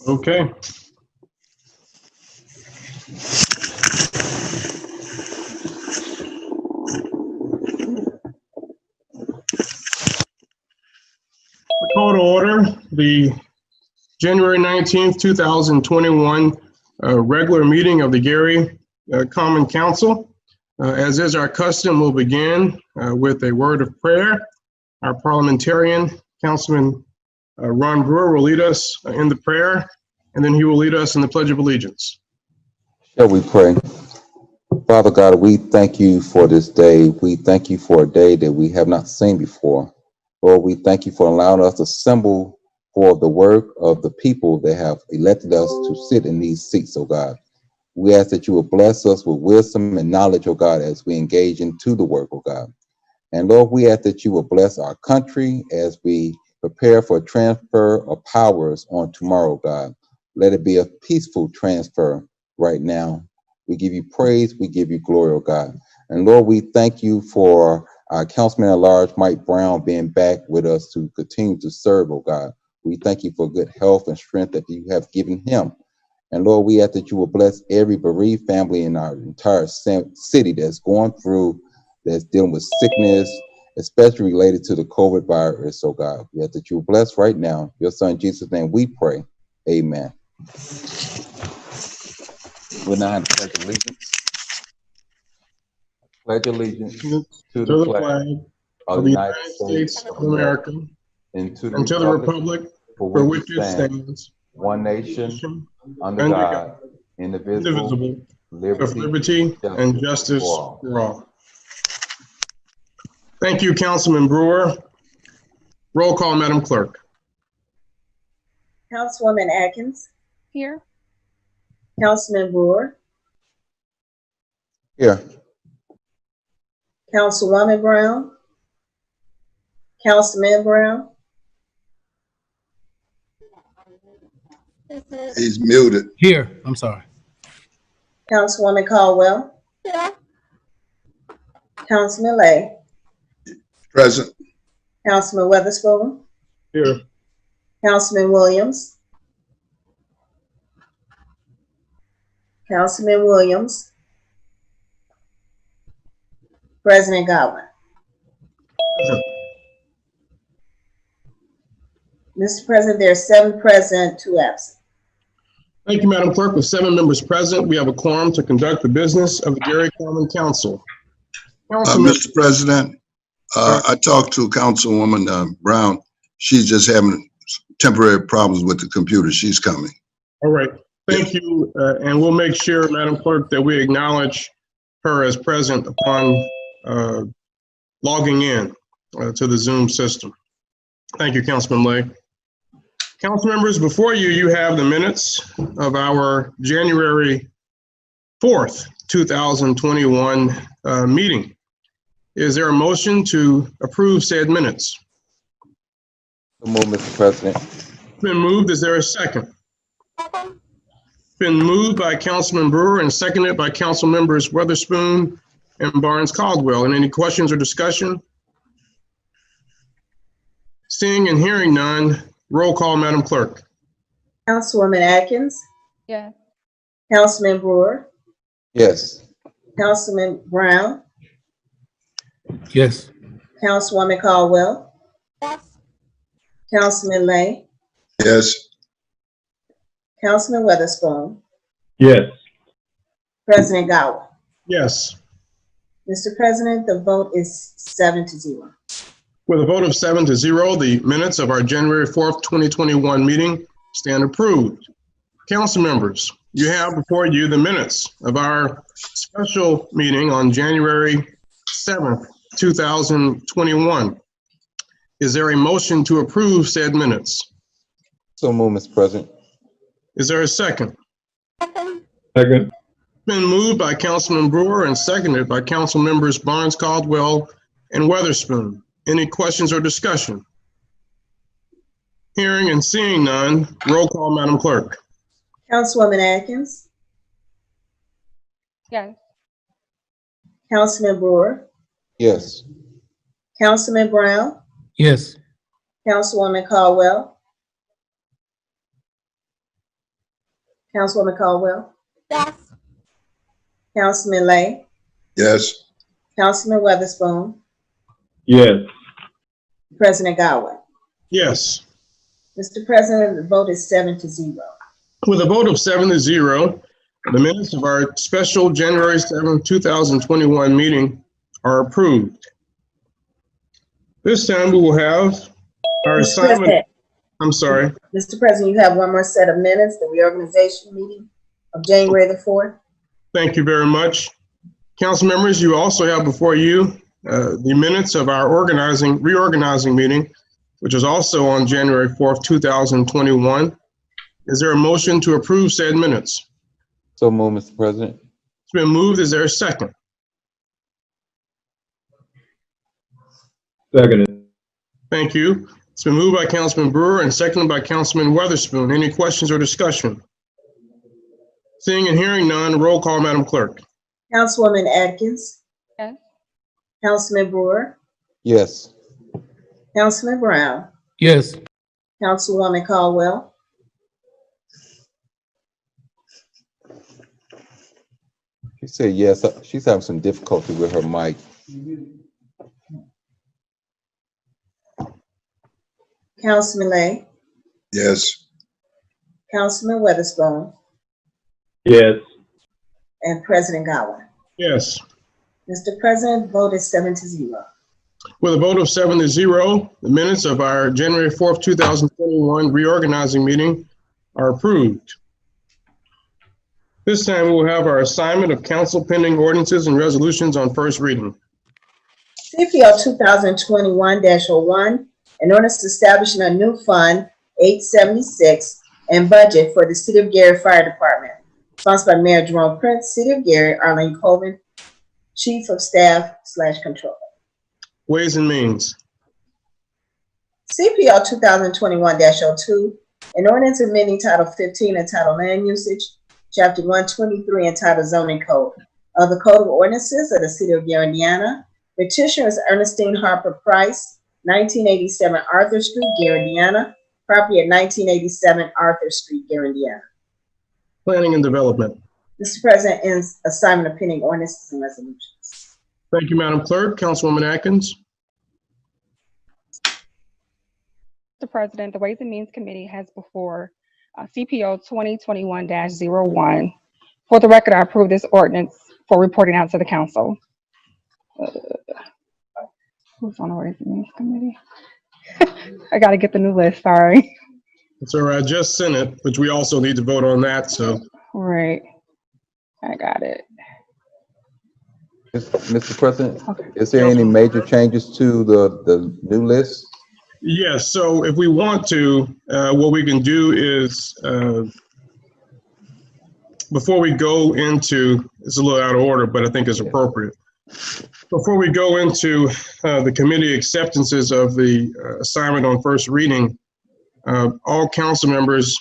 Okay. Call to order the January 19th, 2021 regular meeting of the Gary Common Council. As is our custom, we'll begin with a word of prayer. Our parliamentarian, Councilman Ron Brewer, will lead us in the prayer, and then he will lead us in the Pledge of Allegiance. Shall we pray? Father God, we thank you for this day. We thank you for a day that we have not seen before. Lord, we thank you for allowing us to assemble for the work of the people that have elected us to sit in these seats, oh God. We ask that you will bless us with wisdom and knowledge, oh God, as we engage into the work, oh God. And Lord, we ask that you will bless our country as we prepare for transfer of powers on tomorrow, God. Let it be a peaceful transfer right now. We give you praise, we give you glory, oh God. And Lord, we thank you for our Councilman at Large, Mike Brown, being back with us to continue to serve, oh God. We thank you for good health and strength that you have given him. And Lord, we ask that you will bless every bereaved family in our entire city that's going through, that's dealing with sickness, especially related to the COVID virus, oh God. We ask that you will bless right now. In your son, Jesus' name, we pray. Amen. We're now in the Pledge of Allegiance. Pledge allegiance to the flag of the United States of America and to the republic for which it stands, one nation, under God, indivisible, liberty and justice for all. Thank you, Councilman Brewer. Roll call, Madam Clerk. Councilwoman Atkins. Here. Councilman Brewer. Here. Councilwoman Brown. Councilman Brown. He's muted. Here, I'm sorry. Councilwoman Caldwell. Yeah. Councilman Lay. Present. Councilman Weatherspoon. Here. Councilman Williams. Councilman Williams. President Godwin. Mr. President, there are 7 present, 2 absent. Thank you, Madam Clerk. With 7 members present, we have a quorum to conduct the business of the Gary Common Council. Mr. President, I talked to Councilwoman Brown. She's just having temporary problems with the computer. She's coming. All right. Thank you. And we'll make sure, Madam Clerk, that we acknowledge her as present upon logging in to the Zoom system. Thank you, Councilman Lay. Council members, before you, you have the minutes of our January 4th, 2021 meeting. Is there a motion to approve said minutes? So move, Mr. President. Been moved. Is there a second? Been moved by Councilman Brewer and seconded by Council members Weatherspoon and Barnes Caldwell. And any questions or discussion? Seeing and hearing none, roll call, Madam Clerk. Councilwoman Atkins. Yeah. Councilman Brewer. Yes. Councilman Brown. Yes. Councilwoman Caldwell. Yes. Councilman Lay. Yes. Councilman Weatherspoon. Yes. President Godwin. Yes. Mr. President, the vote is 7-0. With a vote of 7-0, the minutes of our January 4th, 2021 meeting stand approved. Council members, you have before you the minutes of our special meeting on January 7th, 2021. Is there a motion to approve said minutes? So move, Mr. President. Is there a second? Second. Been moved by Councilman Brewer and seconded by Council members Barnes Caldwell and Weatherspoon. Any questions or discussion? Hearing and seeing none, roll call, Madam Clerk. Councilwoman Atkins. Yes. Councilman Brewer. Yes. Councilman Brown. Yes. Councilwoman Caldwell. Councilwoman Caldwell, Yes. Councilman Lay, Yes. Councilman Weatherspoon, Yes. President Godwin. Yes. Mr. President, the vote is 7-0. With a vote of 7-0, the minutes of our special January 7, 2021 meeting are approved. This time we will have our Mr. assignment. President, I'm sorry. Mr. President, you have one more set of minutes, the reorganization meeting of January the 4th. Thank you very much. Council members, you also have before you the minutes of our reorganizing meeting, which is also on January 4th, 2021. Is there a motion to approve said minutes? So move, Mr. President. It's been moved. Is there a second? Seconded. Thank you. It's been moved by Councilman Brewer and seconded by Councilman Weatherspoon. Any questions or discussion? Seeing and hearing none, roll call, Madam Clerk. Councilwoman Atkins. Yes. Councilman Brewer, Yes. Councilman Brown, Yes. Councilwoman Caldwell, She said yes. She's having some difficulty with her mic. Councilman Lay, Yes. Councilman Weatherspoon, Yes. and President Godwin. Yes. Mr. President, vote is 7-0. With a vote of 7-0, the minutes of our January 4th, 2021 reorganizing meeting are approved. This time we will have our assignment of council pending ordinances and resolutions on first reading. CPO 2021-01, an ordinance establishing a new fund 876 and budget for the City of Gary Fire Department. Sponsored by Mayor Jerome Prince, City of Gary, Arlene Colvin, Chief of Staff/Controller. Ways and Means. CPO 2021-02, an ordinance amending Title 15 entitled Land Usage, Chapter 123 entitled Zoning Code of the Code of Ordinances of the City of Gary, Indiana. Petitioner is Ernestine Harper Price, 1987 Arthur Street, Gary, Indiana. Property at 1987 Arthur Street, Gary, Indiana. Planning and Development. Mr. President, ends assignment of pending ordinances and resolutions. Thank you, Madam Clerk. Councilwoman Atkins. Mr. President, the Ways and Means Committee has before CPO 2021-01. For the record, I approve this ordinance for reporting out to the council. Who's on the Ways and Means Committee? I got to get the new list, sorry. So I just sent it, which we also need to vote on that, so. Right, I got it. Mr. President, Okay. is there any major changes to the new list? Yes, so if we want to, what we can do is, before we go into, it's a little out of order, but I think it's appropriate. Before we go into the committee acceptances of the assignment on first reading, all council members,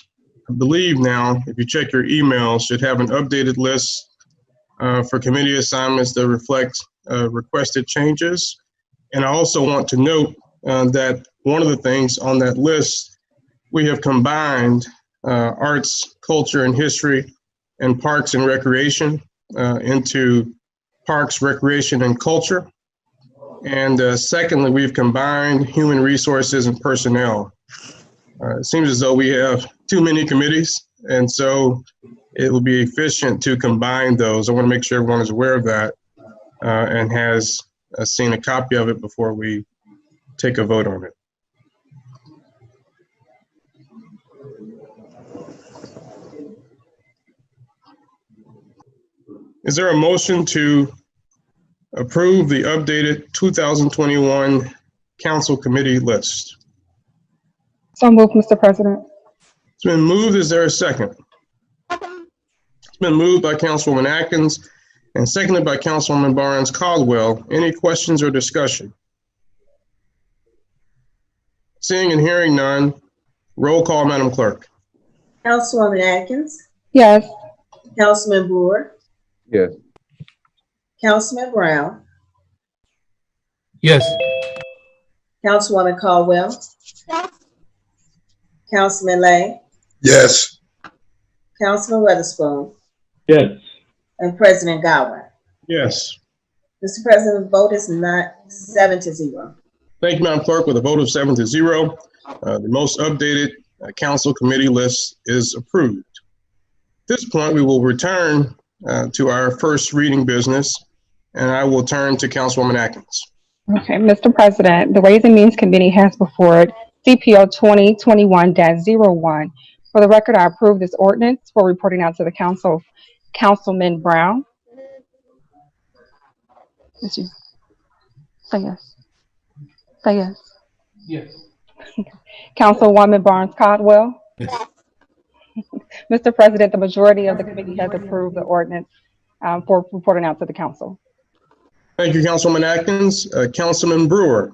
I believe now, if you check your emails, should have an updated list for committee assignments that reflect requested changes. And I also want to note that one of the things on that list, we have combined arts, culture, and history, and parks and recreation into parks, recreation, and culture. And secondly, we've combined human resources and personnel. It seems as though we have too many committees, and so it will be efficient to combine those. I want to make sure everyone is aware of that and has seen a copy of it before we take a vote on it. Is there a motion to approve the updated 2021 council committee list? So moved, Mr. President. It's been moved. Is there a second? It's been moved by Councilwoman Atkins and seconded by Councilwoman Barnes Caldwell. Any questions or discussion? Seeing and hearing none, roll call, Madam Clerk. Councilwoman Atkins, Yes. Councilman Brewer, Yes. Councilman Brown, Yes. Councilwoman Caldwell, Yes. Councilman Lay, Yes. Councilman Witherspoon, Yes. and President Godwin. Yes. Mr. President, the vote is not 7-0. Thank you, Madam Clerk. With a vote of 7-0, the most updated council committee list is approved. At this point, we will return to our first reading business, and I will turn to Councilwoman Atkins. Okay, Mr. President, the Ways and Means Committee has before it CPO 2021-01. For the record, I approve this ordinance for reporting out to the council. Councilman Brown. Yes, you. Say yes. Say yes. Yes. Councilwoman Barnes Caldwell. Yes. Mr. President, the majority of the committee has approved the ordinance for reporting out to the council. Thank you, Councilwoman Atkins. Councilman Brewer.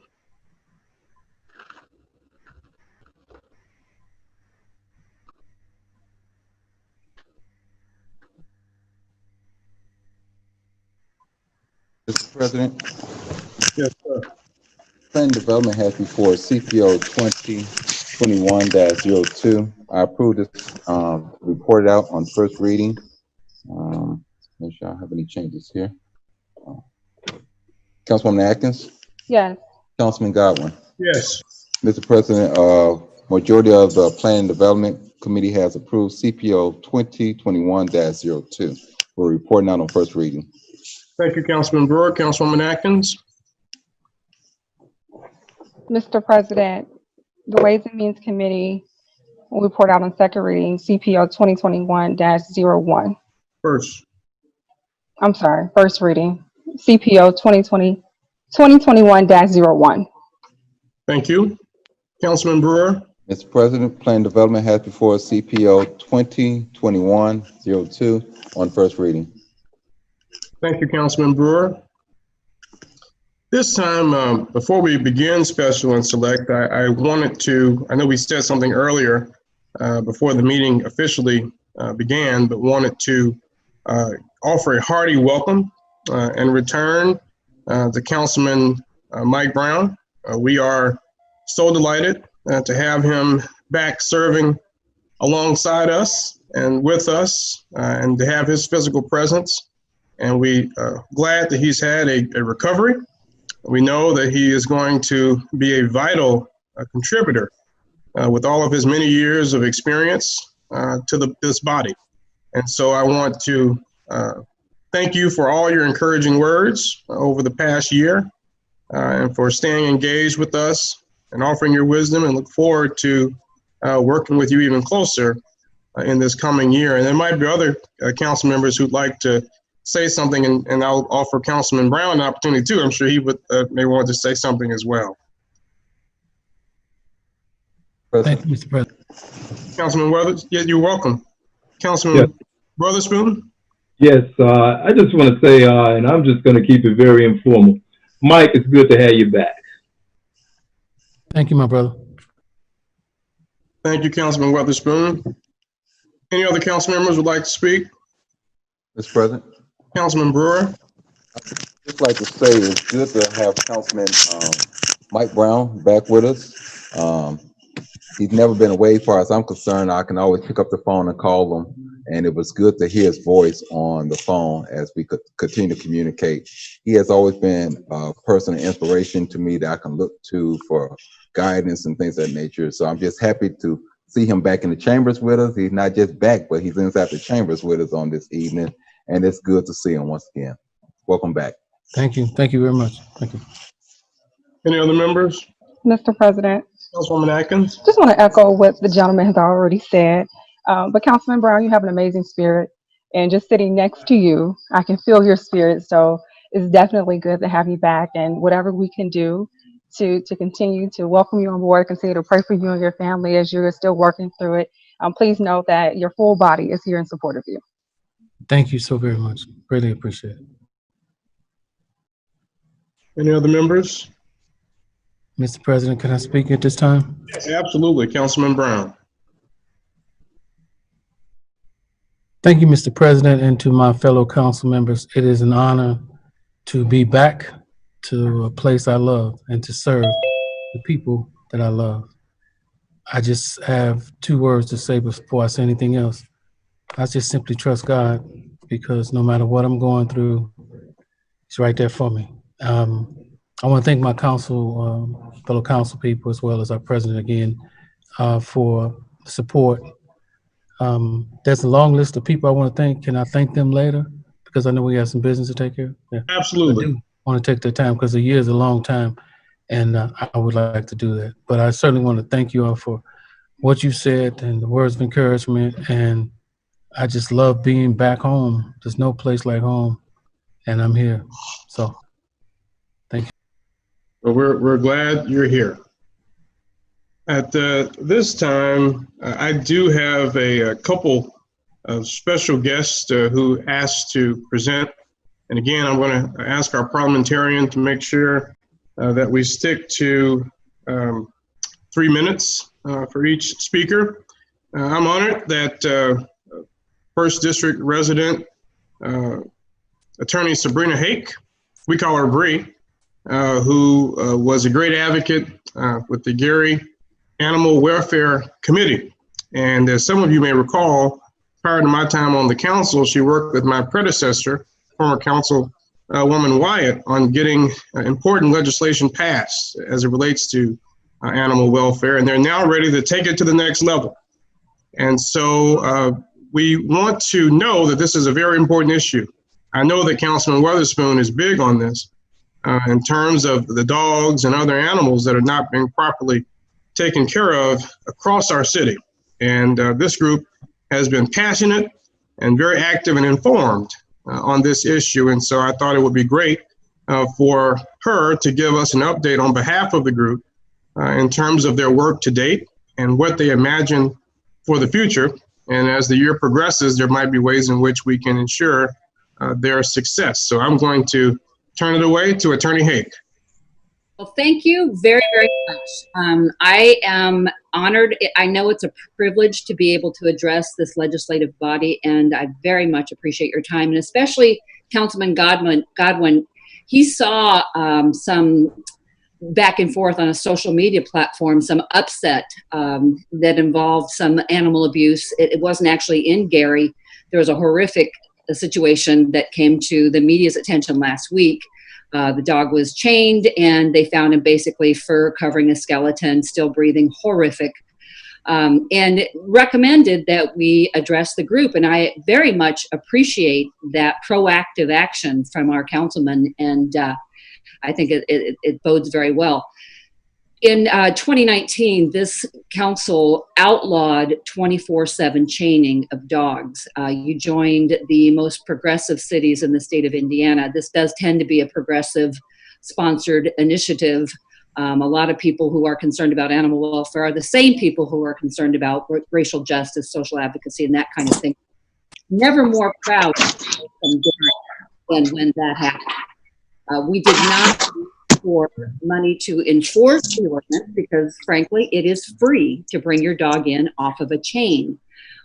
Mr. President, Yes, sir. Plan Development has before CPO 2021-02. I approve this, reported out on first reading. Make sure I don't have any changes here. Councilwoman Atkins, Yes. Councilman Godwin. Yes. Mr. President, majority of the Plan Development Committee has approved CPO 2021-02. We're reporting out on first reading. Thank you, Councilman Brewer. Councilwoman Atkins. Mr. President, the Ways and Means Committee will report out on second reading CPO 2021-01. First. I'm sorry, first reading CPO 2021-01. Thank you. Councilman Brewer. Mr. President, Plan Development has before CPO 2021-02 on first reading. Thank you, Councilman Brewer. This time, before we begin special and select, I wanted to, I know we said something earlier before the meeting officially began, but wanted to offer a hearty welcome and return to Councilman Mike Brown. We are so delighted to have him back serving alongside us and with us and to have his physical presence. And we glad that he's had a recovery. We know that he is going to be a vital contributor with all of his many years of experience to this body. And so I want to thank you for all your encouraging words over the past year and for staying engaged with us and offering your wisdom, and look forward to working with you even closer in this coming year. And there might be other council members who'd like to say something, and I'll offer Councilman Brown an opportunity too. I'm sure he would may want to say something as well. Thank you, Mr. President. Councilman Weathers, yeah, you're welcome. Councilman Witherspoon. Yes, I just want to say, and I'm just going to keep it very informal. Mike, it's good to have you back. Thank you, my brother. Thank you, Councilman Witherspoon. Any other council members would like to speak? Mr. President, Councilman Brewer. just like to say it's good to have Councilman Mike Brown back with us. He's never been away, as far as I'm concerned. I can always pick up the phone and call him, and it was good to hear his voice on the phone as we could continue to communicate. He has always been a person of inspiration to me that I can look to for guidance and things of that nature. So I'm just happy to see him back in the chambers with us. He's not just back, but he's inside the chambers with us on this evening, and it's good to see him once again. Welcome back. Thank you. Thank you very much. Thank you. Any other members? Mr. President, Councilwoman Atkins. just want to echo what the gentleman has already said. But Councilman Brown, you have an amazing spirit, and just sitting next to you, I can feel your spirit. So it's definitely good to have you back, and whatever we can do to continue to welcome you on board, continue to pray for you and your family as you're still working through it. Please know that your full body is here in support of you. Thank you so very much. Greatly appreciate it. Any other members? Mr. President, can I speak at this time? Yes, absolutely. Councilman Brown. Thank you, Mr. President, and to my fellow council members. It is an honor to be back to a place I love and to serve the people that I love. I just have two words to say before I say anything else. I just simply trust God, because no matter what I'm going through, He's right there for me. I want to thank my council, fellow council people, as well as our president again, for the support. There's a long list of people I want to thank. Can I thank them later? Because I know we have some business to take care of. Yeah. I Absolutely. do want to take the time, because a year is a long time, and I would like to do that. But I certainly want to thank you all for what you said and the words of encouragement. And I just love being back home. There's no place like home, and I'm here. So thank you. Well, we're glad you're here. At this time, I do have a couple of special guests who asked to present. And again, I'm going to ask our parliamentarian to make sure that we stick to 3 minutes for each speaker. I'm honored that First District resident Attorney Sabrina Hake, we call her Bree, who was a great advocate with the Gary Animal Welfare Committee. And as some of you may recall, prior to my time on the council, she worked with my predecessor, former Councilwoman Wyatt, on getting important legislation passed as it relates to animal welfare. And they're now ready to take it to the next level. And so we want to know that this is a very important issue. I know that Councilman Weatherspoon is big on this in terms of the dogs and other animals that are not being properly taken care of across our city. And this group has been passionate and very active and informed on this issue. And so I thought it would be great for her to give us an update on behalf of the group in terms of their work to date and what they imagine for the future. And as the year progresses, there might be ways in which we can ensure their success. So I'm going to turn it away to Attorney Hake. Well, thank you very, very much. I am honored. I know it's a privilege to be able to address this legislative body, and I very much appreciate your time, and especially Councilman Godwin. He saw some back and forth on a social media platform, some upset that involved some animal abuse. It wasn't actually in Gary. There was a horrific situation that came to the media's attention last week. The dog was chained, and they found him basically fur covering a skeleton, still breathing, horrific, and recommended that we address the group. And I very much appreciate that proactive action from our councilman, and I think it bodes very well. In 2019, this council outlawed 24/7 chaining of dogs. You joined the most progressive cities in the state of Indiana. This does tend to be a progressive sponsored initiative. A lot of people who are concerned about animal welfare are the same people who are concerned about racial justice, social advocacy, and that kind of thing. Never more proud than when that happened. We did not for money to enforce the ordinance because, frankly, it is free to bring your dog in off of a chain.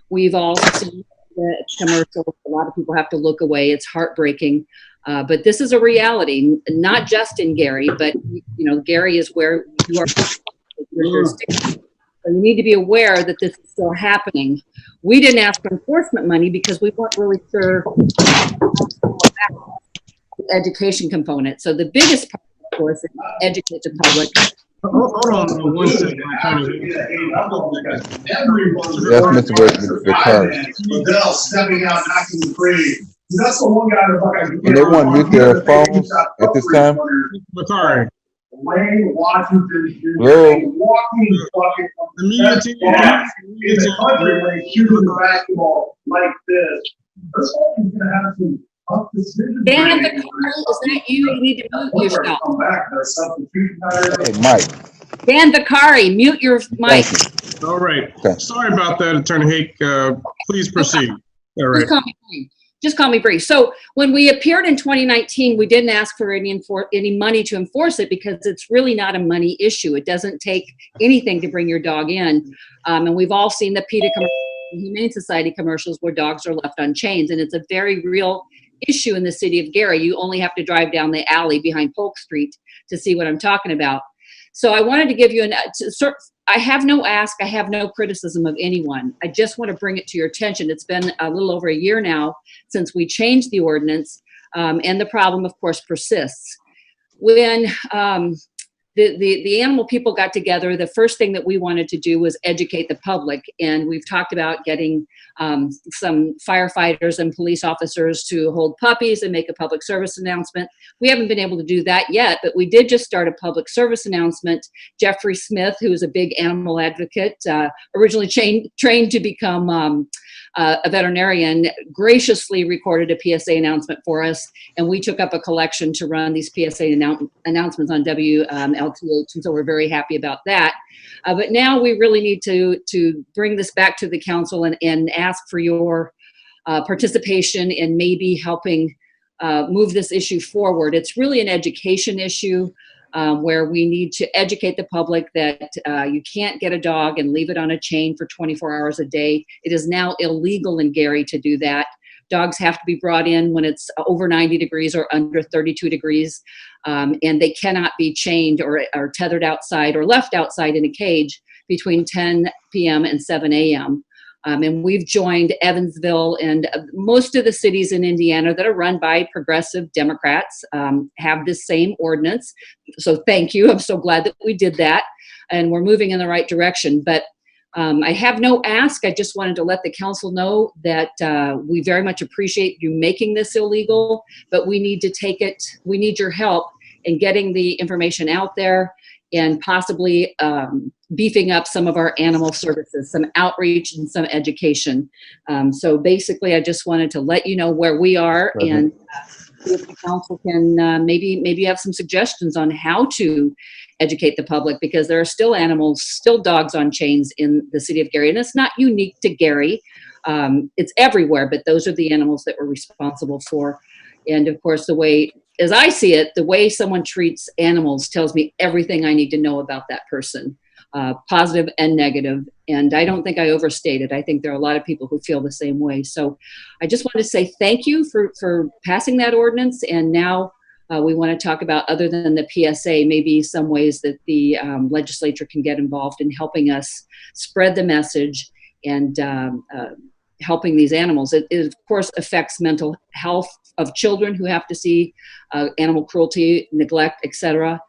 We've all seen the commercials. A lot of people have to look away. It's heartbreaking. But this is a reality, not just in Gary, but Gary is where you are. Your jurisdiction. So you need to be aware that this is still happening. We didn't ask for enforcement money because we weren't really sure the education component. So the biggest part, of course, is educate the public. Hold on 1 second, Attorney. Yes, Mr. Ricard. Stepping out, knocking the free. That's the one guy that And they want to mute their phones at this time. Bakari. Wayne Washington Hello? walking fucking The media team. in the country when he's shooting the basketball like this. This whole thing's gonna have some tough decisions. Dan, is that you? You need to mute yourself. Come back, there's substitution. Hey, Mike. Dan Vicari, mute your mic. Thank you. All right. Okay. Sorry about that, Attorney Hake. Please proceed. All right. Just call me Bree. So when we appeared in 2019, we didn't ask for any money to enforce it because it's really not a money issue. It doesn't take anything to bring your dog in. And we've all seen the PETA Humane Society commercials where dogs are left on chains. And it's a very real issue in the city of Gary. You only have to drive down the alley behind Polk Street to see what I'm talking about. So I wanted to give you I have no ask, I have no criticism of anyone. I just want to bring it to your attention. It's been a little over a year now since we changed the ordinance, and the problem, of course, persists. When the animal people got together, the first thing that we wanted to do was educate the public. And we've talked about getting some firefighters and police officers to hold puppies and make a public service announcement. We haven't been able to do that yet, but we did just start a public service announcement. Jeffrey Smith, who is a big animal advocate, originally trained to become a veterinarian, graciously recorded a PSA announcement for us, and we took up a collection to run these PSA announcements on WLTH, and so we're very happy about that. But now we really need to bring this back to the council and ask for your participation in maybe helping move this issue forward. It's really an education issue. Where we need to educate the public that you can't get a dog and leave it on a chain for 24 hours a day. It is now illegal in Gary to do that. Dogs have to be brought in when it's over 90 degrees or under 32 degrees, and they cannot be chained or tethered outside or left outside in a cage between 10 p.m. and 7 a.m. And we've joined Evansville and most of the cities in Indiana that are run by progressive Democrats have this same ordinance. So thank you. I'm so glad that we did that. And we're moving in the right direction. But I have no ask. I just wanted to let the council know that we very much appreciate you making this illegal, but we need to take it. We need your help in getting the information out there and possibly beefing up some of our animal services, some outreach and some education. So basically, I just wanted to let you know where we are and see if the council can maybe have some suggestions on how to educate the public, because there are still animals, still dogs on chains in the city of Gary. And it's not unique to Gary. It's everywhere, but those are the animals that we're responsible for. And of course, as I see it, the way someone treats animals tells me everything I need to know about that person, positive and negative. And I don't think I overstated. I think there are a lot of people who feel the same way. So I just want to say thank you for passing that ordinance. And now we want to talk about, other than the PSA, maybe some ways that the legislature can get involved in helping us spread the message and helping these animals. It of course affects mental health of children who have to see animal cruelty, neglect, etc.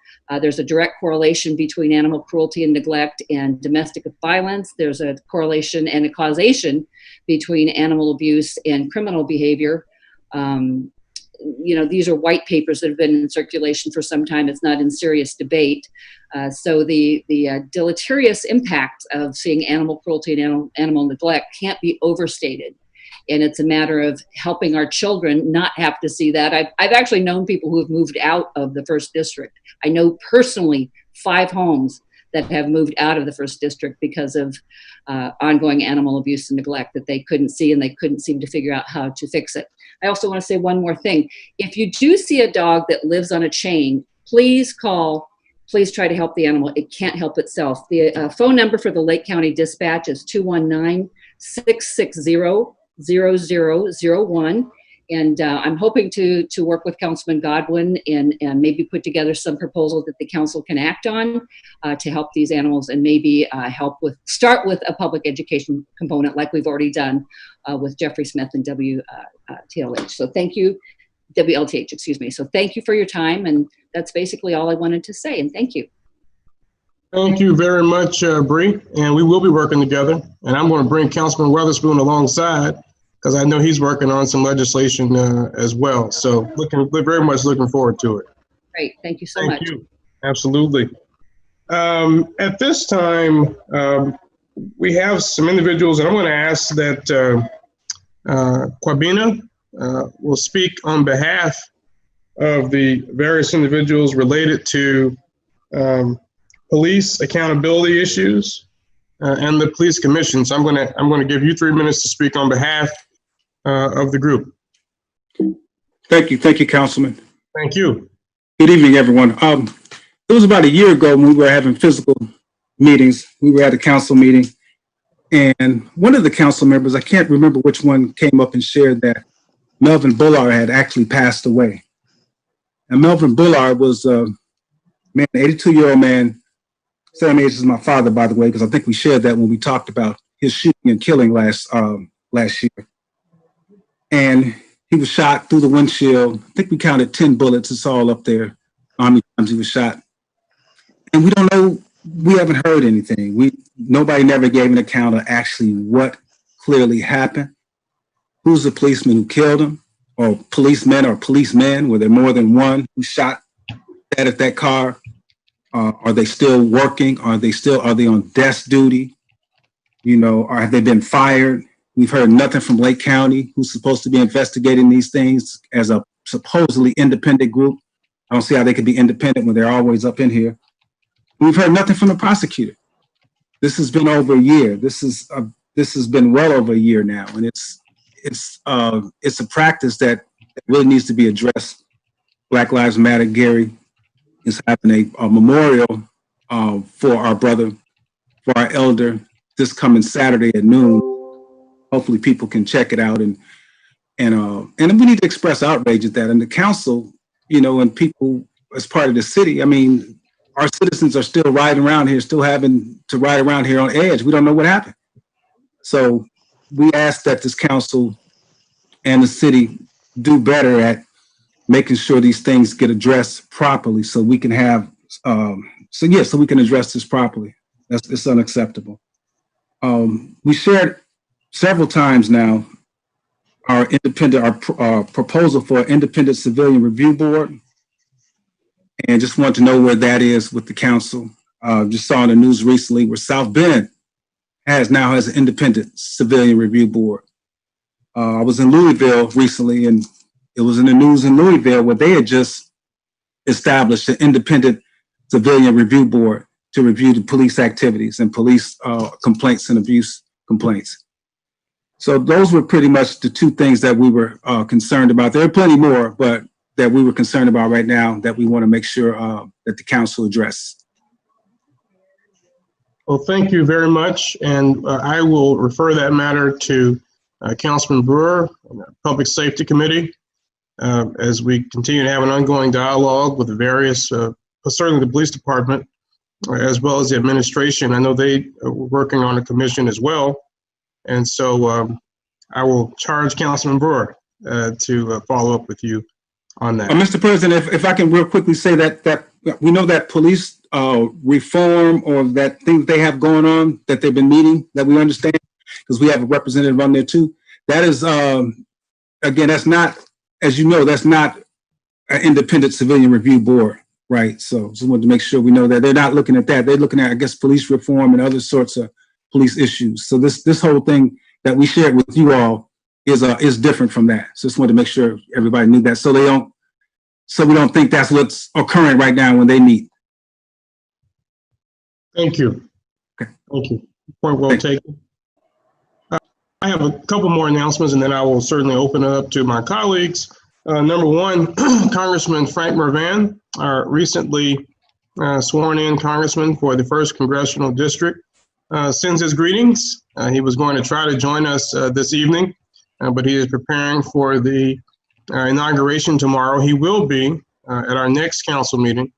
There's a direct correlation between animal cruelty and neglect and domestic violence. There's a correlation and a causation between animal abuse and criminal behavior. These are white papers that have been in circulation for some time. It's not in serious debate. So the deleterious impact of seeing animal cruelty and animal neglect can't be overstated. And it's a matter of helping our children not have to see that. I've actually known people who have moved out of the 1st District. I know personally 5 homes that have moved out of the 1st District because of ongoing animal abuse and neglect that they couldn't see, and they couldn't seem to figure out how to fix it. I also want to say one more thing. If you do see a dog that lives on a chain, please call. Please try to help the animal. It can't help itself. The phone number for the Lake County Dispatch is 219-660-0001. And I'm hoping to work with Councilman Godwin and maybe put together some proposals that the council can act on to help these animals, and maybe start with a public education component like we've already done with Jeffrey Smith and WLTH. So thank you, WLTH, excuse me. So thank you for your time, and that's basically all I wanted to say, and thank you. Thank you very much, Bree, and we will be working together. And I'm going to bring Councilman Weatherspoon alongside, because I know he's working on some legislation as well. So very much looking forward to it. Great, thank you so much. Thank you, absolutely. At this time, we have some individuals, and I'm going to ask that Kwabena will speak on behalf of the various individuals related to police accountability issues and the police commission. So I'm going to give you 3 minutes to speak on behalf of the group. Thank you, Councilman. Thank you. Good evening, everyone. It was about a year ago when we were having physical meetings. We were at a council meeting, and one of the council members, I can't remember which one, came up and shared that Melvin Bullard had actually passed away. And Melvin Bullard was a man, 82-year-old man, same age as my father, by the way, because I think we shared that when we talked about his shooting and killing last year. And he was shot through the windshield. I think we counted 10 bullets. It's all up there. How many times he was shot. And we don't know, we haven't heard anything. Nobody never gave an account of actually what clearly happened. Who's the policeman who killed him? Or policemen? Were there more than one who shot at that car? Are they still working? Are they on desk duty? Or have they been fired? We've heard nothing from Lake County, who's supposed to be investigating these things as a supposedly independent group. I don't see how they could be independent when they're always up in here. We've heard nothing from the prosecutor. This has been over a year. This has been well over a year now, and it's a practice that really needs to be addressed. Black Lives Matter. Gary is having a memorial for our brother, for our elder, this coming Saturday at noon. Hopefully, people can check it out, and we need to express outrage at that. And the council, and people as part of the city. I mean, our citizens are still riding around here, still having to ride around here on edge. We don't know what happened. So we ask that this council and the city do better at making sure these things get addressed properly, so we can have, so we can address this properly. It's unacceptable. We shared several times now our proposal for an independent civilian review board, and just want to know where that is with the council. Just saw in the news recently where South Bend now has an independent civilian review board. I was in Louisville recently, and it was in the news in Louisville where they had just established an independent civilian review board to review the police activities and police complaints and abuse complaints. So those were pretty much the two things that we were concerned about. There are plenty more, but that we were concerned about right now that we want to make sure that the council address. Well, thank you very much. And I will refer that matter to Councilman Brewer, Public Safety Committee, as we continue to have an ongoing dialogue with the various, certainly the police department, as well as the administration. I know they are working on a commission as well. And so I will charge Councilman Brewer to follow up with you on that. Mr. President, if I can real quickly say that we know that police reform, or that thing they have going on that they've been meeting, that we understand, because we have a representative on there too. That is, again, that's not, as you know, that's not an independent civilian review board, right? So just wanted to make sure we know that they're not looking at that. They're looking at, I guess, police reform and other sorts of police issues. So this whole thing that we shared with you all is different from that. So just wanted to make sure everybody knew that, so we don't think that's what's occurring right now when they meet. Thank you. Okay. Thank you. Point well taken. I have a couple more announcements, and then I will certainly open it up to my colleagues. Number one, Congressman Frank Mervan, our recently sworn in congressman for the 1st Congressional District, sends his greetings. He was going to try to join us this evening, but he is preparing for the inauguration tomorrow. He will be at our next council meeting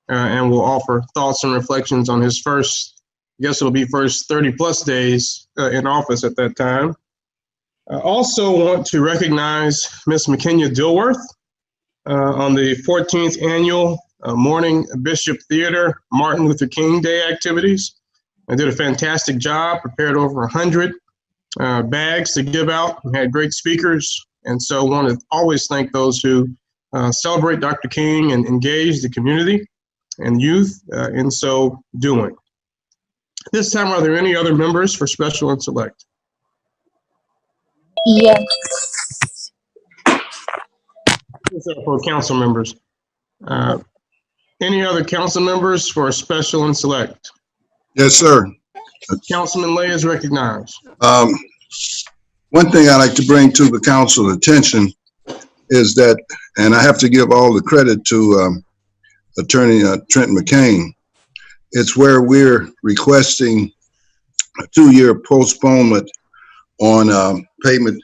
and will offer thoughts and reflections on his first 30 plus days in office at that time. I also want to recognize Miss McKenya Dilworth on the 14th annual Morning Bishop Theater Martin Luther King Day activities. I did a fantastic job, prepared over 100 bags to give out. We had great speakers, and so I want to always thank those who celebrate Dr. King and engage the community and youth in so doing. This time, are there any other members for special and select? Yes. For council members. Any other council members for special and select? Yes, sir. Councilman Lay is recognized. One thing I like to bring to the council attention is that, and I have to give all the credit to Attorney Trent McCain, it's where we're requesting a 2-year postponement on payment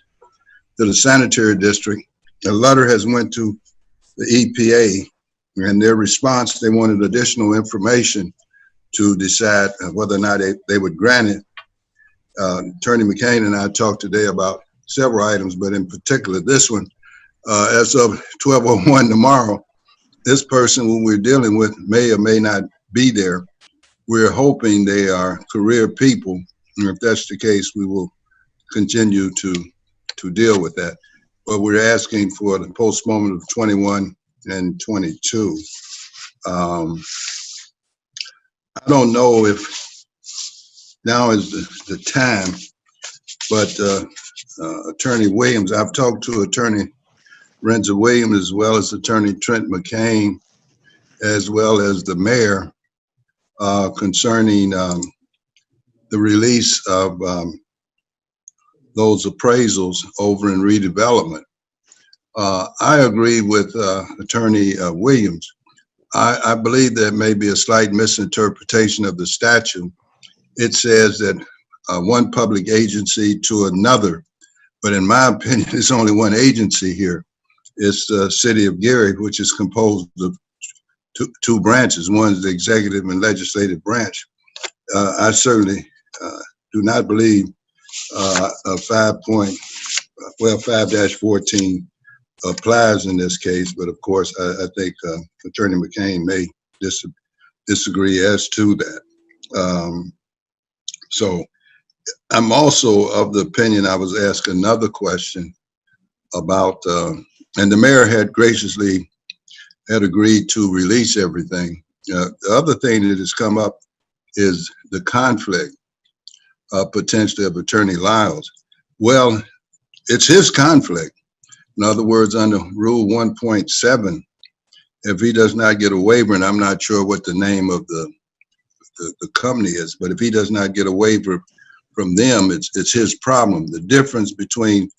to the sanitary district. A letter has went to the EPA, and their response, they wanted additional information to decide whether or not they would grant it. Attorney McCain and I talked today about several items, but in particular this one. As of 12:01 tomorrow, this person who we're dealing with may or may not be there. We're hoping they are career people, and if that's the case, we will continue to deal with that. But we're asking for the postponement of 21 and 22. I don't know if now is the time, but Attorney Williams, I've talked to Attorney Renzo Williams as well as Attorney Trent McCain, as well as the mayor, concerning the release of those appraisals over in redevelopment. I agree with Attorney Williams. I believe there may be a slight misinterpretation of the statute. It says that one public agency to another, but in my opinion, it's only one agency here. It's the City of Gary, which is composed of two branches. One is the executive and legislative branch. I certainly do not believe 5-14 applies in this case, but of course, I think Attorney McCain may disagree as to that. So I'm also of the opinion, I was asked another question about, and the mayor had graciously agreed to release everything. The other thing that has come up is the conflict potentially of Attorney Lyles. Well, it's his conflict. In other words, under Rule 1.7, if he does not get a waiver, and I'm not sure what the name of the company is, but if he does not get a waiver from them, it's his problem. The difference between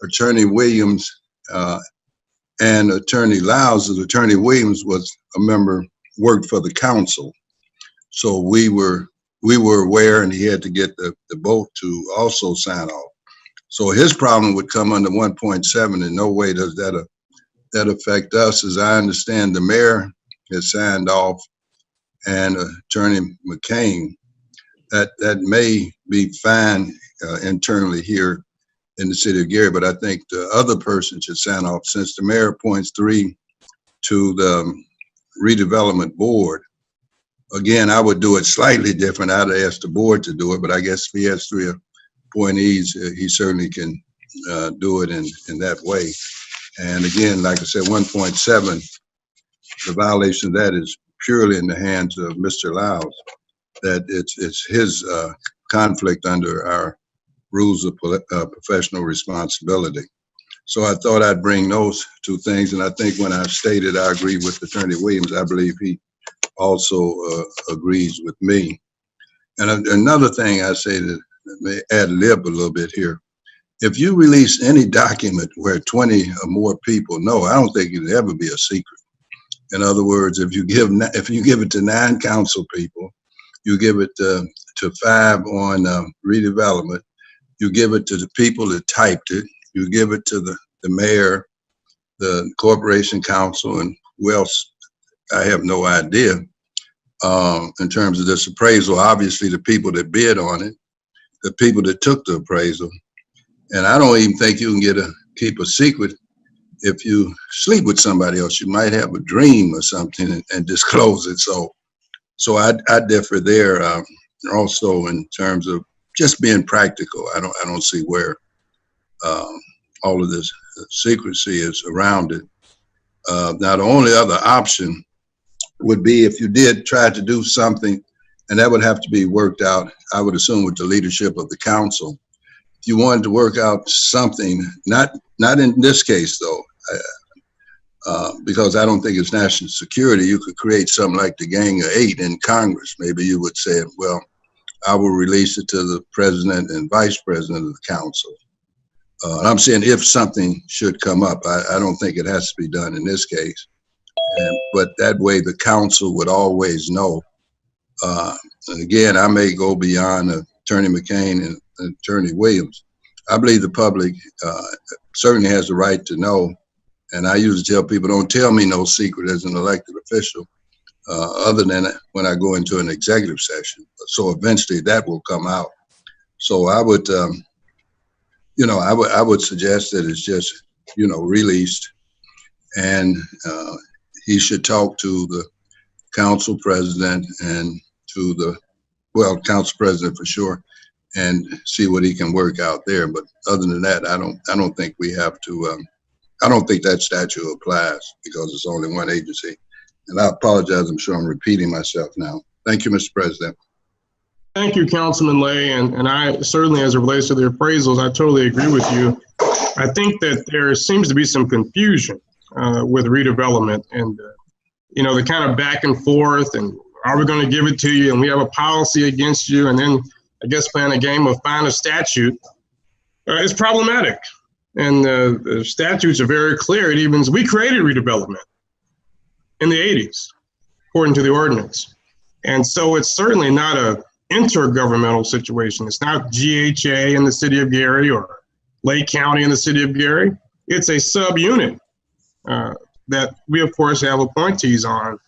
Attorney Williams and Attorney Lyles is Attorney Williams was a member, worked for the council. So we were aware, and he had to get the vote to also sign off. So his problem would come under 1.7. In no way does that affect us. As I understand, the mayor has signed off, and Attorney McCain, that may be fine internally here in the City of Gary, but I think the other person should sign off, since the mayor appoints 3 to the redevelopment board. Again, I would do it slightly different. I'd ask the board to do it, but I guess if he has 3 appointees, he certainly can do it in that way. And again, like I said, 1.7, the violation of that is purely in the hands of Mr. Lyles, that it's his conflict under our rules of professional responsibility. So I thought I'd bring those 2 things. And I think when I stated I agree with Attorney Williams, I believe he also agrees with me. And another thing I say that may ad lib a little bit here. If you release any document where 20 or more people know, I don't think it'd ever be a secret. In other words, if you give it to 9 council people, you give it to 5 on redevelopment, you give it to the people that typed it, you give it to the mayor, the corporation council, and who else, I have no idea. In terms of this appraisal, obviously the people that bid on it, the people that took the appraisal, and I don't even think you can keep a secret if you sleep with somebody else. You might have a dream or something and disclose it. So I differ there. Also in terms of just being practical, I don't see where all of this secrecy is around it. Now, the only other option would be if you did try to do something, and that would have to be worked out, I would assume, with the leadership of the council. If you wanted to work out something, not in this case though, because I don't think it's national security, you could create something like the Gang of 8 in Congress. Maybe you would say, well, I will release it to the president and vice president of the council. And I'm saying if something should come up, I don't think it has to be done in this case. But that way the council would always know. And again, I may go beyond Attorney McCain and Attorney Williams. I believe the public certainly has the right to know. And I usually tell people, don't tell me no secret as an elected official. other than when I go into an executive session. So eventually that will come out. So I would, I would suggest that it's just, released, and he should talk to the council president and to the, council president for sure, and see what he can work out there. But other than that, I don't think we have to, I don't think that statute applies because it's only one agency. And I apologize, I'm sure I'm repeating myself now. Thank you, Mr. President. Thank you, Councilman Lay, and I certainly, as it relates to the appraisals, I totally agree with you. I think that there seems to be some confusion with redevelopment and, the kind of back and forth, and are we going to give it to you, and we have a policy against you, and then I guess playing a game of find a statute is problematic. And the statutes are very clear. It even, we created redevelopment in the 80s, according to the ordinance. And so it's certainly not a intergovernmental situation. It's not GHA in the city of Gary or Lake County in the city of Gary. It's a subunit that we, of course, have appointees on.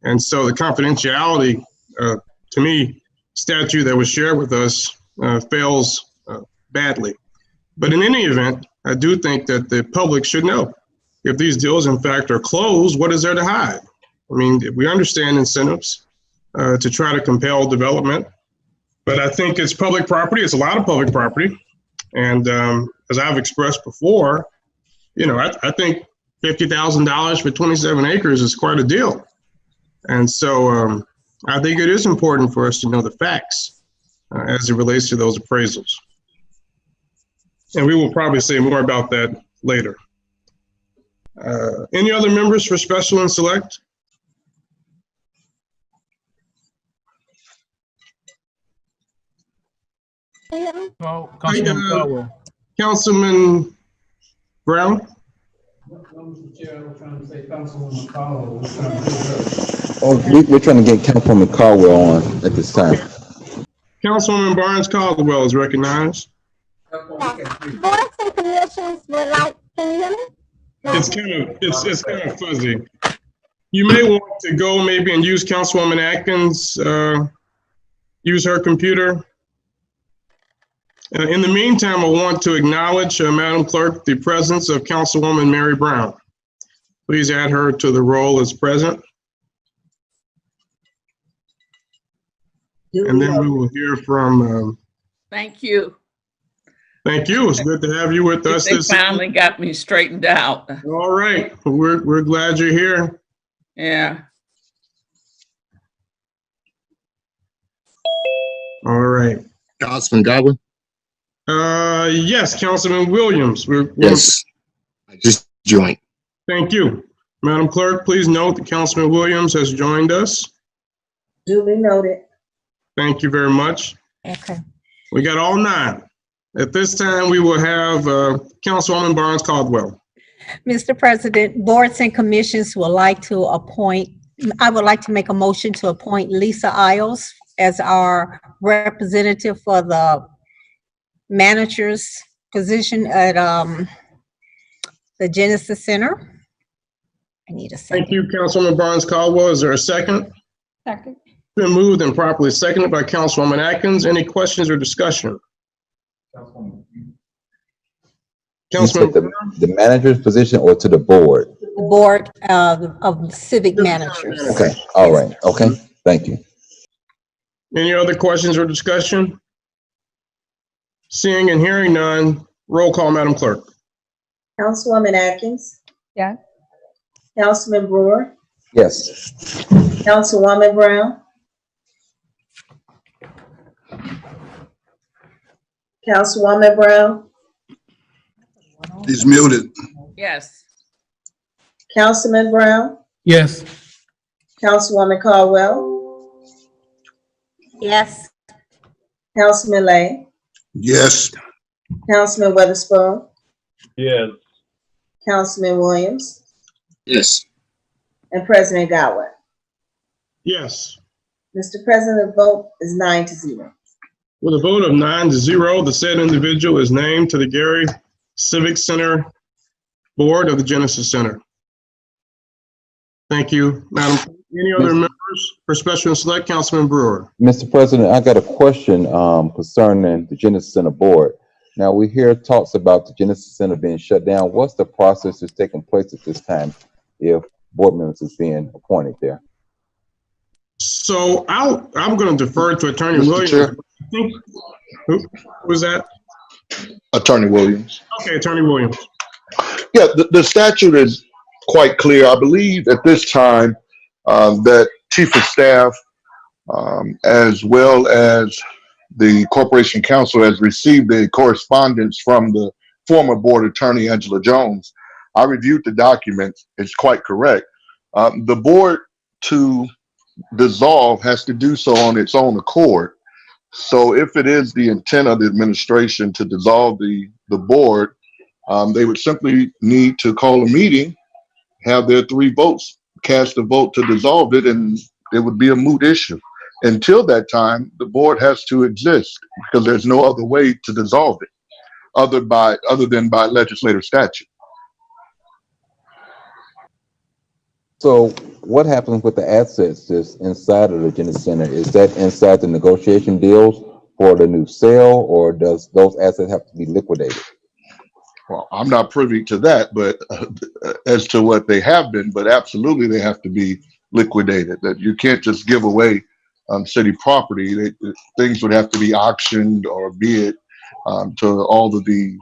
And so the confidentiality, to me, statute that was shared with us fails badly. But in any event, I do think that the public should know if these deals, in fact, are closed, what is there to hide? I mean, we understand incentives to try to compel development, but I think it's public property. It's a lot of public property. And as I've expressed before, I think $50,000 for 27 acres is quite a deal. And so I think it is important for us to know the facts as it relates to those appraisals. And we will probably say more about that later. Any other members for special and select? Councilman Caldwell. Councilman Brown? We're trying to get Councilwoman Caldwell on at this time. Councilwoman Barnes Caldwell is recognized. Boards and commissions would like, can you hear me? It's kind of fuzzy. You may want to go maybe and use Councilwoman Atkins, use her computer. In the meantime, I want to acknowledge, Madam Clerk, the presence of Councilwoman Mary Brown. Please add her to the roll as present. And then we will hear from. Thank you. Thank you. It's good to have you with us. They finally got me straightened out. All right. We're glad you're here. Yeah. All right. Councilman Godwin? Yes, Councilman Williams. Yes, I just joined. Thank you. Madam Clerk, please note that Councilman Williams has joined us. Duly noted. Thank you very much. Okay. We got all 9. At this time, we will have Councilwoman Barnes Caldwell. Mr. President, boards and commissions would like to appoint, I would like to make a motion to appoint Lisa Isles as our representative for the manager's position at the Genesis Center. I need a second. Thank you, Councilwoman Barnes Caldwell. Is there a second? Second. Been moved and properly seconded by Councilwoman Atkins. Any questions or discussion? Councilman, the manager's position or to the board? The board of civic managers. Okay, all right, okay, thank you. any other questions or discussion? Seeing and hearing none, roll call, Madam Clerk. Councilwoman Atkins. Yes. Councilman Brewer. Yes. Councilwoman Brown. Councilwoman Brown. He's muted. Yes. Councilman Brown. Yes. Councilwoman Caldwell. Yes. Councilman Lay. Yes. Councilman Weatherspoon. Yes. Councilman Williams. Yes. And President Godwin. Yes. Mr. President, the vote is 9-0. With a vote of 9-0, the said individual is named to the Gary Civic Center Board of the Genesis Center. Thank you, Madam. Any other members for special and select? Councilman Brewer. Mr. President, I got a question concerning the Genesis Center board. Now, we hear talks about the Genesis Center being shut down. What's the process that's taking place at this time if board members is being appointed there? So I'm going to defer to Attorney Mr. Williams. Chair. I think, who was that? Attorney Williams. Okay, Attorney Williams. Yeah, the statute is quite clear. I believe at this time that Chief of Staff, as well as the Corporation Counsel, has received a correspondence from the former Board Attorney, Angela Jones. I reviewed the document. It's quite correct. The board to dissolve has to do so on its own accord. So if it is the intent of the administration to dissolve the board, they would simply need to call a meeting, have their 3 votes, cast a vote to dissolve it, and it would be a moot issue. Until that time, the board has to exist because there's no other way to dissolve it other than by legislative statute. So what happens with the assets that's inside of the Genesis Center? Is that inside the negotiation deals for the new sale, or does those assets have to be liquidated? Well, I'm not privy to that, but as to what they have been, but absolutely they have to be liquidated. That you can't just give away city property. Things would have to be auctioned or bid to all of the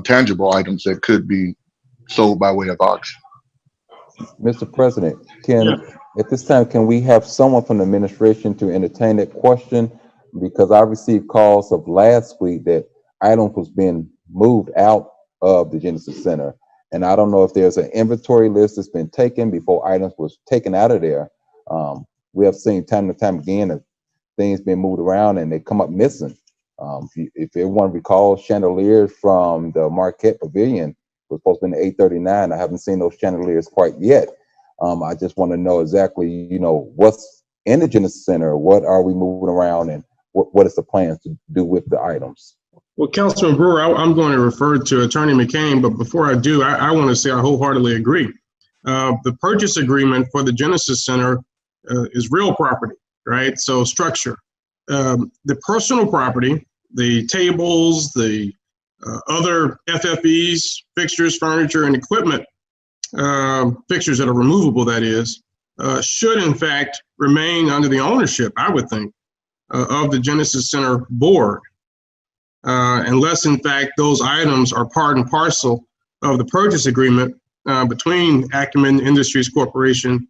tangible items that could be sold by way of auction. Mr. President, at this time, can we have someone from the administration to entertain that question? Because I received calls of last week that items was being moved out of the Genesis Center. And I don't know if there's an inventory list that's been taken before items was taken out of there. We have seen time and time again that things being moved around and they come up missing. If everyone recalls, chandeliers from the Marquette Pavilion was supposed to be in 839. I haven't seen those chandeliers quite yet. I just want to know exactly, what's in the Genesis Center, what are we moving around, and what is the plan to do with the items? Well, Councilman Brewer, I'm going to refer to Attorney McCain, but before I do, I want to say I wholeheartedly agree. The purchase agreement for the Genesis Center is real property, right? So structure. The personal property, the tables, the other FFEs, fixtures, furniture, and equipment, fixtures that are removable, that is, should in fact remain under the ownership, I would think, of the Genesis Center board. Unless in fact those items are part and parcel of the purchase agreement between Acumen Industries Corporation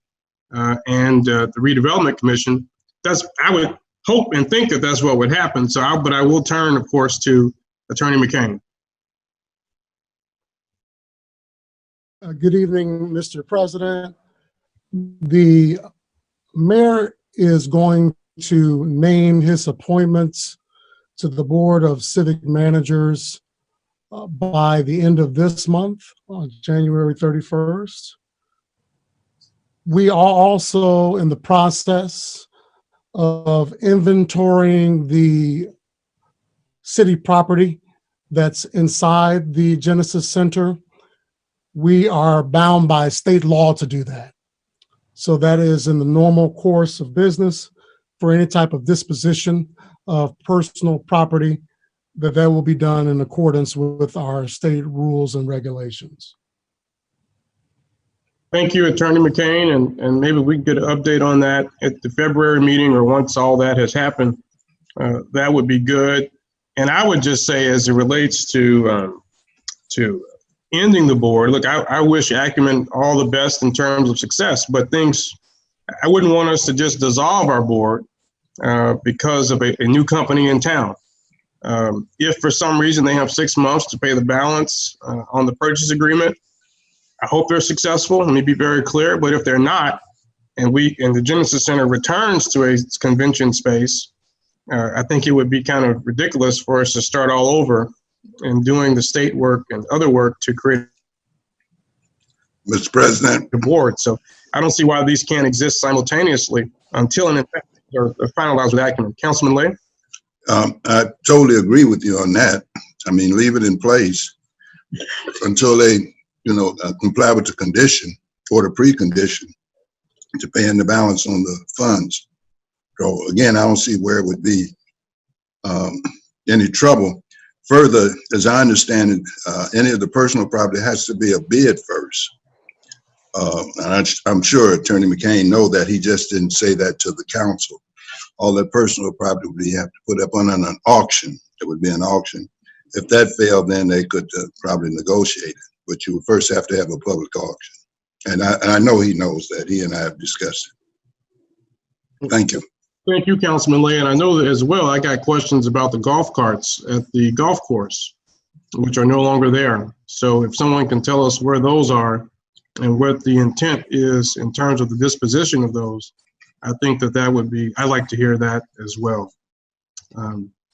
and the Redevelopment Commission. I would hope and think that that's what would happen. But I will turn, of course, to Attorney McCain. Good evening, Mr. President. The mayor is going to name his appointments to the Board of Civic Managers by the end of this month, on January 31st. We are also in the process of inventorying the city property that's inside the Genesis Center. We are bound by state law to do that. So that is in the normal course of business for any type of disposition of personal property, that will be done in accordance with our state rules and regulations. Thank you, Attorney McCain, and maybe we can get an update on that at the February meeting, or once all that has happened. That would be good. And I would just say, as it relates to ending the board, look, I wish Acumen all the best in terms of success, but I wouldn't want us to just dissolve our board because of a new company in town. If for some reason they have 6 months to pay the balance on the purchase agreement, I hope they're successful. Let me be very clear. But if they're not, and the Genesis Center returns to a convention space, I think it would be kind of ridiculous for us to start all over and doing the state work and other work to create Mr. President, the board. So I don't see why these can't exist simultaneously until and in fact they're finalized with Acumen. Councilman Lay? I totally agree with you on that. I mean, leave it in place until they, comply with the condition or the precondition. to paying the balance on the funds. So again, I don't see where it would be any trouble. Further, as I understand it, any of the personal property has to be a bid first. And I'm sure Attorney McCain know that. He just didn't say that to the council. All that personal property would have to put up on an auction. It would be an auction. If that failed, then they could probably negotiate it. But you would first have to have a public auction. And I know he knows that. He and I have discussed it. Thank you. Thank you, Councilman Lay. And I know that as well, I got questions about the golf carts at the golf course, which are no longer there. So if someone can tell us where those are and what the intent is in terms of the disposition of those, I think that would be, I'd like to hear that as well.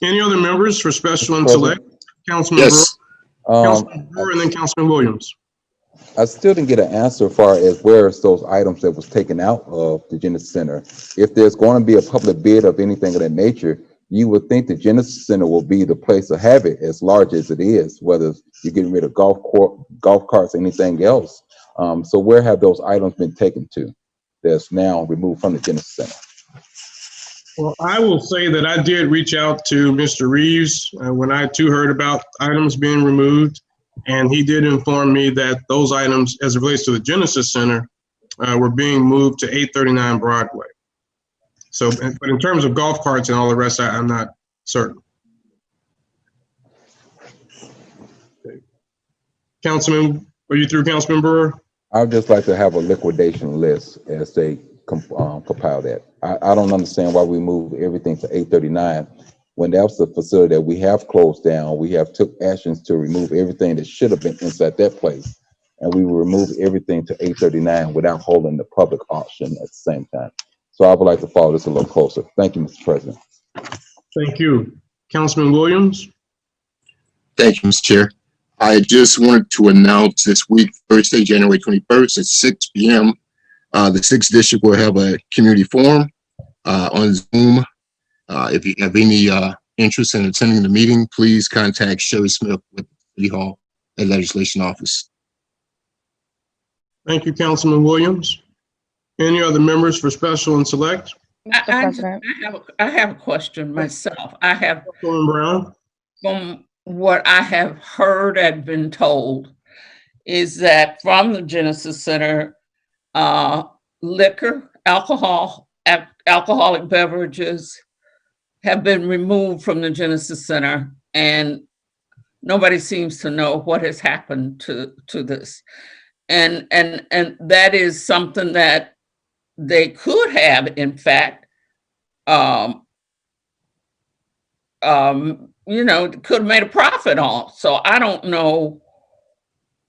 Any other members for special and select? Councilman Brewer, Councilman Brewer, and then Councilman Williams. I still didn't get an answer as far as where's those items that was taken out of the Genesis Center. If there's going to be a public bid of anything of that nature, you would think the Genesis Center will be the place to have it, as large as it is, whether you're getting rid of golf carts, anything else. So where have those items been taken to that's now removed from the Genesis Center? Well, I will say that I did reach out to Mr. Reeves when I too heard about items being removed. And he did inform me that those items, as it relates to the Genesis Center, were being moved to 839 Broadway. So, but in terms of golf carts and all the rest, I'm not certain. Okay. Councilman, are you through, Councilman Brewer? I'd just like to have a liquidation list as they compile that. I don't understand why we move everything to 839 when that was the facility that we have closed down. We have took actions to remove everything that should have been inside that place. And we will remove everything to 839 without holding the public auction at the same time. So I would like to follow this a little closer. Thank you, Mr. President. Thank you. Councilman Williams? Thank you, Mr. Chair. I just wanted to announce this week, Thursday, January 21st at 6 p.m., the 6th District will have a community forum on Zoom. If you have any interest in attending the meeting, please contact Sherry Smith with City Hall and Legislation Office. Thank you, Councilman Williams. Any other members for special and select? I have a question myself. I have, Brown. From what I have heard and been told, is that from the Genesis Center, liquor, alcoholic beverages have been removed from the Genesis Center, and nobody seems to know what has happened to this. And that is something that they could have, in fact, could have made a profit on. So I don't know.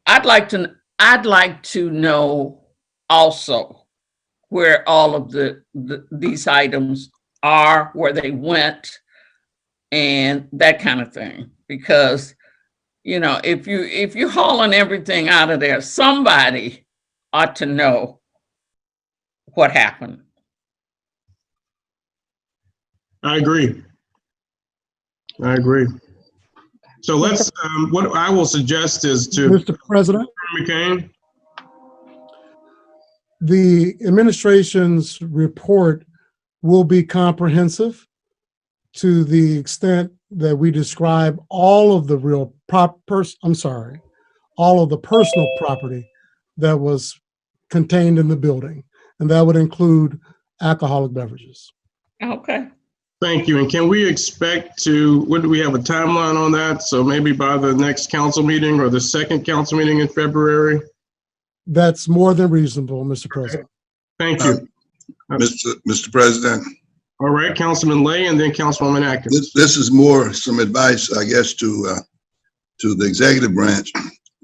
I'd like to know also where all of these items are, where they went, and that kind of thing. Because, if you're hauling everything out of there, somebody ought to know what happened. I agree. So let's, what I will suggest is to Mr. President, McCain. The administration's report will be comprehensive to the extent that we describe all of the all of the personal property that was contained in the building, and that would include alcoholic beverages. Okay. Thank you. And can we expect do we have a timeline on that? So maybe by the next council meeting or the second council meeting in February? That's more than reasonable, Mr. President. Thank you. Mr. President. All right, Councilman Lay and then Councilwoman Atkins. This is more some advice, I guess, to the executive branch.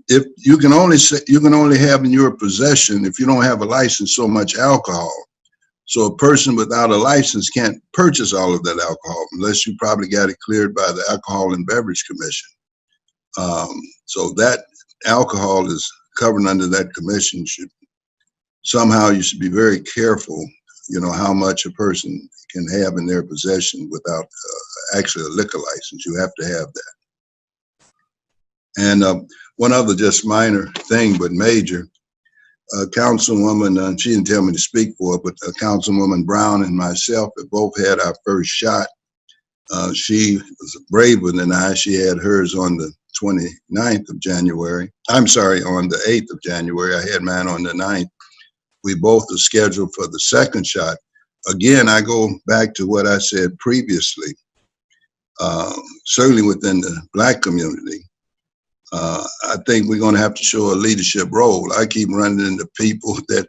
If you can only have in your possession, if you don't have a license, so much alcohol. So a person without a license can't purchase all of that alcohol unless you probably got it cleared by the Alcohol and Beverage Commission. So that alcohol is covered under that commission. You should be very careful, how much a person can have in their possession without actually a liquor license. You have to have that. And one other just minor thing, but major. Councilwoman, she didn't tell me to speak for it, but Councilwoman Brown and myself have both had our first shot. She was braver than I. She had hers on the 29th of January. I'm sorry, on the 8th of January. I had mine on the 9th. We both are scheduled for the second shot. Again, I go back to what I said previously. Certainly within the Black community, I think we're going to have to show a leadership role. I keep running into people that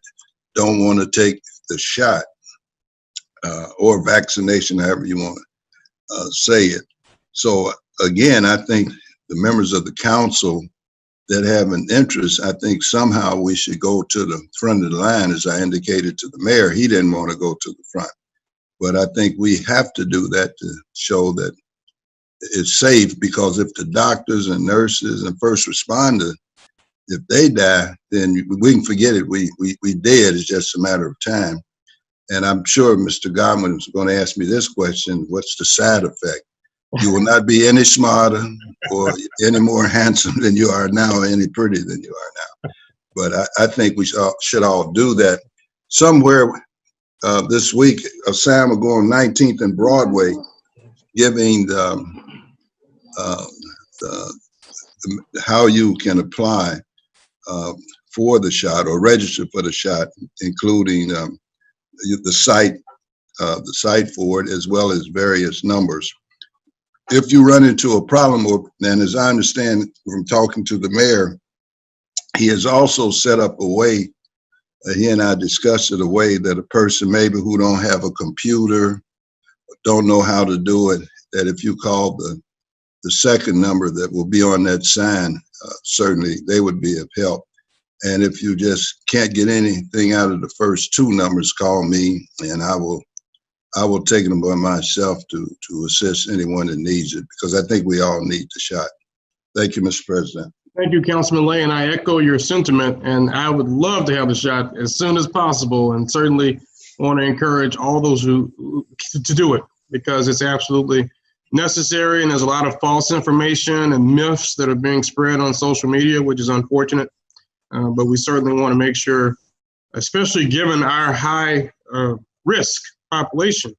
don't want to take the shot or vaccination, however you want to say it. So again, I think the members of the council that have an interest, I think somehow we should go to the front of the line, as I indicated to the mayor. He didn't want to go to the front. But I think we have to do that to show that it's safe, because if the doctors and nurses and first responders, if they die, then we can forget it. We dead. It's just a matter of time. And I'm sure Mr. Godwin is going to ask me this question: what's the side effect? You will not be any smarter or any more handsome than you are now, or any prettier than you are now. But I think we should all do that. Somewhere this week, a sign will go on 19th and Broadway, giving how you can apply for the shot or register for the shot, including the site for it, as well as various numbers. If you run into a problem, and as I understand from talking to the mayor, he has also set up a way, he and I discussed it, a way that a person maybe who don't have a computer, don't know how to do it, that if you call the second number that will be on that sign, certainly they would be of help. And if you just can't get anything out of the first two numbers, call me, and I will take them by myself to assist anyone that needs it, because I think we all need the shot. Thank you, Mr. President. Thank you, Councilman Lay, and I echo your sentiment, and I would love to have the shot as soon as possible, and certainly want to encourage all those who to do it, because it's absolutely necessary, and there's a lot of false information and myths that are being spread on social media, which is unfortunate. But we certainly want to make sure, especially given our high risk population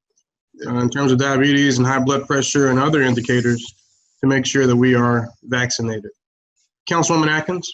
in terms of diabetes and high blood pressure and other indicators, to make sure that we are vaccinated. Councilwoman Atkins.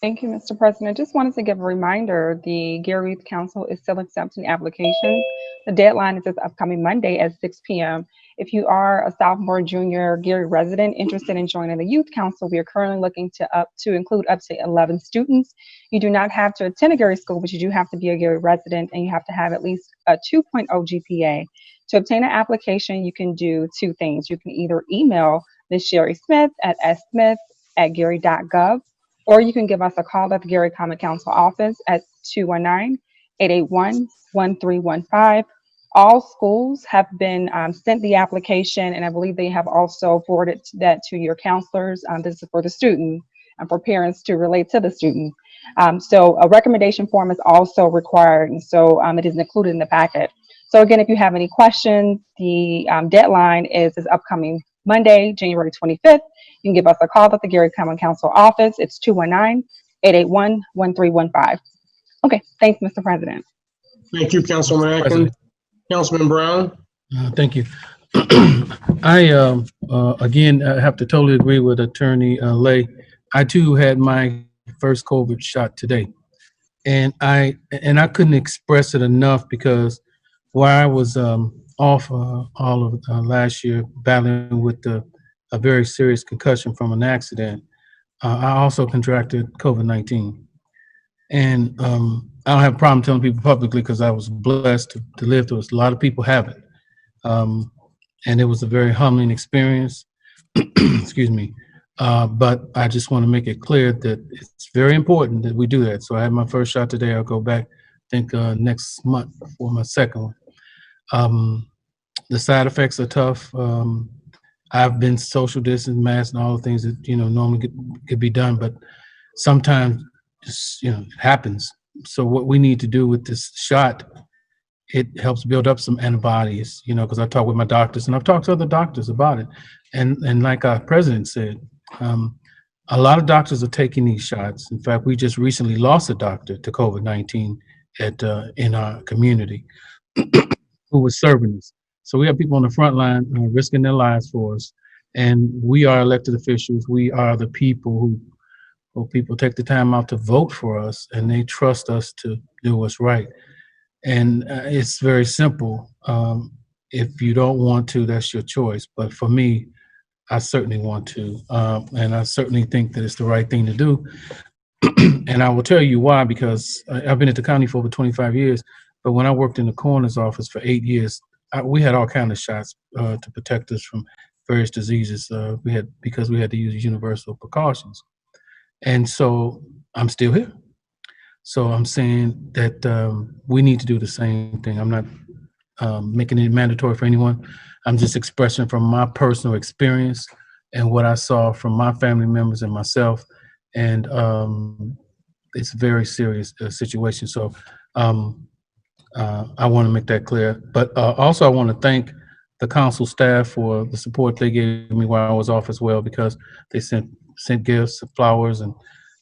Thank you, Mr. President. Just wanted to give a reminder, the Gary Youth Council is still accepting applications. The deadline is this upcoming Monday at 6 p.m. If you are a sophomore, junior Gary resident interested in joining the Youth Council, we are currently looking to include up to 11 students. You do not have to attend a Gary school, but you do have to be a Gary resident, and you have to have at least a 2.0 GPA. To obtain an application, you can do two things. You can either email Ms. Sherry Smith at smith@gary.gov, or you can give us a call at the Gary Common Council office at 219-881-1315. All schools have been sent the application, and I believe they have also forwarded that to your counselors. This is for the student and for parents to relate to the student. So a recommendation form is also required, and so it is included in the packet. So again, if you have any questions, the deadline is this upcoming Monday, January 25th. You can give us a call at the Gary Common Council office. It's 219-881-1315. Okay, thanks, Mr. President. Thank you, Councilwoman Atkins. Councilman Brown. Thank you. I again have to totally agree with Attorney Lay. I too had my first COVID shot today, and I couldn't express it enough, because while I was off all of last year battling with a very serious concussion from an accident, I also contracted COVID-19, and I don't have a problem telling people publicly, because I was blessed to live through it. A lot of people haven't. And it was a very humbling experience. Excuse me. But I just want to make it clear that it's very important that we do that. So I had my first shot today. I'll go back, I think, next month for my second one. The side effects are tough. I've been social distance, mask, and all the things that, normally could be done, but sometimes just, it happens. So what we need to do with this shot, it helps build up some antibodies, because I talk with my doctors, and I've talked to other doctors about it. And like our president said, A lot of doctors are taking these shots. In fact, we just recently lost a doctor to COVID-19 in our community who was serving us. So we have people on the front line risking their lives for us. And we are elected officials. We are the people who people take the time out to vote for us, and they trust us to do what's right. And it's very simple. If you don't want to, that's your choice. But for me, I certainly want to. And I certainly think that it's the right thing to do. And I will tell you why, because I've been at the county for over 25 years. But when I worked in the coroner's office for 8 years, we had all kinds of shots to protect us from various diseases. Because we had to use universal precautions. And so I'm still here. So I'm saying that we need to do the same thing. I'm not making it mandatory for anyone. I'm just expressing from my personal experience and what I saw from my family members and myself. And it's a very serious situation. So I want to make that clear. But also I want to thank the council staff for the support they gave me while I was off as well, because they sent gifts, flowers, and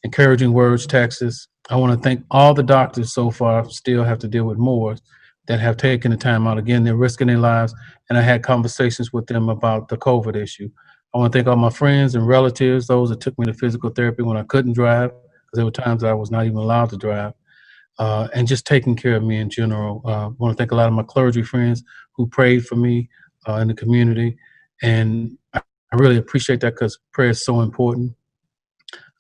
encouraging words, texts. I want to thank all the doctors so far, still have to deal with more, that have taken the time out. Again, they're risking their lives, and I had conversations with them about the COVID issue. I want to thank all my friends and relatives, those that took me to physical therapy when I couldn't drive, because there were times I was not even allowed to drive, and just taking care of me in general. I want to thank a lot of my clergy friends who prayed for me in the community, and I really appreciate that, because prayer is so important.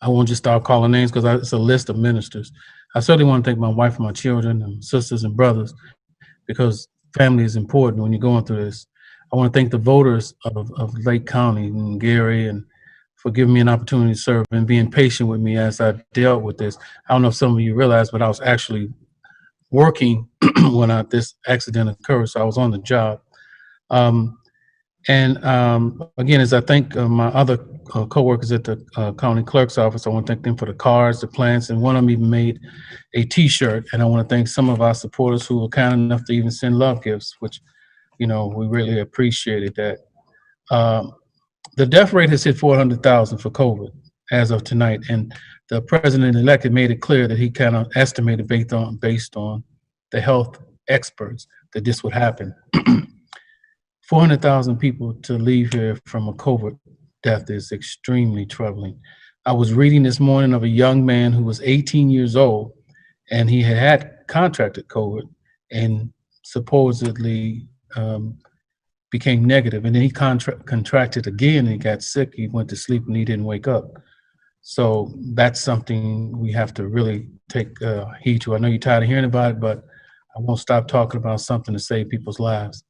I won't just start calling names because it's a list of ministers. I certainly want to thank my wife and my children and sisters and brothers, because family is important when you're going through this. I want to thank the voters of Lake County and Gary, and for giving me an opportunity to serve and being patient with me as I dealt with this. I don't know if some of you realize, but I was actually working when this accident occurred, so I was on the job. Again, as I thank my other co-workers at the county clerk's office, I want to thank them for the cards, the plants, and one of them even made a t-shirt. And I want to thank some of our supporters who were kind enough to even send love gifts, which, we really appreciated that. The death rate has hit 400,000 for COVID as of tonight. And the president-elect made it clear that he kind of estimated based on the health experts that this would happen. 400,000 people to leave here from a COVID death is extremely troubling. I was reading this morning of a young man who was 18 years old, and he had contracted COVID and supposedly became negative. And then he contracted again, and he got sick. He went to sleep and he didn't wake up. So that's something we have to really take heed to. I know you're tired of hearing about it, but I won't stop talking about something to save people's lives.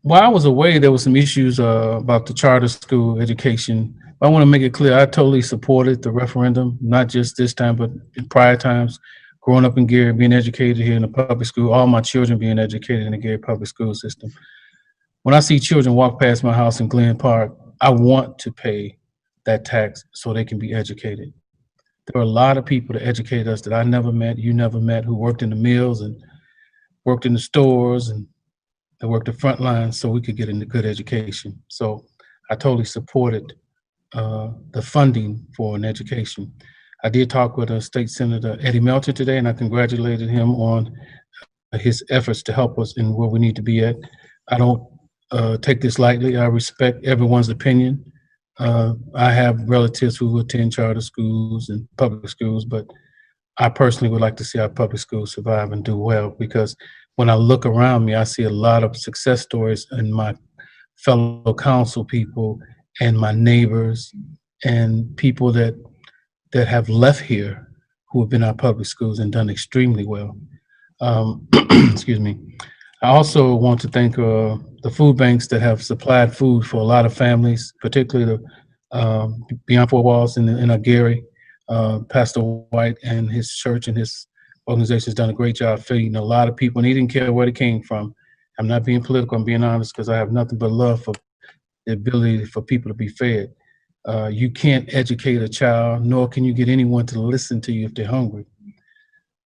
While I was away, there were some issues about the charter school education. I want to make it clear, I totally supported the referendum, not just this time, but in prior times. Growing up in Gary, being educated here in the public school, all my children being educated in the Gary public school system. When I see children walk past my house in Glen Park, I want to pay that tax so they can be educated. There are a lot of people that educate us that I never met, you never met, who worked in the mills and worked in the stores, and they worked the front lines so we could get into good education. So I totally supported the funding for an education. I did talk with State Senator Eddie Melton today, and I congratulated him on his efforts to help us in where we need to be at. I don't take this lightly. I respect everyone's opinion. I have relatives who attend charter schools and public schools, but I personally would like to see our public schools survive and do well, because when I look around me, I see a lot of success stories in my fellow council people and my neighbors and people that have left here who have been in our public schools and done extremely well. Excuse me. I also want to thank the food banks that have supplied food for a lot of families, particularly the Beyond Four Walls in Gary. Pastor White and his church and his organization has done a great job feeding a lot of people, and he didn't care where they came from. I'm not being political, I'm being honest, because I have nothing but love for the ability for people to be fed. You can't educate a child, nor can you get anyone to listen to you if they're hungry.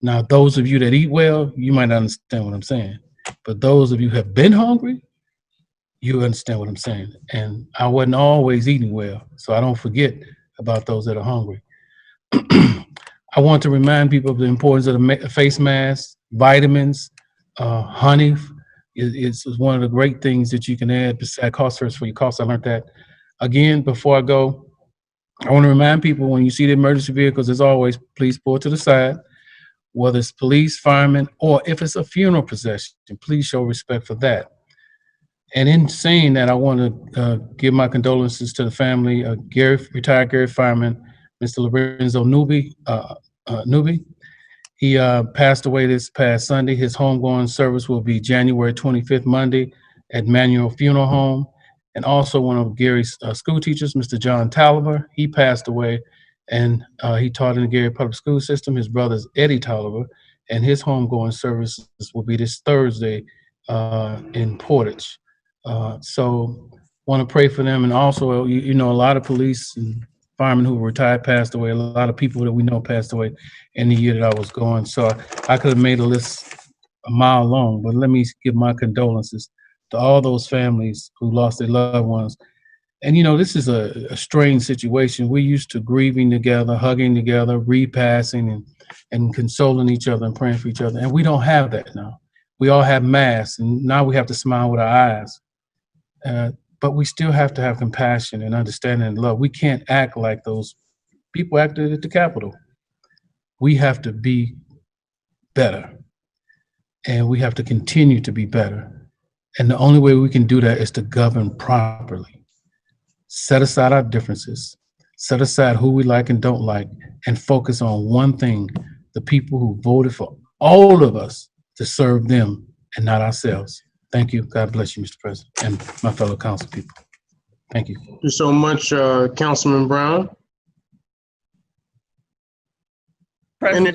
Now, those of you that eat well, you might not understand what I'm saying, but those of you who have been hungry, you understand what I'm saying. And I wasn't always eating well, so I don't forget about those that are hungry. I want to remind people of the importance of the face mask, vitamins, honey. It's one of the great things that you can add beside cough syrups for your coughs. I learned that. Again, before I go, I want to remind people, when you see the emergency vehicles, as always, please pull to the side. Whether it's police, firemen, or if it's a funeral procession, please show respect for that. And in saying that, I want to give my condolences to the family of retired Gary fireman, Mr. Lorenzo Newby. He passed away this past Sunday. His homegoing service will be January 25th, Monday, at Manual Funeral Home. And also one of Gary's school teachers, Mr. John Tolliver, he passed away, and he taught in the Gary Public School System. His brother is Eddie Tolliver, and his homegoing services will be this Thursday in Portage. So want to pray for them. And also, you know, a lot of police and firemen who were retired passed away. A lot of people that we know passed away in the year that I was going. So I could have made a list a mile long, but let me give my condolences to all those families who lost their loved ones. And, you know, this is a strange situation. We're used to grieving together, hugging together, repassing and consoling each other and praying for each other. And we don't have that now. We all have masks, and now we have to smile with our eyes. But we still have to have compassion and understanding and love. We can't act like those people acted at the Capitol. We have to be better, and we have to continue to be better. And the only way we can do that is to govern properly. Set aside our differences, set aside who we like and don't like, and focus on one thing: the people who voted for all of us to serve them and not ourselves. Thank you. God bless you, Mr. President, and my fellow council people. Thank you. Thank you so much, Councilman Brown. Any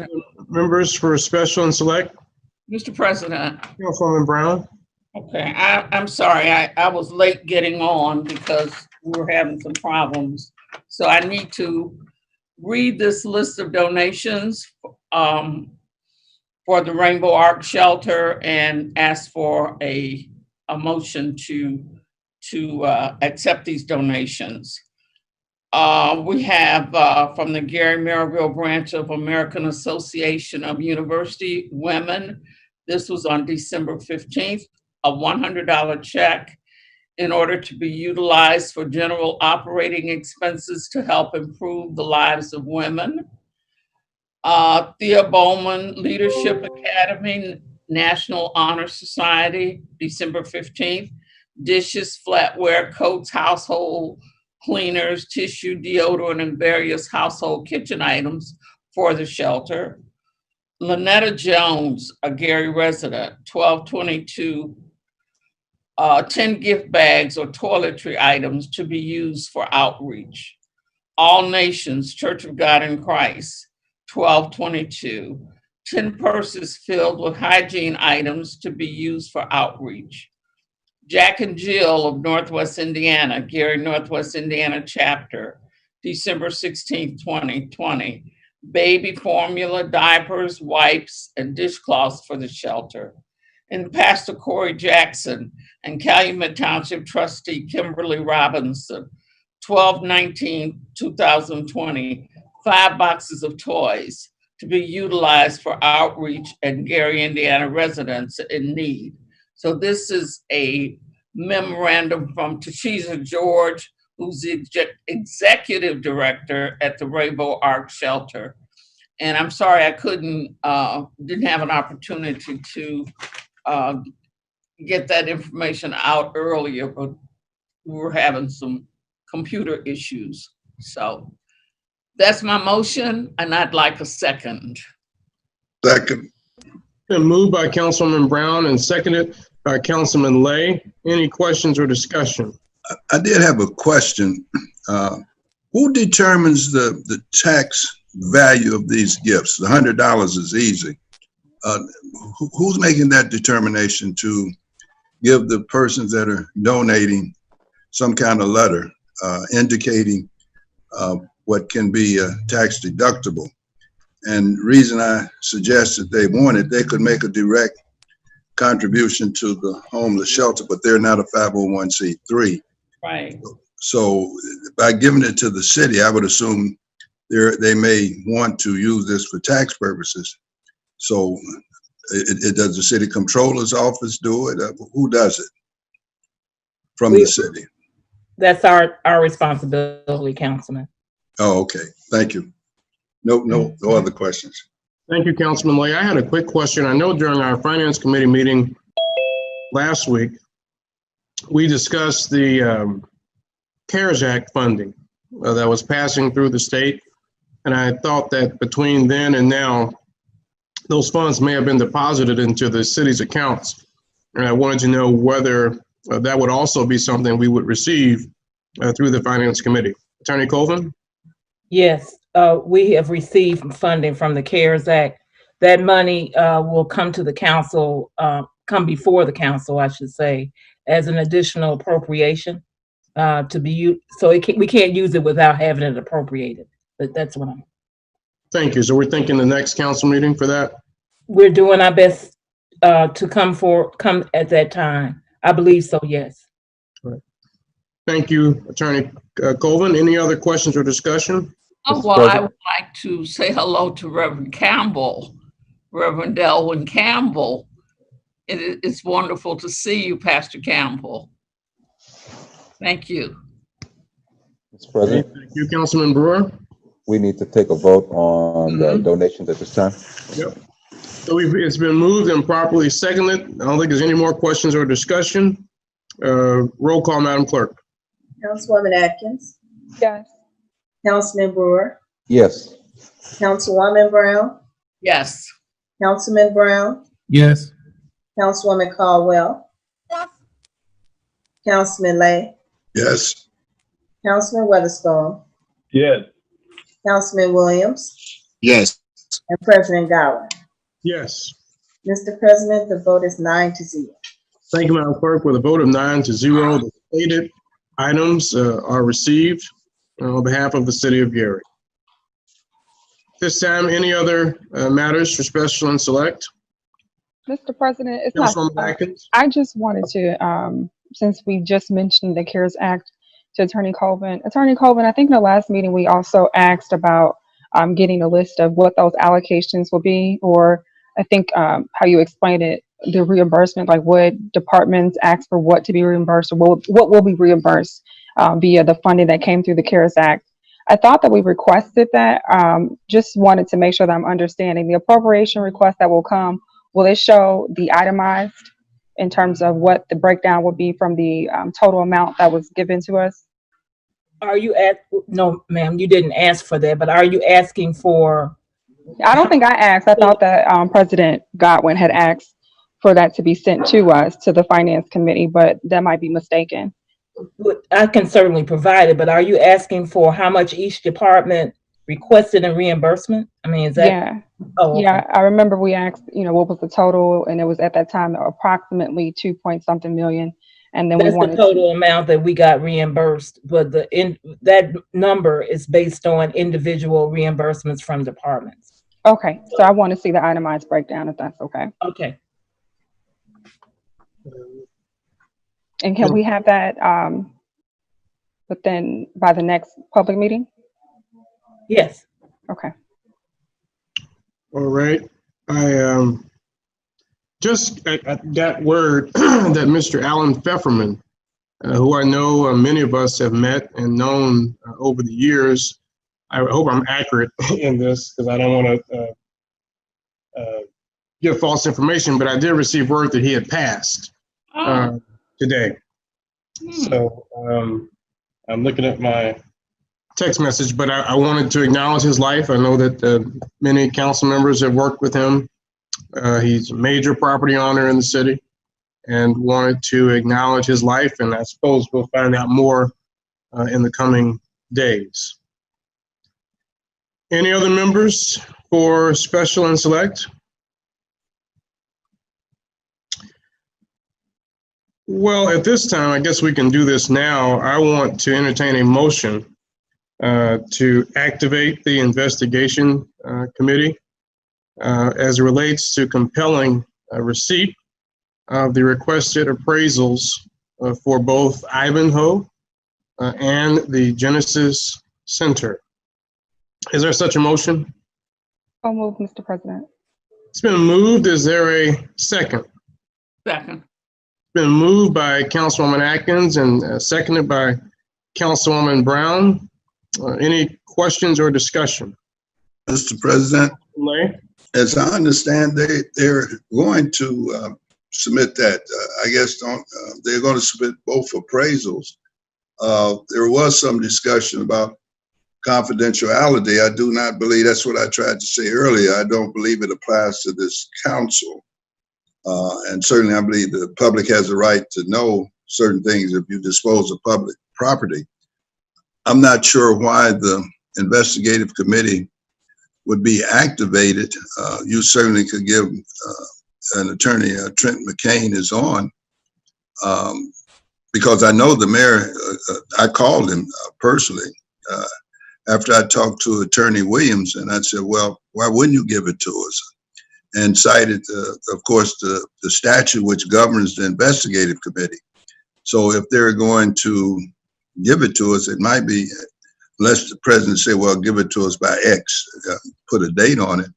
members for special and select? Mr. President. Councilwoman Brown. Okay, I'm sorry, I was late getting on because we were having some problems. So I need to read this list of donations for the Rainbow Ark Shelter and ask for a motion to accept these donations. We have from the Gary Maryville branch of American Association of University Women. This was on December 15th, a $100 check in order to be utilized for general operating expenses to help improve the lives of women. Thea Bowman Leadership Academy, National Honor Society, December 15th. Dishes, flatware, coats, household cleaners, tissue, deodorant, and various household kitchen items for the shelter. Lynetta Jones, a Gary resident, 1222, 10 gift bags or toiletry items to be used for outreach. All Nations, Church of God in Christ, 1222, 10 purses filled with hygiene items to be used for outreach. Jack and Jill of Northwest Indiana, Gary Northwest Indiana chapter, December 16th, 2020. Baby formula, diapers, wipes, and dishcloths for the shelter. And Pastor Corey Jackson and Calumet Township trustee Kimberly Robinson, 12/19/2020, 5 boxes of toys to be utilized for outreach and Gary, Indiana residents in need. So this is a memorandum from Tashiza George, who's the executive director at the Rainbow Ark Shelter. And I'm sorry I didn't have an opportunity to get that information out earlier, but we were having some computer issues. So that's my motion, and I'd like a second. Second. Been moved by Councilwoman Brown and seconded by Councilman Lay. Any questions or discussion? I did have a question. Who determines the tax value of these gifts? The $100 is easy. Who's making that determination to give the persons that are donating some kind of letter indicating what can be tax deductible? And reason I suggest that they want it, they could make a direct contribution to the homeless shelter, but they're not a 501c3. Right. So by giving it to the city, I would assume they may want to use this for tax purposes. So it does the city controller's office do it? Who does it from the city? That's our responsibility, Councilman. Oh, okay. Thank you. No other questions. Thank you, Councilman Lay. I had a quick question. I know during our Finance Committee meeting last week, we discussed the CARES Act funding that was passing through the state. And I thought that between then and now, those funds may have been deposited into the city's accounts. And I wanted to know whether that would also be something we would receive through the Finance Committee. Attorney Colvin? Yes, we have received funding from the CARES Act. That money will come to the council, come before the council, I should say, as an additional appropriation to be used. So we can't use it without having it appropriated. But that's what I'm. Thank you. So we're thinking the next council meeting for that? We're doing our best to come at that time. I believe so, yes. All right. Thank you, Attorney Colvin. Any other questions or discussion? Oh, well, I would like to say hello to Reverend Campbell, Reverend Delwyn Campbell. It's wonderful to see you, Pastor Campbell. Thank you. Mr. President. Thank you, Councilman Brewer. We need to take a vote on the donations at this time. Yep. So it's been moved and properly seconded. I don't think there's any more questions or discussion. Roll call, Madam Clerk. Councilwoman Atkins. Yes. Councilman Brewer. Yes. Councilwoman Brown. Yes. Councilman Brown. Yes. Councilwoman Caldwell. Councilman Lay. Yes. Councilman Weatherspoon. Yes. Councilman Williams. Yes. And President Godwin. Yes. Mr. President, the vote is 9-0. Thank you, Madam Clerk. With a vote of 9-0, the stated items are received on behalf of the City of Gary. This time, any other matters for special and select? Mr. President, it's Councilwoman not. Atkins? I just wanted to, since we just mentioned the CARES Act to Attorney Colvin. Attorney Colvin, I think in the last meeting we also asked about getting a list of what those allocations will be, or I think how you explained it, the reimbursement, like what departments ask for what to be reimbursed, or what will be reimbursed via the funding that came through the CARES Act. I thought that we requested that. Just wanted to make sure that I'm understanding the appropriation request that will come. Will it show the itemized in terms of what the breakdown will be from the total amount that was given to us? Are you no, ma'am, you didn't ask for that, but are you asking for? I don't think I asked. I thought that President Godwin had asked for that to be sent to us, to the Finance Committee, but that might be mistaken. I can certainly provide it, but are you asking for how much each department requested in reimbursement? I mean, is that? Yeah. Oh, okay. Yeah, I remember we asked, what was the total, and it was at that time approximately 2-point-something million. And then That's we wanted the total amount that we got reimbursed, but that number is based on individual reimbursements from departments. Okay, so I want to see the itemized breakdown if that's okay. Okay. And can we have that by the next public meeting? Yes. Okay. All right. I just that word that Mr. Alan Pfefferman, who I know many of us have met and known over the years. I hope I'm accurate in this because I don't want to give false information, but I did receive word that he had passed today. So I'm looking at my text message, but I wanted to acknowledge his life. I know that many council members have worked with him. He's a major property owner in the city and wanted to acknowledge his life. And I suppose we'll find out more in the coming days. Any other members for special and select? Well, at this time, I guess we can do this now. I want to entertain a motion to activate the investigation committee as it relates to compelling receipt of the requested appraisals for both Ivanhoe and the Genesis Center. Is there such a motion? So moved, Mr. President. It's been moved. Is there a second? Second. Been moved by Councilwoman Atkins and seconded by Councilwoman Brown. Any questions or discussion? Mr. President, as I understand, they're going to submit that. I guess they're going to submit both appraisals. There was some discussion about confidentiality. I do not believe, that's what I tried to say earlier, I don't believe it applies to this council. And certainly I believe the public has a right to know certain things if you dispose of public property. I'm not sure why the investigative committee would be activated. You certainly could give an attorney, Trent McCain is on, because I know the mayor, I called him personally after I talked to Attorney Williams, and I said, well, why wouldn't you give it to us? And cited, of course, the statute which governs the investigative committee. So if they're going to give it to us, it might be, unless the president say, well, give it to us by X, put a date on it.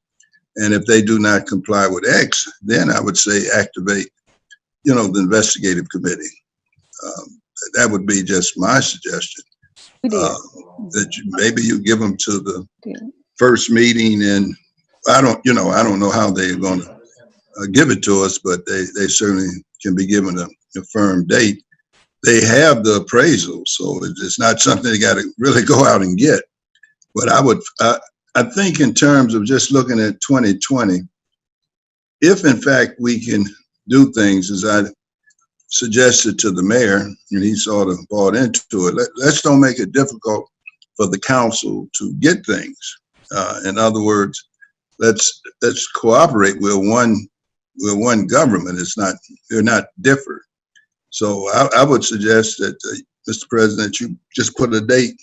And if they do not comply with X, then I would say activate, the investigative committee. That would be just my suggestion. That maybe you give them to the first meeting, and I don't know how they're going to give it to us, but they certainly can be given a firm date. They have the appraisal, so it's not something they got to really go out and get. But I think in terms of just looking at 2020, if in fact we can do things as I suggested to the mayor, and he sort of bought into it, let's don't make it difficult for the council to get things. In other words, let's cooperate. We're one government. They're not different. So I would suggest that, Mr. President, you just put a date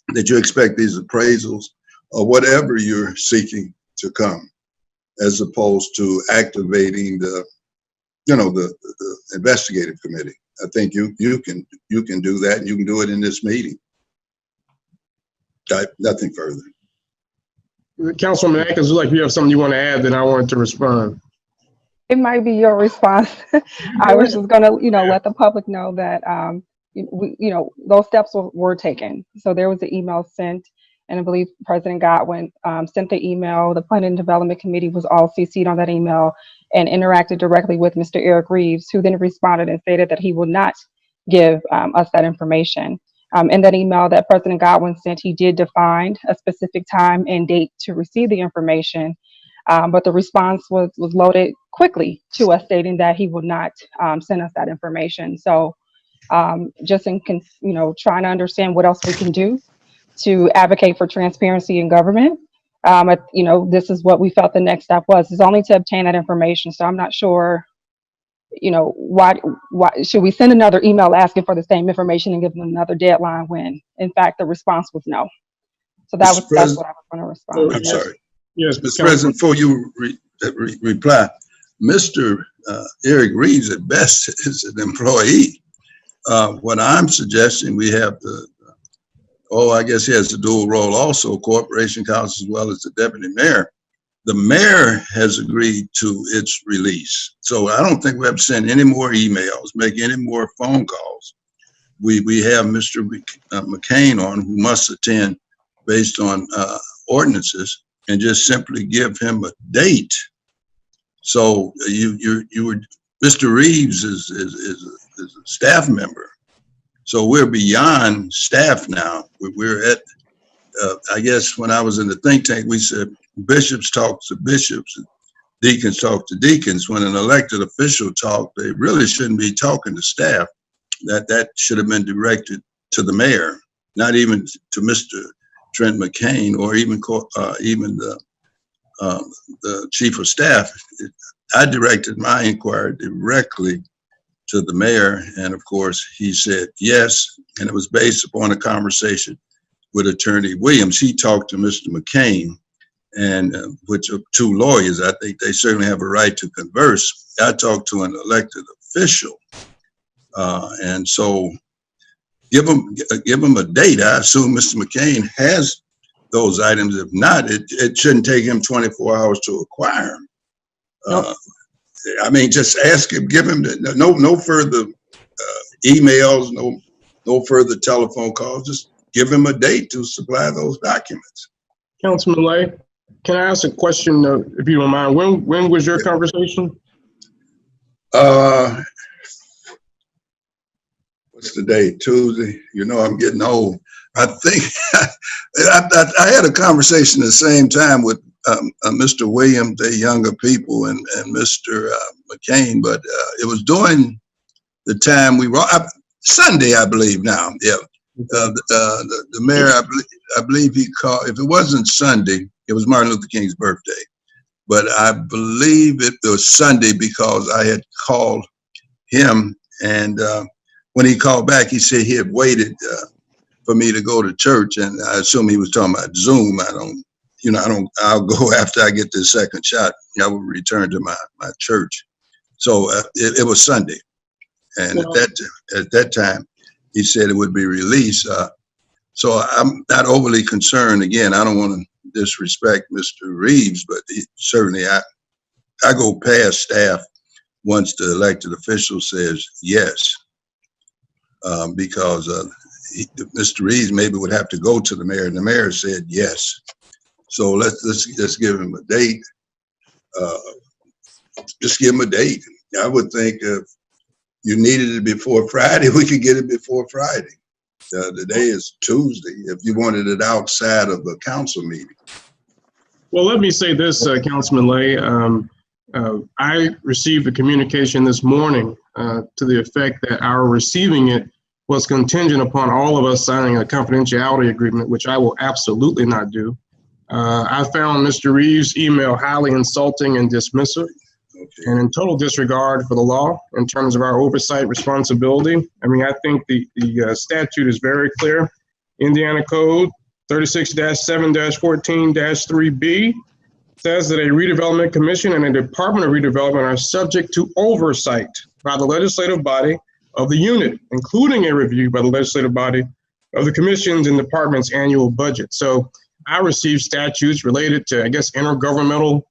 that you expect these appraisals or whatever you're seeking to come, as opposed to activating the investigative committee. I think you can do that, and you can do it in this meeting. Nothing further. Councilwoman Atkins, like you have something you want to add, then I wanted to respond. It might be your response. I was just gonna, let the public know that, those steps were taken. So there was an email sent, and I believe President Godwin sent the email. The Planning and Development Committee was all CC'd on that email and interacted directly with Mr. Eric Reeves, who then responded and stated that he will not give us that information. In that email that President Godwin sent, he did define a specific time and date to receive the information, but the response was loaded quickly to us, stating that he would not send us that information. So just in trying to understand what else we can do to advocate for transparency in government, this is what we felt the next step was, is only to obtain that information. So I'm not sure, why should we send another email asking for the same information and give them another deadline when in fact the response was no? So that's what I was going to respond. I'm sorry. Yes, Mr. President, before you reply, Mr. Eric Reeves at best is an employee. What I'm suggesting, we have I guess he has a dual role also, corporation counsel as well as the deputy mayor. The mayor has agreed to its release. So I don't think we have to send any more emails, make any more phone calls. We have Mr. McCain on, who must attend based on ordinances, and just simply give him a date. So you were, Mr. Reeves is a staff member. So we're beyond staff now. We're at, I guess when I was in the think tank, we said bishops talk to bishops, and deacons talk to deacons. When an elected official talk, they really shouldn't be talking to staff. That should have been directed to the mayor, not even to Mr. Trent McCain or even the chief of staff. I directed my inquiry directly to the mayor, and of course he said yes, and it was based upon a conversation with Attorney Williams. He talked to Mr. McCain, and which are two lawyers. I think they certainly have a right to converse. I talked to an elected official, and so give them a date. I assume Mr. McCain has those items. If not, it shouldn't take him 24 hours to acquire them. Nope. I mean, just ask him, give him no further emails, no further telephone calls. Just give him a date to supply those documents. Councilman Lay, can I ask a question, if you don't mind? When was your conversation? What's the day? Tuesday. You know, I'm getting old. I think I had a conversation at the same time with Mr. Williams, the younger people, and Mr. McCain, but it was during the time we were Sunday, I believe. Now, yeah, the mayor, I believe he called. If it wasn't Sunday, it was Martin Luther King's birthday, but I believe it was Sunday because I had called him, and when he called back, he said he had waited for me to go to church, and I assume he was talking about Zoom. I'll go after I get the second shot. I will return to my church. So it was Sunday. And at that time, he said it would be released. So I'm not overly concerned. Again, I don't want to disrespect Mr. Reeves, but certainly I go past staff once the elected official says yes, because Mr. Reeves maybe would have to go to the mayor, and the mayor said yes. So let's give him a date. Just give him a date. I would think if you needed it before Friday, we could get it before Friday. The day is Tuesday. If you wanted it outside of the council meeting. Well, let me say this, Councilman Lay. I received a communication this morning to the effect that our receiving it was contingent upon all of us signing a confidentiality agreement, which I will absolutely not do. I found Mr. Reeves' email highly insulting and dismissive, and in total disregard for the law in terms of our oversight responsibility. I mean, I think the statute is very clear. Indiana Code 36-7-14-3B says that a redevelopment commission and a Department of Redevelopment are subject to oversight by the legislative body of the unit, including a review by the legislative body of the commission's and department's annual budget. So I received statutes related to, I guess, intergovernmental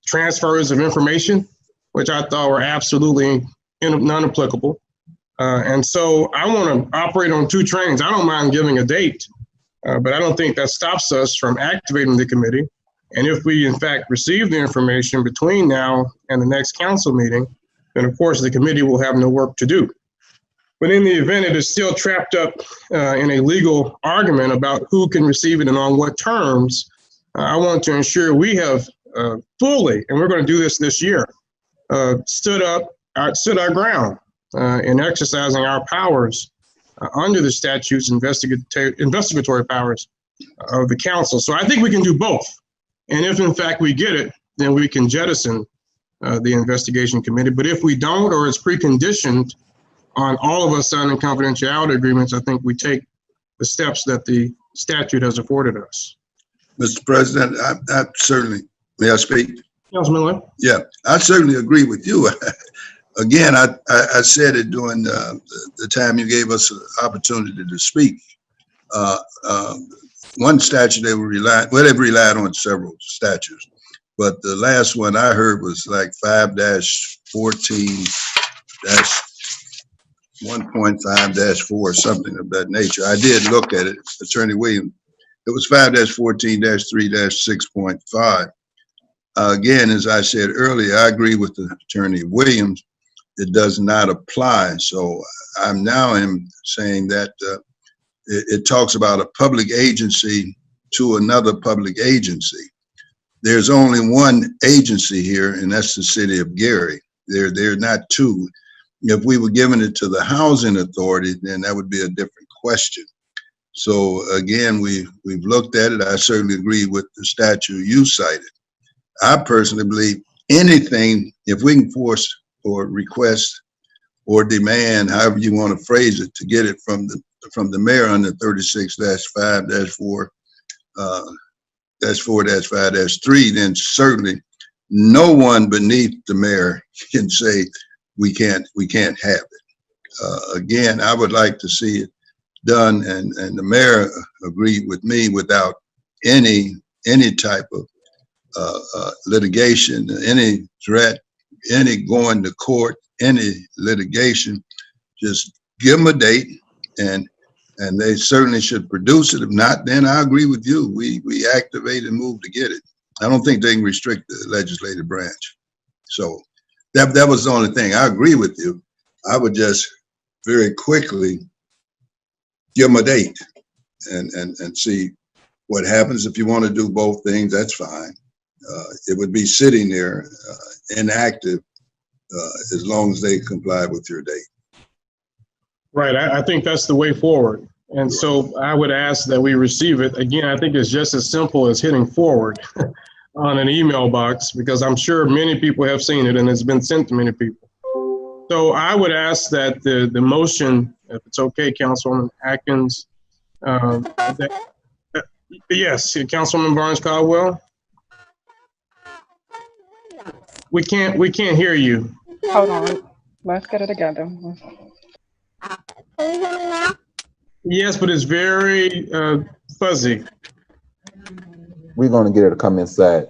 transfers of information, which I thought were absolutely non-applicable. And so I want to operate on two trains. I don't mind giving a date, but I don't think that stops us from activating the committee. And if we, in fact, receive the information between now and the next council meeting, then of course the committee will have no work to do. But in the event it is still trapped up in a legal argument about who can receive it and on what terms, I want to ensure we have fully, and we're going to do this year, stood our ground in exercising our powers under the statute's investigatory powers of the council. So I think we can do both. And if in fact we get it, then we can jettison the investigation committee. But if we don't, or it's preconditioned on all of us signing confidentiality agreements, I think we take the steps that the statute has afforded us. Mr. President, I certainly, may I speak? Councilman Lay? Yeah, I certainly agree with you. Again, I said it during the time you gave us an opportunity to speak. One statute they've relied on several statutes, but the last one I heard was like 5-14-1.5-4 or something of that nature. I did look at it, Attorney Williams. It was 5-14-3-6.5. Again, as I said earlier, I agree with the Attorney Williams. It does not apply. So I'm now saying that it talks about a public agency to another public agency. There's only one agency here, and that's the city of Gary. There are not two. If we were giving it to the housing authority, then that would be a different question. So again, we've looked at it. I certainly agree with the statute you cited. I personally believe anything, if we can force or request or demand, however you want to phrase it, to get it from the mayor under 36-5-4, -4-5-3, then certainly no one beneath the mayor can say we can't have it. Again, I would like to see it done, and the mayor agreed with me without any type of litigation, any threat, any going to court, any litigation. Just give them a date, and they certainly should produce it. If not, then I agree with you. We activate and move to get it. I don't think they can restrict the legislative branch. So that was the only thing. I agree with you. I would just very quickly give them a date and see what happens. If you want to do both things, that's fine. It would be sitting there inactive as long as they comply with your date. Right. I think that's the way forward. And so I would ask that we receive it. Again, I think it's just as simple as hitting forward on an email box, because I'm sure many people have seen it and it's been sent to many people. So I would ask that the motion, if it's okay, Councilwoman Atkins, yes, Councilwoman Barnes-Caldwell. We can't hear you. Hold on. Let's get it together. Yes, but it's very fuzzy. We're going to get her to come inside.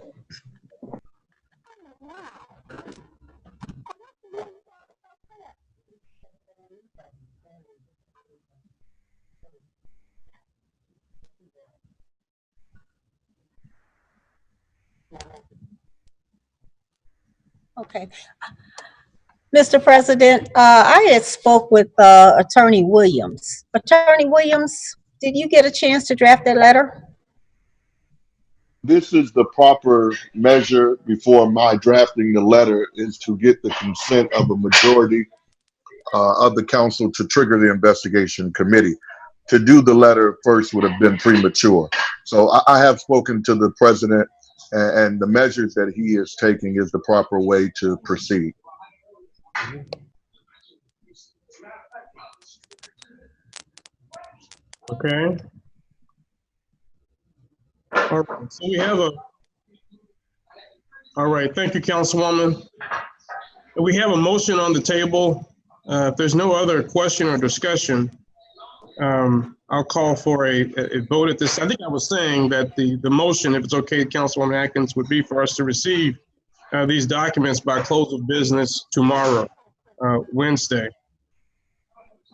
Okay. Mr. President, I had spoke with Attorney Williams. Attorney Williams, did you get a chance to draft that letter? This is the proper measure before my drafting the letter, is to get the consent of a majority of the council to trigger the investigation committee. To do the letter first would have been premature. So I have spoken to the president, and the measures that he is taking is the proper way to proceed. Okay. All right. So we have all right. Thank you, Councilwoman. We have a motion on the table. If there's no other question or discussion, I'll call for a vote at this. I think I was saying that the motion, if it's okay, Councilwoman Atkins, would be for us to receive these documents by close of business tomorrow, Wednesday,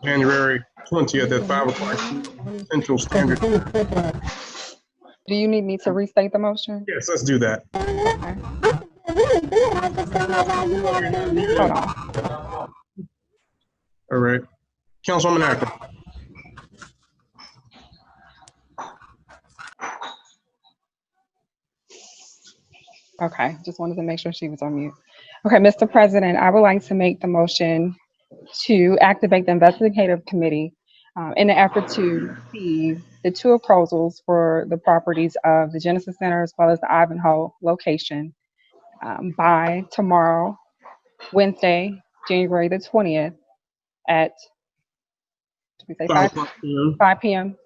January 20th at 5 o'clock Central Standard. Do you need me to restate the motion? Yes, let's do that. Okay. Hold on. All right. Councilwoman Atkins. Okay, just wanted to make sure she was on mute. Okay, Mr. President, I would like to make the motion to activate the investigative committee in the effort to receive the 2 proposals for the properties of the Genesis Center as well as the Ivanhoe location by tomorrow, Wednesday, January the 20th at 5 p.m.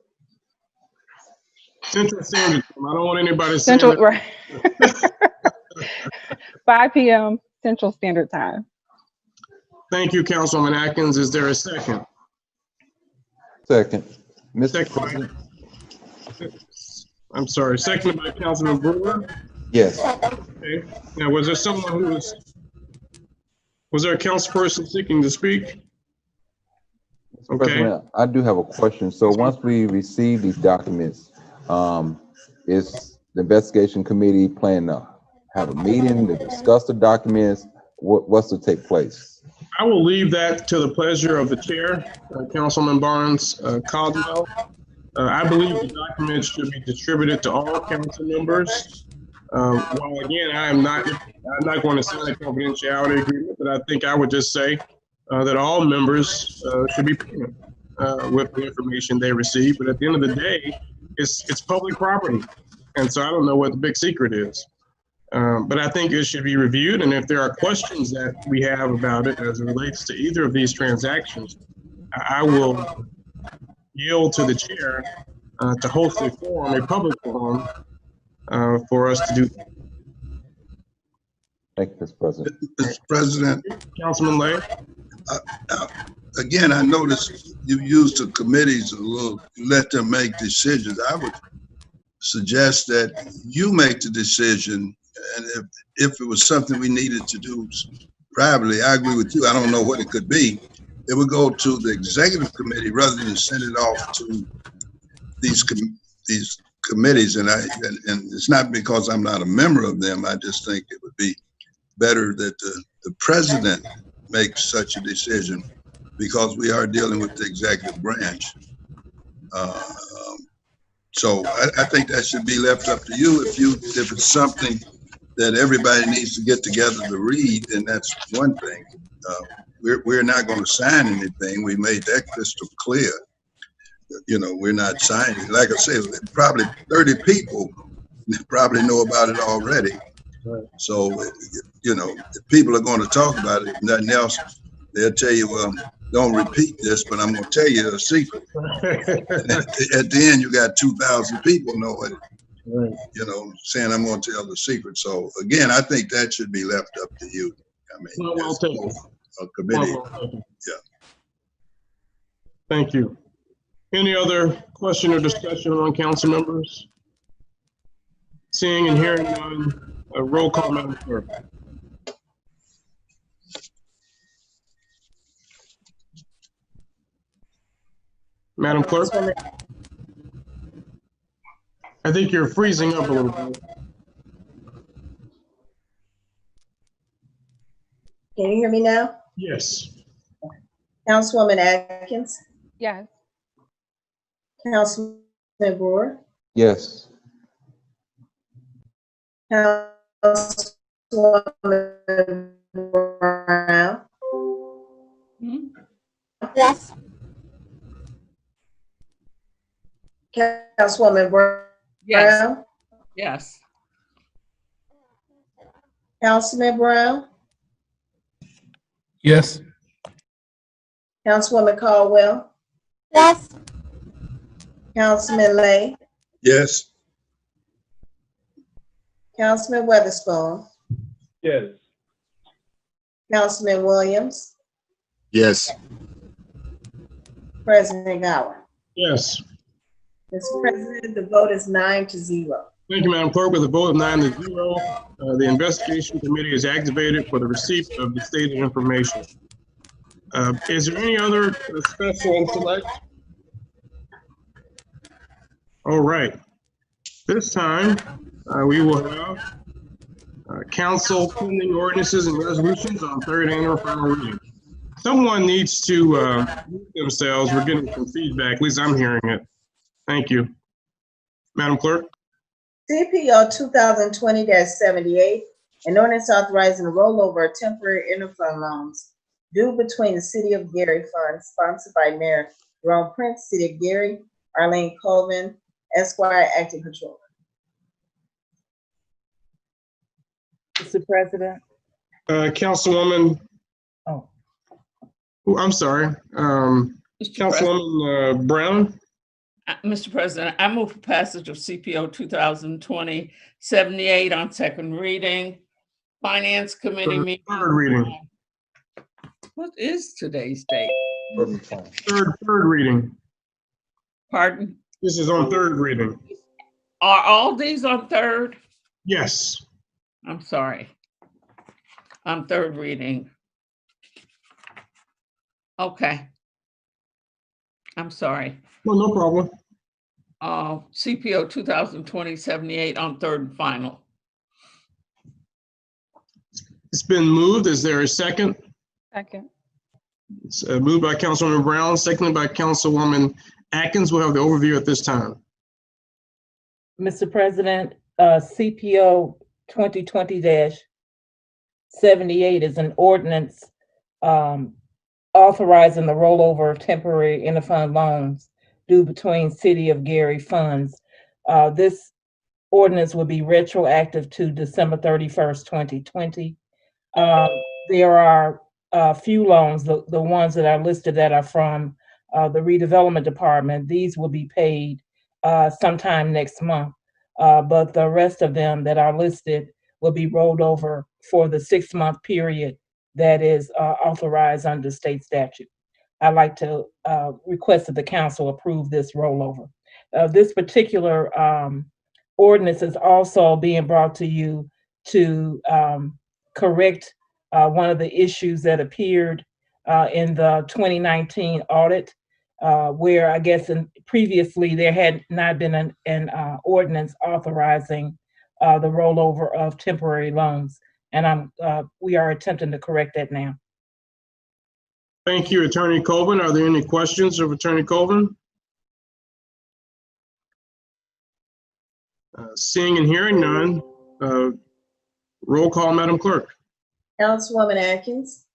Central Standard Time. I don't want anybody saying Central, right. 5 p.m. Central Standard Time. Thank you, Councilwoman Atkins. Is there a second? Second. Mr. Second. President? I'm sorry, seconded by Councilman Brewer? Yes. Okay. Now, was there someone who was there a councilperson seeking to speak? Mr. President, I do have a question. So once we receive these documents, is the investigation committee planning to have a meeting to discuss the documents? What's to take place? I will leave that to the pleasure of the chair, Councilman Barnes-Caldwell. I believe the documents should be distributed to all council members. While again, I'm not going to sign a confidentiality agreement, but I think I would just say that all members should be present with the information they receive. But at the end of the day, it's public property, and so I don't know what the big secret is. But I think it should be reviewed, and if there are questions that we have about it as it relates to either of these transactions, I will yield to the chair to host a forum, a public forum, for us to do. Thank you, Mr. President. Mr. President, Councilman Lay? again, I noticed you use the committees a little, you let them make decisions. I would suggest that you make the decision, and if it was something we needed to do privately, I agree with you. I don't know what it could be. It would go to the executive committee rather than send it off to these committees. And it's not because I'm not a member of them. I just think it would be better that the president makes such a decision, because we are dealing with the executive branch. So I think that should be left up to you. If it's something that everybody needs to get together to read, then that's one thing. We're not going to sign anything. We made that crystal clear. You know, we're not signing. Like I said, probably 30 people probably know about it already. Right. So, you know, if people are going to talk about it, if nothing else, they'll tell you, well, don't repeat this, but I'm going to tell you a secret. At the end, you got 2,000 people know it. Right. You know, saying I'm going to tell the secret. So again, I think that should be left up to you. I mean, well taken. A committee. Yeah. Thank you. Any other question or discussion among council members? Seeing and hearing none, a roll call, Madam Clerk. Madam Clerk? I think you're freezing up a little bit. Can you hear me now? Yes. Councilwoman Atkins? Yes. Councilman Brewer? Yes. Councilwoman Brown? Yes. Councilwoman Brown? Yes. Yes. Councilman Brown? Yes. Councilwoman Caldwell? Yes. Councilman Lay? Yes. Councilman Weatherspoon? Yes. Councilman Williams? Yes. President Gower? Yes. Mr. President, the vote is 9-0. Thank you, Madam Clerk. With a vote of 9-0, the investigation committee is activated for the receipt of the stated information. Is there any other special intellect? All right. This time, we will have council pending ordinances and resolutions on third and or final reading. Someone needs to mute themselves. We're getting some feedback. At least I'm hearing it. Thank you. Madam Clerk? CPO 2020-78, an ordinance authorizing the rollover of temporary interfund loans due between the City of Gary funds sponsored by Mayor Jerome Prince, City of Gary, Arlene Colvin, Esquire, Acting Controller. Mr. President. Councilwoman. Oh, I'm sorry. Councilwoman Brown. Mr. President, I move for passage of CPO 2020-78 on second reading. Finance Committee meeting. Third reading. What is today's date? Third reading. Pardon? This is on third reading. Are all these on third? Yes. I'm sorry. On third reading. Okay. I'm sorry. No, no problem. CPO 2020-78 on third and final. It's been moved. Is there a second? Second. It's moved by Councilwoman Brown, seconded by Councilwoman Atkins. We'll have the overview at this time. Mr. President, CPO 2020-78 is an ordinance authorizing the rollover of temporary interfund loans due between City of Gary funds. This ordinance will be retroactive to December 31st, 2020. There are a few loans, the ones that are listed that are from the redevelopment department. These will be paid sometime next month. but the rest of them that are listed will be rolled over for the 6-month period that is authorized under state statute. I'd like to request that the council approve this rollover. This particular ordinance is also being brought to you to correct one of the issues that appeared in the 2019 audit, where I guess previously there had not been an ordinance authorizing the rollover of temporary loans. And we are attempting to correct that now. Thank you, Attorney Colvin. Are there any questions of Attorney Colvin? Seeing and hearing none, roll call, Madam Clerk. Councilwoman Atkins.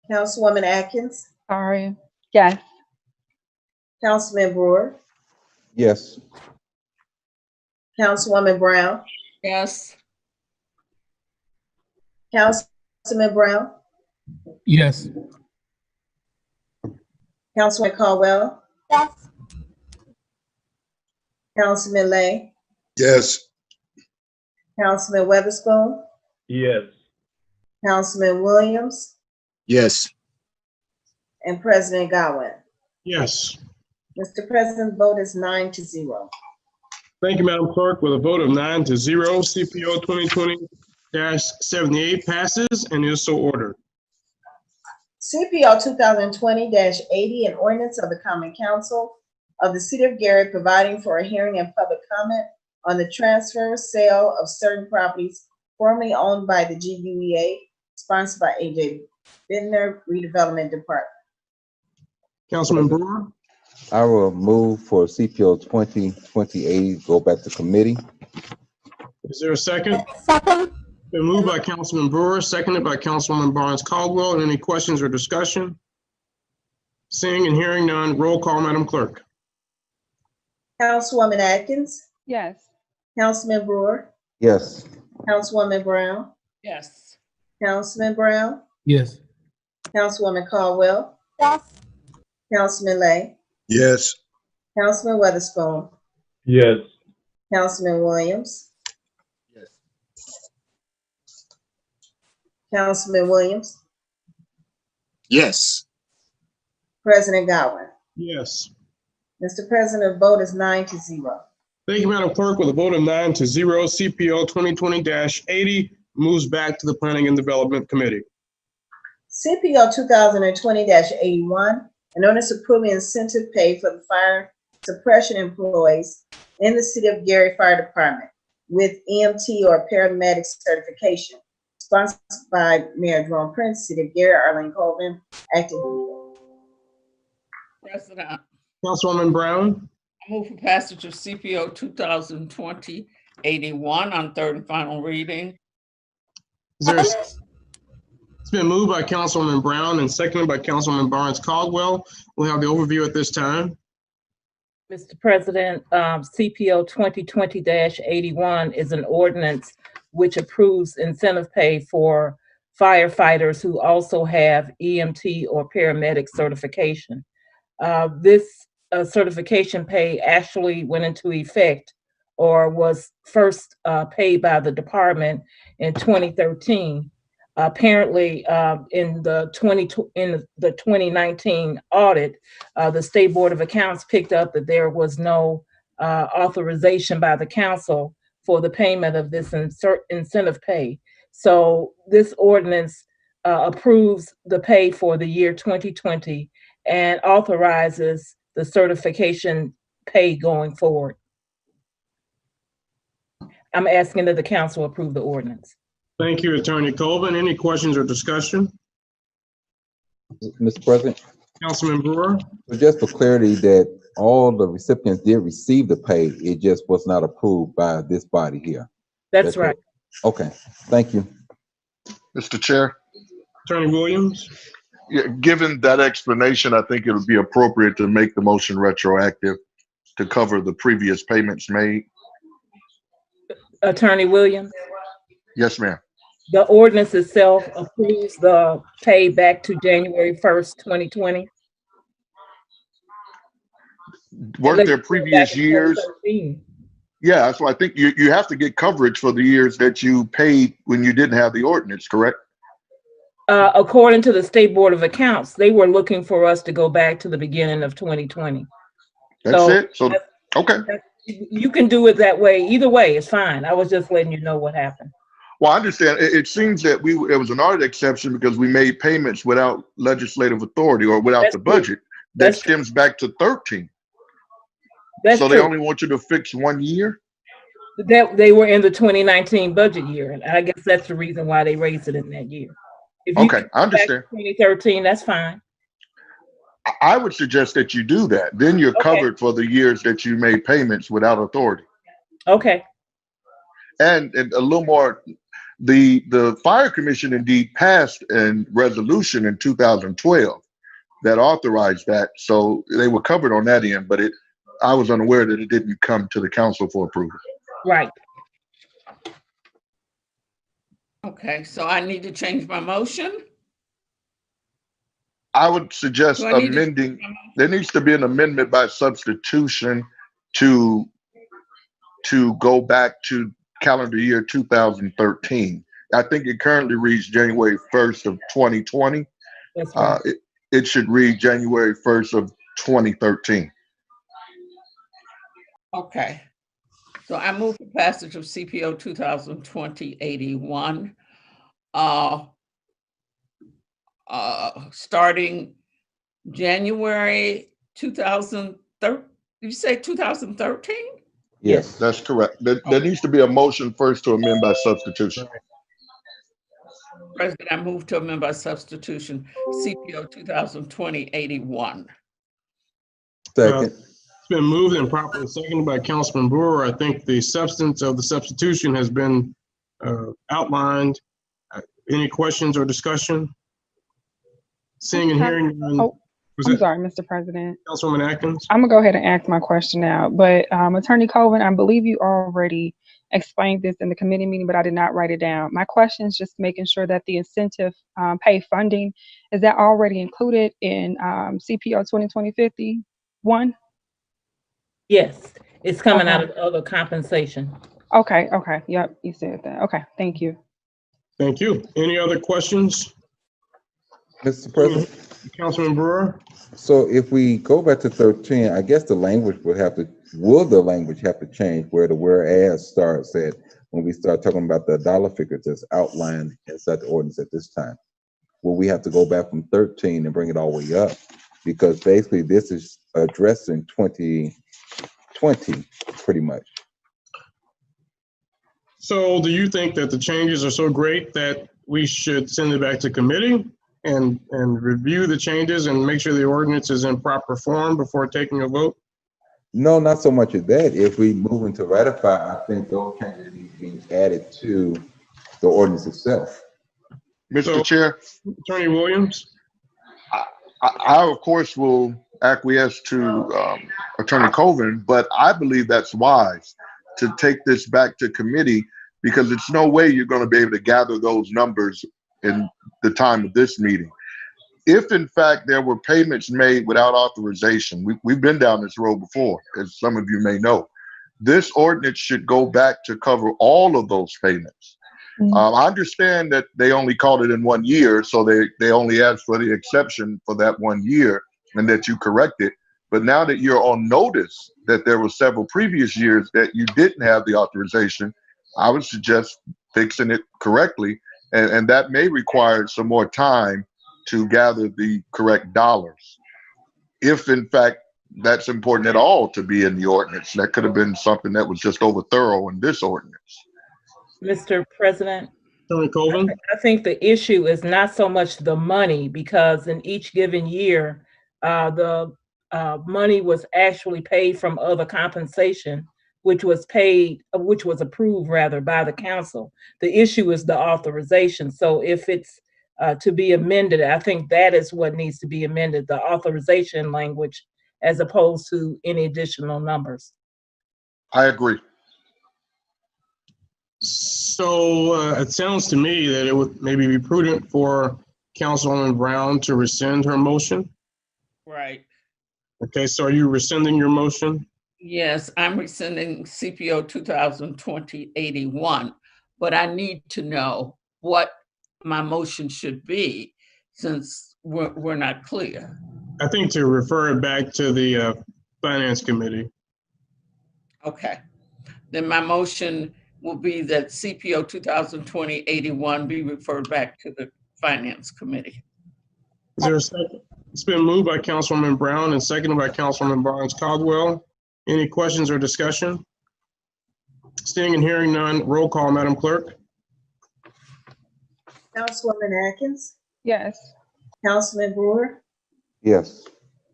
Councilwoman Atkins. Sorry. Yes. Councilman Brewer. Yes. Councilwoman Brown. Yes. Councilman Brown. Yes. Councilman Caldwell. Yes. Councilman Lay. Yes. Councilman Weatherspoon. Yes. Councilman Williams. Yes. And President Godwin. Yes. Mr. President, vote is 9-0. Thank you, Madam Clerk. With a vote of 9-0, CPO 2020-78 passes and is so ordered. CPO 2020-80, an ordinance of the Common Council of the City of Gary providing for a hearing and public comment on the transfer, sale of certain properties formerly owned by the GUEA, sponsored by AJ Bittner, Redevelopment Department. Councilman Brewer. I will move for CPO 2020-80, go back to committee. Is there a second? Second. Been moved by Councilman Brewer, seconded by Councilwoman Barnes Caldwell. Any questions or discussion? Seeing and hearing none, roll call, Madam Clerk. Councilwoman Atkins. Yes. Councilman Brewer. Yes. Councilwoman Brown. Yes. Councilman Brown. Yes. Councilwoman Caldwell. Yes. Councilman Lay. Yes. Councilman Weatherspoon. Yes. Councilman Williams. Yes. Councilman Williams. Yes. President Godwin. Yes. Mr. President, vote is 9-0. Thank you, Madam Clerk. With a vote of 9-0, CPO 2020-80 moves back to the Planning and Development Committee. CPO 2020-81, an ordinance approving incentive pay for the fire suppression employees in the City of Gary Fire Department with EMT or paramedic certification, sponsored by Mayor Jerome Prince, City of Gary, Arlene Colvin, acting. President, Councilwoman Brown. I move for passage of CPO 2020-81 on third and final reading. It's been moved by Councilwoman Brown and seconded by Councilwoman Barnes Caldwell. We'll have the overview at this time. Mr. President, CPO 2020-81 is an ordinance which approves incentive pay for firefighters who also have EMT or paramedic certification. This certification pay actually went into effect or was first paid by the department in 2013. Apparently, in the 2019 audit, the State Board of Accounts picked up that there was no authorization by the council for the payment of this incentive pay. So this ordinance approves the pay for the year 2020 and authorizes the certification pay going forward. I'm asking that the council approve the ordinance. Thank you, Attorney Colvin. Any questions or discussion? Mr. President? Councilman Brewer. So just for clarity, that all the recipients did receive the pay, it just was not approved by this body here. That's right. Okay, thank you. Mr. Chair, Attorney Williams. yeah, given that explanation, I think it would be appropriate to make the motion retroactive to cover the previous payments made. Attorney Williams? Yes, ma'am. The ordinance itself approves the pay back to January 1st, 2020. weren't there previous years? Yeah, so I think you have to get coverage for the years that you paid when you didn't have the ordinance, correct? According to the State Board of Accounts, they were looking for us to go back to the beginning of 2020. That's it? So, okay. You can do it that way. Either way, it's fine. I was just letting you know what happened. Well, I understand. It seems that there was an audit exception because we made payments without legislative authority or without the budget. That stems back to 13. So they only want you to fix 1 year? That they were in the 2019 budget year, and I guess that's the reason why they raised it in that year. If you Okay, I understand. 2013, that's fine. I would suggest that you do that. Then you're covered for the years that you made payments without authority. Okay. And a little more, the Fire Commission indeed passed a resolution in 2012 that authorized that. So they were covered on that end, but I was unaware that it didn't come to the council for approval. Right. Okay, so I need to change my motion? I would suggest amending, there needs to be an amendment by substitution to go back to calendar year 2013. I think it currently reads January 1st of 2020. That's right. It should read January 1st of 2013. Okay. So I move for passage of CPO 2020-81. Starting January 2013. Did you say 2013? Yes, that's correct. There needs to be a motion first to amend by substitution. President, I move to amend by substitution CPO 2020-81. Second. It's been moved and properly seconded by Councilman Brewer. I think the substance of the substitution has been outlined. Any questions or discussion? Seeing and hearing none. Oh, I'm sorry, Mr. President. Councilwoman Atkins. I'm gonna go ahead and ask my question now, but Attorney Colvin, I believe you already explained this in the committee meeting, but I did not write it down. My question is just making sure that the incentive pay funding, is that already included in CPO 2020-51? Yes, it's coming out of other compensation. Okay, yep, you said that. Okay, thank you. Thank you. Any other questions? Mr. President? Councilman Brewer? So if we go back to 13, I guess the language will the language have to change where the whereas starts at when we start talking about the dollar figures that's outlined inside the ordinance at this time? Will we have to go back from 13 and bring it all the way up? Because basically this is addressing 2020 pretty much. So do you think that the changes are so great that we should send it back to committee and review the changes and make sure the ordinance is in proper form before taking a vote? No, not so much of that. If we move into ratify, I think those changes need to be added to the ordinance itself. Mr. Chair. Attorney Williams? I of course will acquiesce to Attorney Colvin, but I believe that's wise to take this back to committee because it's no way you're going to be able to gather those numbers in the time of this meeting. If in fact there were payments made without authorization, we've been down this road before, as some of you may know, this ordinance should go back to cover all of those payments. I understand that they only called it in 1 year, so they only asked for the exception for that 1 year and that you correct it. But now that you're on notice that there were several previous years that you didn't have the authorization, I would suggest fixing it correctly. And that may require some more time to gather the correct dollars. If in fact that's important at all to be in the ordinance, that could have been something that was just over thorough in this ordinance. Mr. President, Attorney Colvin? I think the issue is not so much the money, because in each given year, the money was actually paid from other compensation, which was approved rather by the council. The issue is the authorization. So if it's to be amended, I think that is what needs to be amended, the authorization language, as opposed to any additional numbers. I agree. So it sounds to me that it would maybe be prudent for Councilwoman Brown to rescind her motion. Right. Okay, so are you rescinding your motion? Yes, I'm rescinding CPO 2020-81, but I need to know what my motion should be since we're not clear. I think to refer it back to the Finance Committee. Okay, then my motion will be that CPO 2020-81 be referred back to the Finance Committee. Is there a second? It's been moved by Councilwoman Brown and seconded by Councilwoman Barnes Caldwell. Any questions or discussion? Seeing and hearing none, roll call, Madam Clerk. Councilwoman Atkins, Yes. Councilman Brewer, Yes.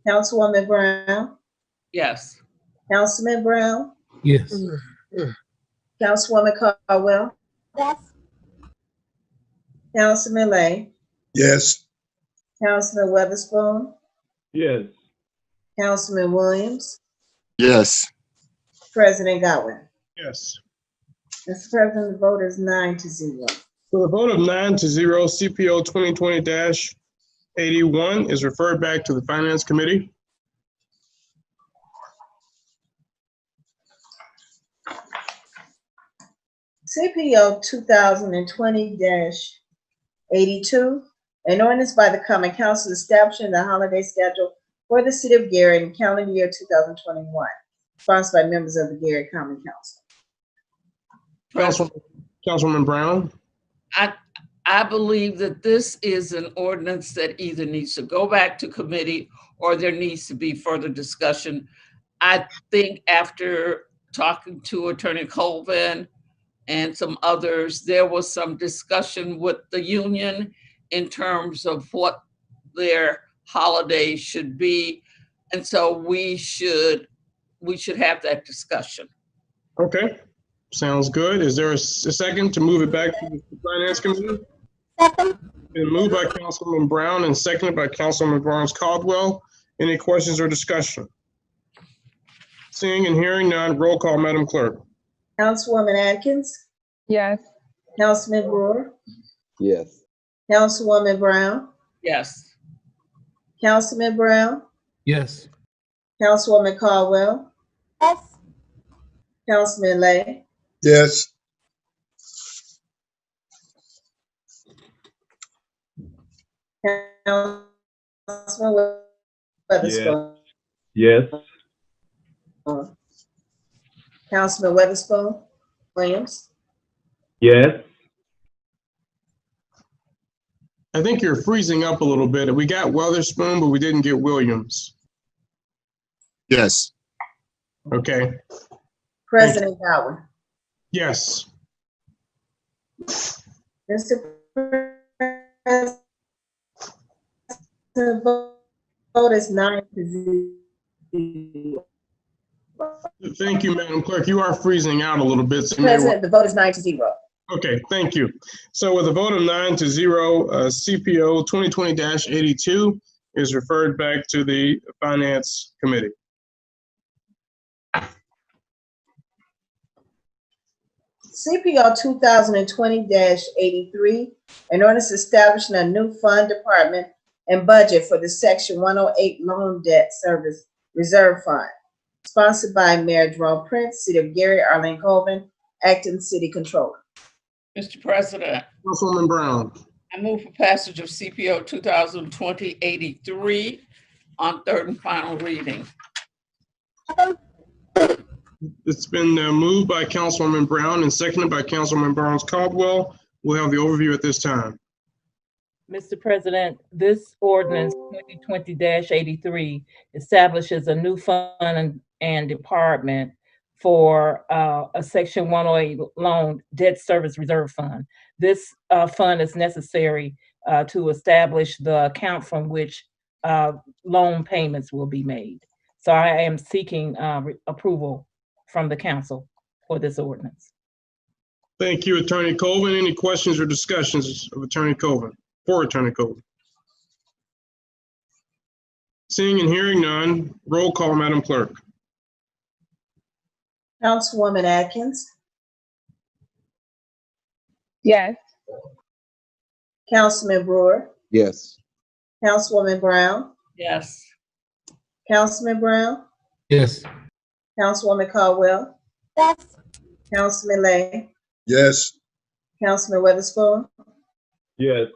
Councilwoman Brown, Yes. Councilman Brown, Yes. Councilwoman Caldwell. Yes. Councilman Lay, Yes. Councilman Weatherspoon, Yes. Councilman Williams, Yes. President Godwin. Yes. Mr. President, the vote is 9-0. So the vote of 9-0, CPO 2020-81 is referred back to the Finance Committee. CPO 2020-82, an ordinance by the Common Council establishing the holiday schedule for the city of Gary in calendar year 2021, sponsored by members of the Gary Common Council. Councilwoman Brown. I believe that this is an ordinance that either needs to go back to committee or there needs to be further discussion. I think after talking to Attorney Colvin and some others, there was some discussion with the union in terms of what their holiday should be. And so we should have that discussion. Okay, sounds good. Is there a second to move it back to the Finance Committee? Second. Been moved by Councilman Brown and seconded by Councilman Barnes Caldwell. Any questions or discussion? Seeing and hearing none, roll call, Madam Clerk. Councilwoman Atkins, Yes. Councilman Brewer, Yes. Councilwoman Brown, Yes. Councilman Brown, Yes. Councilwoman Caldwell. Yes. Councilman Lay, Yes. Councilman Weatherspoon. Yes. Councilman Weatherspoon, Williams. Yes. I think you're freezing up a little bit. We got Weatherspoon, but we didn't get Williams. Yes. Okay. President Godwin. Yes. Mr. President, the vote is 9-0. Thank you, Madam Clerk. You are freezing out a little bit. So you may President, the vote is 9-0. Okay, thank you. So with a vote of 9-0, CPO 2020-82 is referred back to the Finance Committee. CPO 2020-83, an ordinance establishing a new fund department and budget for the Section 108 Loan Debt Service Reserve Fund, sponsored by Mayor Jerome Prince, City of Gary, Arlene Colvin, Acting City Controller. Mr. President, Councilwoman Brown. I move for passage of CPO 2020-83 on third and final reading. It's been moved by Councilwoman Brown and seconded by Councilwoman Barnes Caldwell. We'll have the overview at this time. Mr. President, this ordinance 2020-83 establishes a new fund and department for a Section 108 Loan Debt Service Reserve Fund. This fund is necessary to establish the account from which loan payments will be made. So I am seeking approval from the council for this ordinance. Thank you, Attorney Colvin. Any questions or discussions of Attorney Colvin? For Attorney Colvin. Seeing and hearing none, roll call, Madam Clerk. Councilwoman Atkins, Yes. Councilman Brewer, Yes. Councilwoman Brown, Yes. Councilman Brown, Yes. Councilwoman Caldwell, Yes. Councilman Lay, Yes. Councilman Weatherspoon, Yes.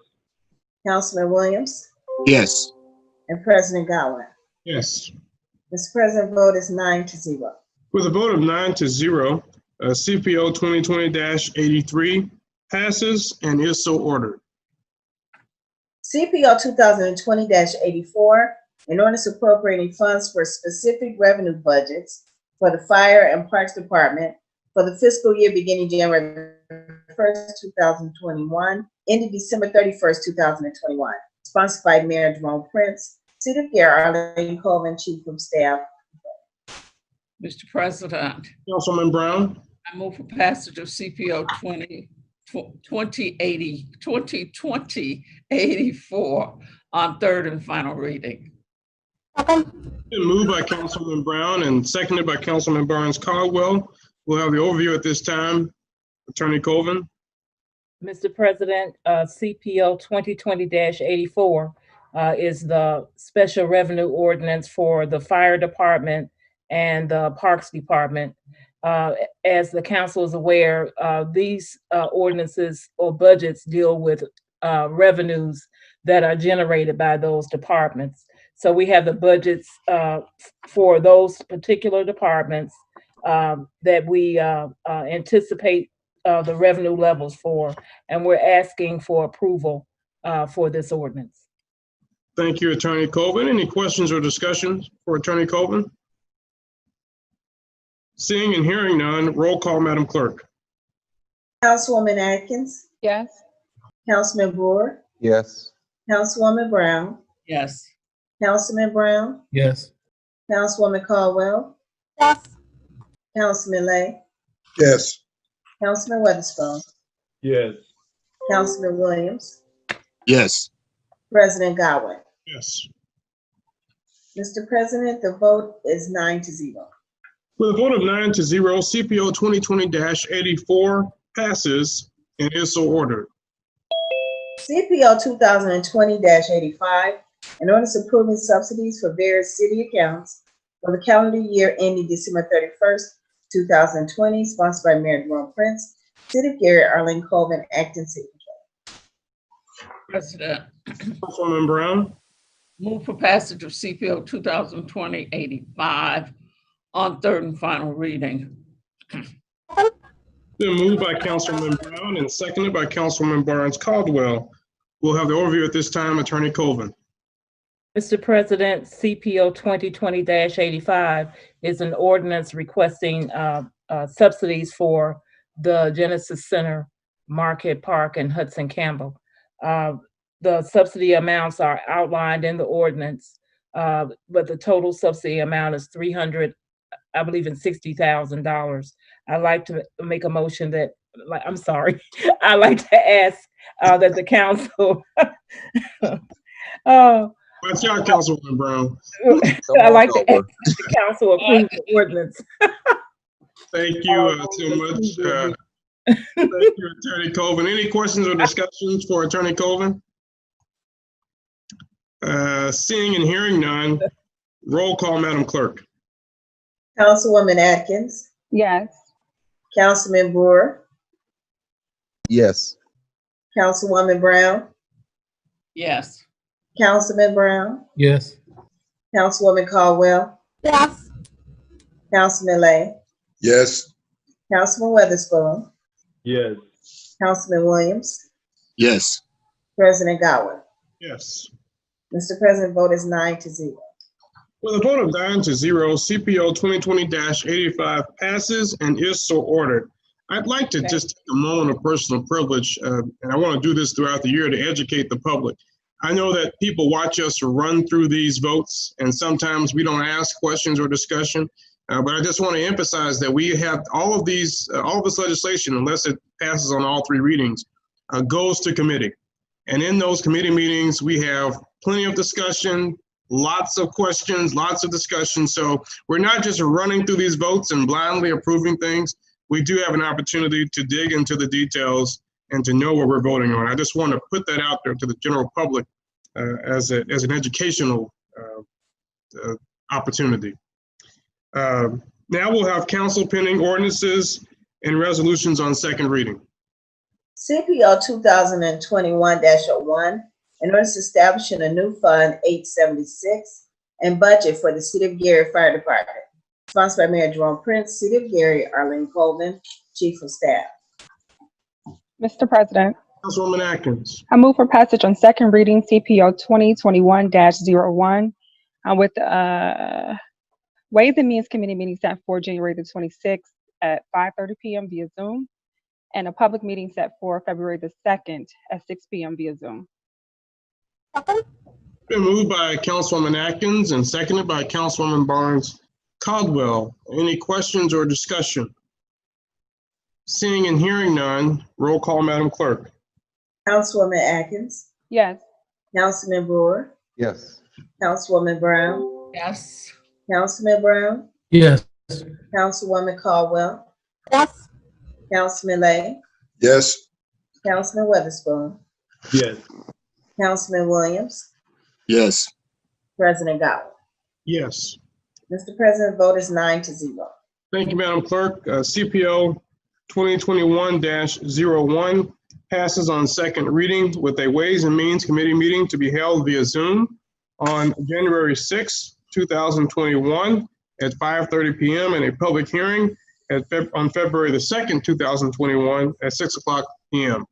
Councilman Williams, Yes. and President Godwin. Yes. Mr. President, vote is 9-0. With a vote of 9-0, CPO 2020-83 passes and is so ordered. CPO 2020-84, an ordinance appropriating funds for specific revenue budgets for the Fire and Parks Department for the fiscal year beginning January 1st, 2021, ending December 31st, 2021. Sponsored by Mayor Jerome Prince, City of Gary, Arlene Coleman, Chief of Staff. Mr. President, Councilman Brown, I move for passage of CPO 2020-84 on third and final reading. been moved by Councilman Brown and seconded by Councilman Barnes Caldwell. We'll have the overview at this time. Attorney Colvin. Mr. President, CPO 2020-84 is the special revenue ordinance for the fire department and the parks department. As the council is aware, these ordinances or budgets deal with revenues that are generated by those departments. So we have the budgets for those particular departments that we anticipate the revenue levels for, and we're asking for approval for this ordinance. Thank you, Attorney Colvin. Any questions or discussions for Attorney Colvin? Seeing and hearing none, roll call, Madam Clerk. Councilwoman Atkins, Yes. Councilman Brewer, Yes. Councilwoman Brown, Yes. Councilman Brown, Yes. Councilwoman Caldwell, Yes. Councilman Lay, Yes. Councilman Weatherspoon, Yes. Councilman Williams, Yes. President Godwin. Yes. Mr. President, the vote is 9-0. With a vote of 9-0, CPO 2020-84 passes and is so ordered. CPO 2020-85, an ordinance approving subsidies for various city accounts for the calendar year ending December 31st, 2020, sponsored by Mayor Jerome Prince, City of Gary, Arlene Colvin, acting city. President, Councilman Brown, move for passage of CPO 2020-85 on third and final reading. been moved by Councilman Brown and seconded by Councilman Barnes Caldwell. We'll have the overview at this time, Attorney Colvin. Mr. President, CPO 2020-85 is an ordinance requesting subsidies for the Genesis Center, Market Park, and Hudson Campbell. The subsidy amounts are outlined in the ordinance, but the total subsidy amount is $360,000. I'd like to make a motion that, I'd like to ask that the council, Watch out, Councilwoman Brown. I'd like to ask that the council approve the ordinance. Thank you so much. Thank you, Attorney Colvin. Any questions or discussions for Attorney Colvin? Seeing and hearing none, roll call, Madam Clerk. Councilwoman Atkins, Yes. Councilman Brewer, Yes. Councilwoman Brown, Yes. Councilman Brown, Yes. Councilwoman Caldwell, Yes. Councilman Lay, Yes. Councilman Weatherspoon, Yes. Councilman Williams, Yes. President Godwin. Yes. Mr. President, vote is 9-0. With a vote of 9-0, CPO 2020-85 passes and is so ordered. I'd like to just take a moment of personal privilege, and I want to do this throughout the year to educate the public. I know that people watch us run through these votes, and sometimes we don't ask questions or discussion, but I just want to emphasize that we have all of this legislation, unless it passes on all three readings, goes to committee. And in those committee meetings, we have plenty of discussion, lots of questions, lots of discussion. So we're not just running through these votes and blindly approving things. We do have an opportunity to dig into the details and to know what we're voting on. I just want to put that out there to the general public as an educational opportunity. Now we'll have council pending ordinances and resolutions on second reading. CPO 2021-01, an ordinance establishing a new fund 876 and budget for the City of Gary Fire Department. Sponsored by Mayor Jerome Prince, City of Gary, Arlene Colvin, Chief of Staff. Mr. President, Councilwoman Atkins. I move for passage on second reading CPO 2021-01 with Ways and Means Committee meeting set for January the 26th at 5:30 p.m. via Zoom, and a public meeting set for February the 2nd at 6 p.m. via Zoom. Been moved by Councilwoman Atkins and seconded by Councilwoman Barnes Caldwell. Any questions or discussion? Seeing and hearing none, roll call, Madam Clerk. Councilwoman Atkins, Yes. Councilman Brewer, Yes. Councilwoman Brown, Yes. Councilman Brown, Yes. Councilwoman Caldwell, Yes. Councilman Lay, Yes. Councilman Weatherspoon, Yes. Councilman Williams, Yes. President Godwin. Yes. Mr. President, vote is 9-0. Thank you, Madam Clerk. CPO 2021-01 passes on second reading with a Ways and Means Committee meeting to be held via Zoom on January 6, 2021 at 5:30 p.m. and a public hearing on February the 2nd, 2021 at 6 o'clock p.m.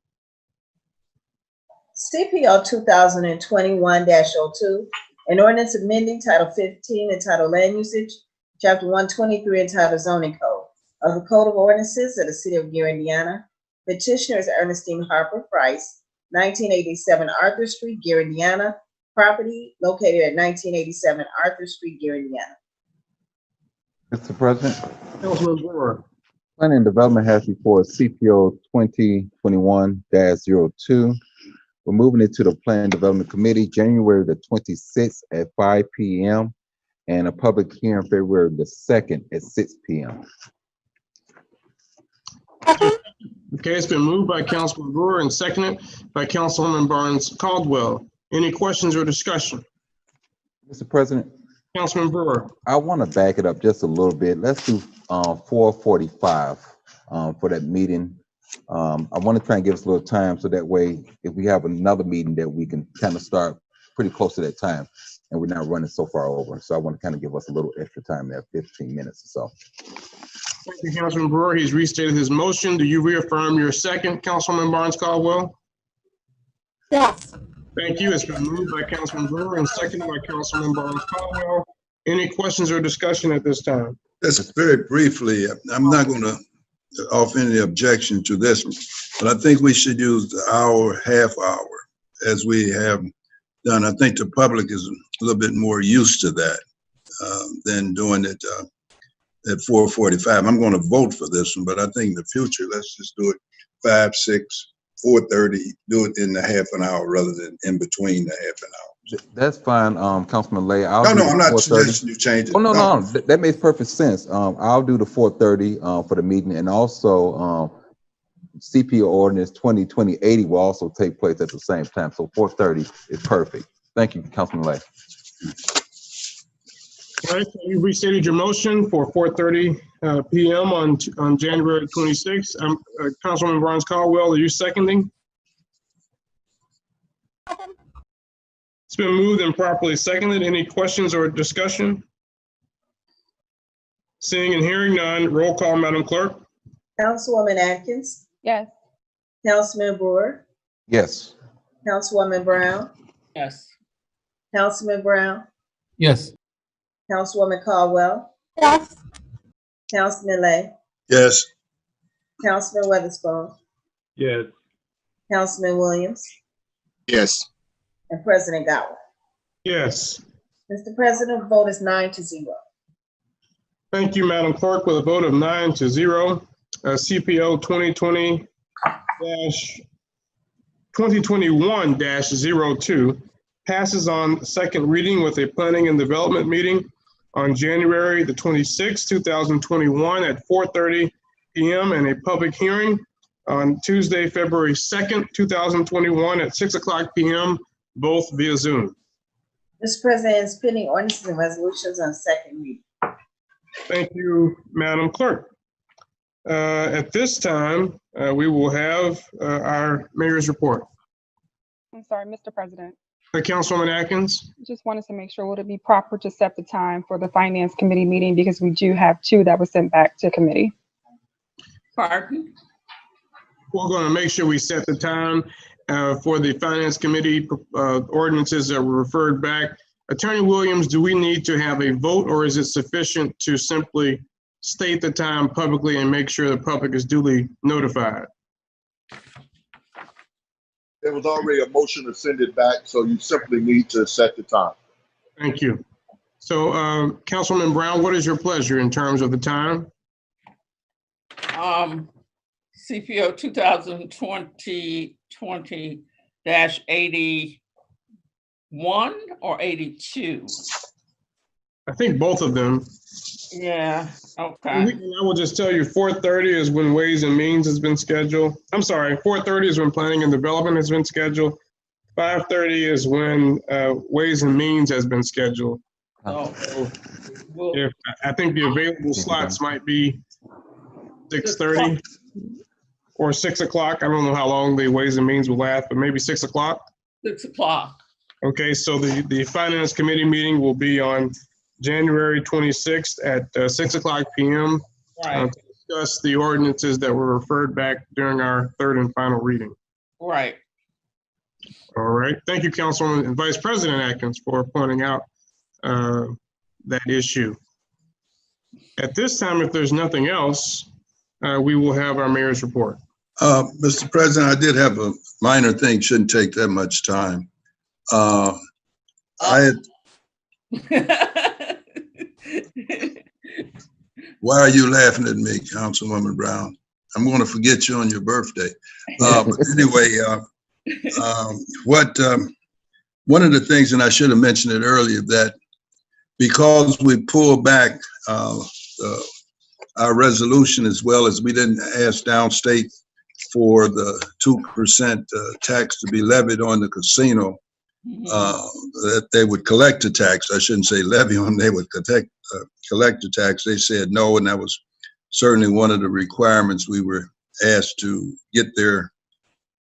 CPO 2021-02, an ordinance amending Title 15 entitled Land Usage, Chapter 123 entitled Zoning Code of the Code of Ordinances of the City of Gary, Indiana. Petitioners Ernestine Harper Price, 1987 Arthur Street, Gary, Indiana. Property located at 1987 Arthur Street, Gary, Indiana. Mr. President, Councilman Brewer. Planning and Development has before CPO 2021-02. We're moving it to the Plan and Development Committee, January the 26th at 5 p.m. and a public hearing February the 2nd at 6 p.m. Okay, it's been moved by Councilman Brewer and seconded by Councilwoman Barnes Caldwell. Any questions or discussion? Mr. President, Councilman Brewer. I want to back it up just a little bit. Let's do 4:45 for that meeting. I want to try and give us a little time so that way, if we have another meeting, that we can kind of start pretty close to that time and we're not running so far over. So I want to kind of give us a little extra time there, 15 minutes or so. Thank you, Councilman Brewer. He's restated his motion. Do you reaffirm your second, Councilwoman Barnes Caldwell? Yes. Thank you. It's been moved by Councilman Brewer and seconded by Councilwoman Barnes Caldwell. Any questions or discussion at this time? Just very briefly, I'm not going to offer any objection to this, but I think we should use the hour, half hour, as we have done. I think the public is a little bit more used to that than doing it at 4:45. I'm going to vote for this one, but I think in the future, let's just do it 5, 6, 4:30, do it in the half an hour rather than in between the half an hour. That's fine, Councilman Lay. No, I'm not suggesting you change it. Oh, no. That makes perfect sense. I'll do the 4:30 for the meeting, and also CPO ordinance 2020-80 will also take place at the same time. So 4:30 is perfect. Thank you, Councilman Lay. All right, so you restated your motion for 4:30 p.m. on January 26th. Councilwoman Barnes Caldwell, are you seconding? It's been moved and properly seconded. Any questions or discussion? Seeing and hearing none, roll call, Madam Clerk. Councilwoman Atkins, Yes. Councilman Brewer, Yes. Councilwoman Brown, Yes. Councilman Brown, Yes. Councilwoman Caldwell, Yes. Councilman Lay, Yes. Councilman Weatherspoon, Yes. Councilman Williams, Yes. and President Godwin. Yes. Mr. President, vote is 9-0. Thank you, Madam Clerk. With a vote of 9-0, CPO 2021-02 passes on second reading with a Planning and Development meeting on January the 26th, 2021 at 4:30 p.m. and a public hearing on Tuesday, February 2nd, 2021 at 6 o'clock p.m., both via Zoom. Mr. President, spending ordinances and resolutions on second reading. Thank you, Madam Clerk. At this time, we will have our mayor's report. I'm sorry, Mr. President. Councilwoman Atkins. Just wanted to make sure would it be proper to set the time for the Finance Committee meeting because we do have 2 that were sent back to committee. Pardon? We're going to make sure we set the time for the Finance Committee ordinances that were referred back. Attorney Williams, do we need to have a vote, or is it sufficient to simply state the time publicly and make sure the public is duly notified? There was already a motion to send it back, so you simply need to set the time. Thank you. So, Councilman Brown, what is your pleasure in terms of the time? CPO 2020-81 or 82? I think both of them. Yeah, okay. I will just tell you 4:30 is when Ways and Means has been scheduled. I'm sorry, 4:30 is when Planning and Development has been scheduled. 5:30 is when Ways and Means has been scheduled. Oh. If, I think the available slots might be 6:30 or 6 o'clock. I don't know how long the Ways and Means will last, but maybe 6 o'clock. 6 o'clock. Okay, so the Finance Committee meeting will be on January 26th at 6 o'clock p.m. Right. To discuss the ordinances that were referred back during our third and final reading. Right. All right. Thank you, Councilwoman and Vice President Atkins, for pointing out that issue. At this time, if there's nothing else, we will have our mayor's report. Mr. President, I did have a minor thing, shouldn't take that much time. I had, why are you laughing at me, Councilwoman Brown? I'm going to forget you on your birthday. But anyway, one of the things, and I should have mentioned it earlier, that because we pulled back our resolution, as well as we didn't ask downstate for the 2% tax to be levied on the casino, that they would collect the tax. I shouldn't say levy on, they would collect the tax. They said no, and that was certainly one of the requirements we were asked to get their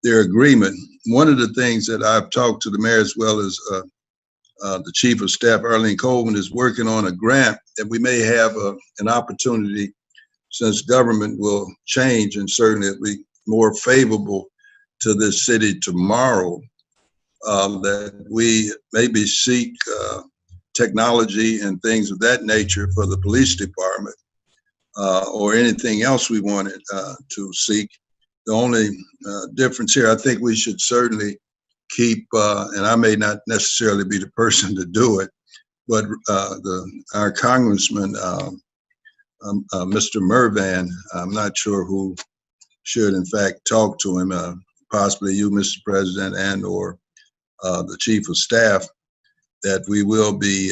agreement. One of the things that I've talked to the mayor, as well as the chief of staff, Arlene Colvin, is working on a grant that we may have an opportunity, since government will change and certainly it'll be more favorable to this city tomorrow, that we maybe seek technology and things of that nature for the police department, or anything else we wanted to seek. The only difference here, I think we should certainly keep, and I may not necessarily be the person to do it, but our congressman, Mr. Mervan, I'm not sure who should in fact talk to him, possibly you, Mr. President, and or the chief of staff, that we will be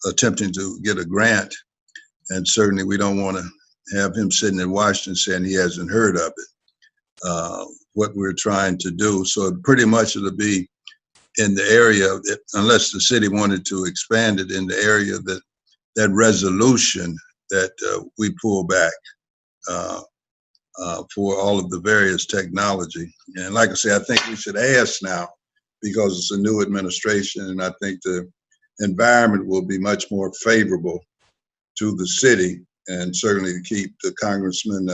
attempting to get a grant, and certainly we don't want to have him sitting in Washington saying he hasn't heard of it, what we're trying to do. So pretty much it'll be in the area, that, unless the city wanted to expand it, in the area that resolution that we pull back for all of the various technology. And like I say, I think we should ask now, because it's a new administration, and I think the environment will be much more favorable to the city, and certainly to keep the congressman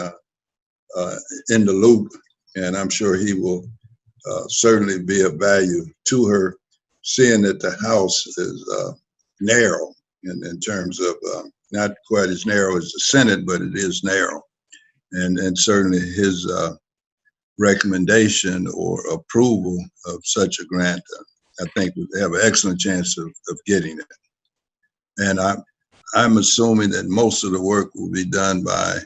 in the loop. And I'm sure he will certainly be of value to her, seeing that the House is narrow in terms of not quite as narrow as the Senate, but it is narrow. And certainly his recommendation or approval of such a grant, I think we have an excellent chance of getting it. And I'm assuming that most of the work will be done by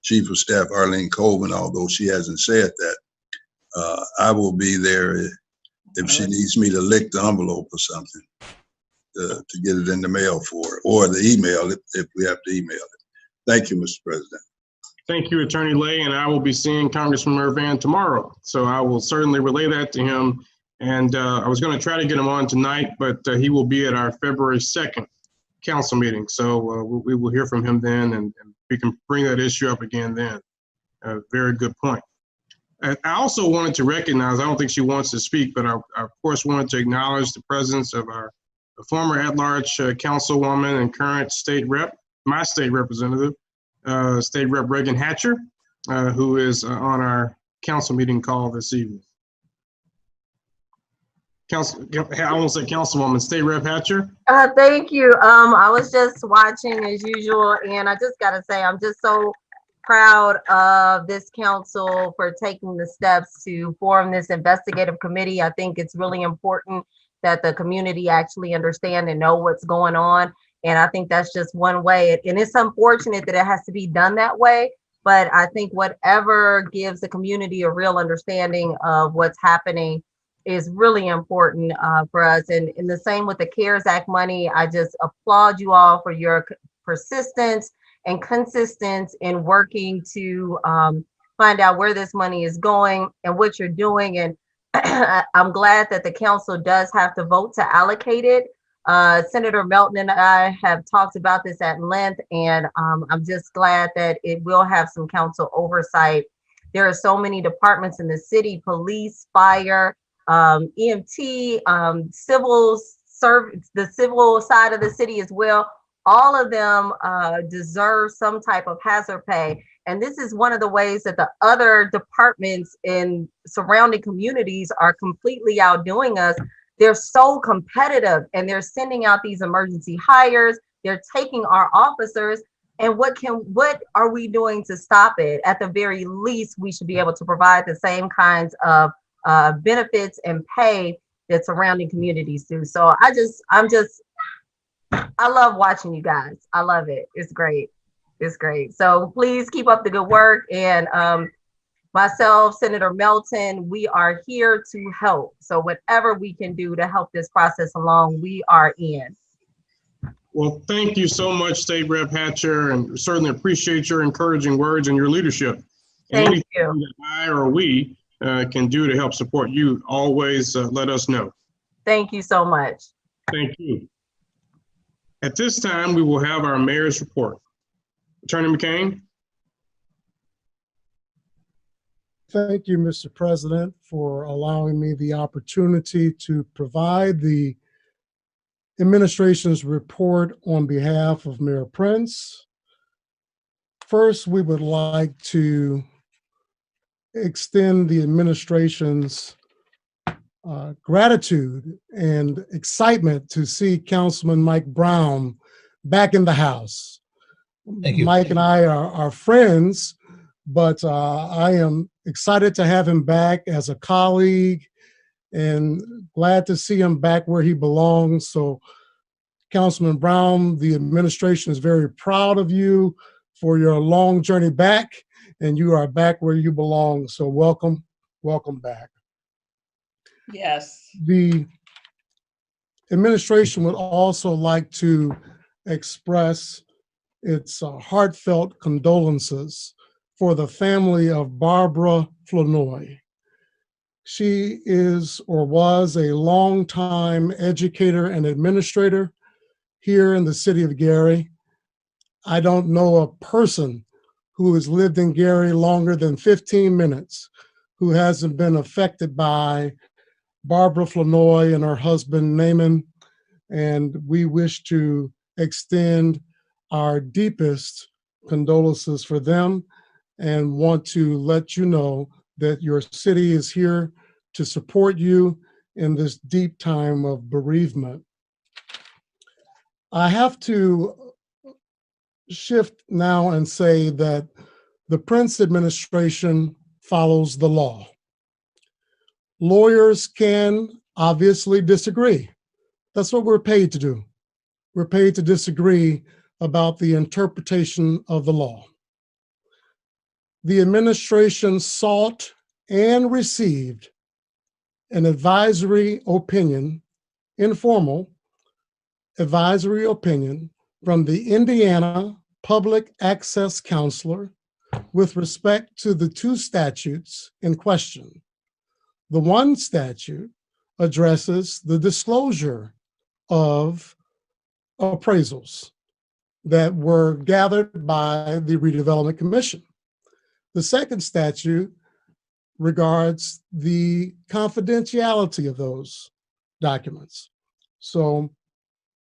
Chief of Staff Arlene Colvin, although she hasn't said that. I will be there if she needs me to lick the envelope or something to get it in the mail for her, or the email if we have to email it. Thank you, Mr. President. Thank you, Attorney Lay, and I will be seeing Congressman Mervan tomorrow. So I will certainly relay that to him And I was going to try to get him on tonight, but he will be at our February 2nd council meeting. So we will hear from him then, and we can bring that issue up again then. Very good point. I also wanted to recognize, I don't think she wants to speak, but I of course wanted to acknowledge the presence of our former at-large councilwoman and current state rep, my state representative, State Rep Reagan Hatcher, who is on our council meeting call this evening. I almost said Councilwoman, State Rep Hatcher. Thank you. I was just watching as usual, and I just gotta say, I'm just so proud of this council for taking the steps to form this investigative committee. I think it's really important that the community actually understand and know what's going on. And I think that's just one way. And it's unfortunate that it has to be done that way. But I think whatever gives the community a real understanding of what's happening is really important for us. And in the same with the CARES Act money, I just applaud you all for your persistence and consistency in working to find out where this money is going and what you're doing. And I'm glad that the council does have to vote to allocate it. Senator Melton and I have talked about this at length, and I'm just glad that it will have some council oversight. There are so many departments in the city: police, fire, EMT, civil service, the civil side of the city as well. All of them deserve some type of hazard pay. And this is one of the ways that the other departments in surrounding communities are completely outdoing us. They're so competitive, and they're sending out these emergency hires. They're taking our officers. And what are we doing to stop it? At the very least, we should be able to provide the same kinds of benefits and pay that surrounding communities do. So I love watching you guys. I love it. It's great. It's great. So please keep up the good work. And myself, Senator Melton, we are here to help. So whatever we can do to help this process along, we are in. Well, thank you so much, State Rep Hatcher, and certainly appreciate your encouraging words and your leadership. Thank Anything you. that I or we can do to help support you, always let us know. Thank you so much. Thank you. At this time, we will have our mayor's report. Attorney McCain. Thank you, Mr. President, for allowing me the opportunity to provide the administration's report on behalf of Mayor Prince. First, we would like to extend the administration's gratitude and excitement to see Councilman Mike Brown back in the House. Thank you. Mike and I are friends, but I am excited to have him back as a colleague and glad to see him back where he belongs. So, Councilman Brown, the administration is very proud of you for your long journey back, and you are back where you belong. So welcome back. Yes. The administration would also like to express its heartfelt condolences for the family of Barbara Flournoy. She is or was a longtime educator and administrator here in the city of Gary. I don't know a person who has lived in Gary longer than 15 minutes who hasn't been affected by Barbara Flournoy and her husband, Naaman, and we wish to extend our deepest condolences for them and want to let you know that your city is here to support you in this deep time of bereavement. I have to shift now and say that the Prince administration follows the law. Lawyers can obviously disagree. That's what we're paid to do. We're paid to disagree about the interpretation of the law. The administration sought and received an advisory opinion, informal advisory opinion from the Indiana Public Access Counselor with respect to the two statutes in question. The one statute addresses the disclosure of appraisals that were gathered by the Redevelopment Commission. The second statute regards the confidentiality of those documents. So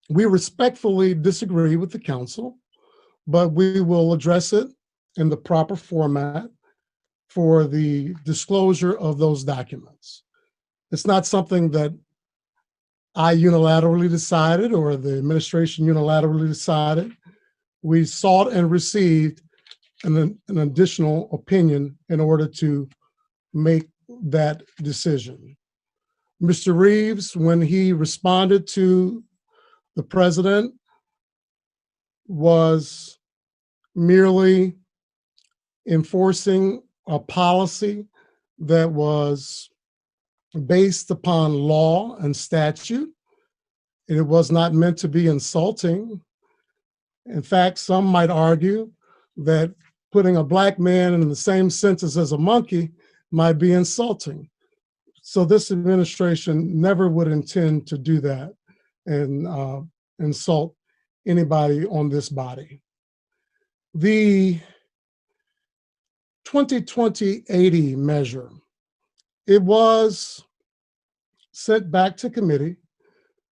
we respectfully disagree with the council, but we will address it in the proper format for the disclosure of those documents. It's not something that I unilaterally decided or the administration unilaterally decided. We sought and received an additional opinion in order to make that decision. Mr. Reeves, when he responded to the president, was merely enforcing a policy that was based upon law and statute. It was not meant to be insulting. In fact, some might argue that putting a black man in the same sentence as a monkey might be insulting. So this administration never would intend to do that and insult anybody on this body. The 2020-80 measure, it was sent back to committee.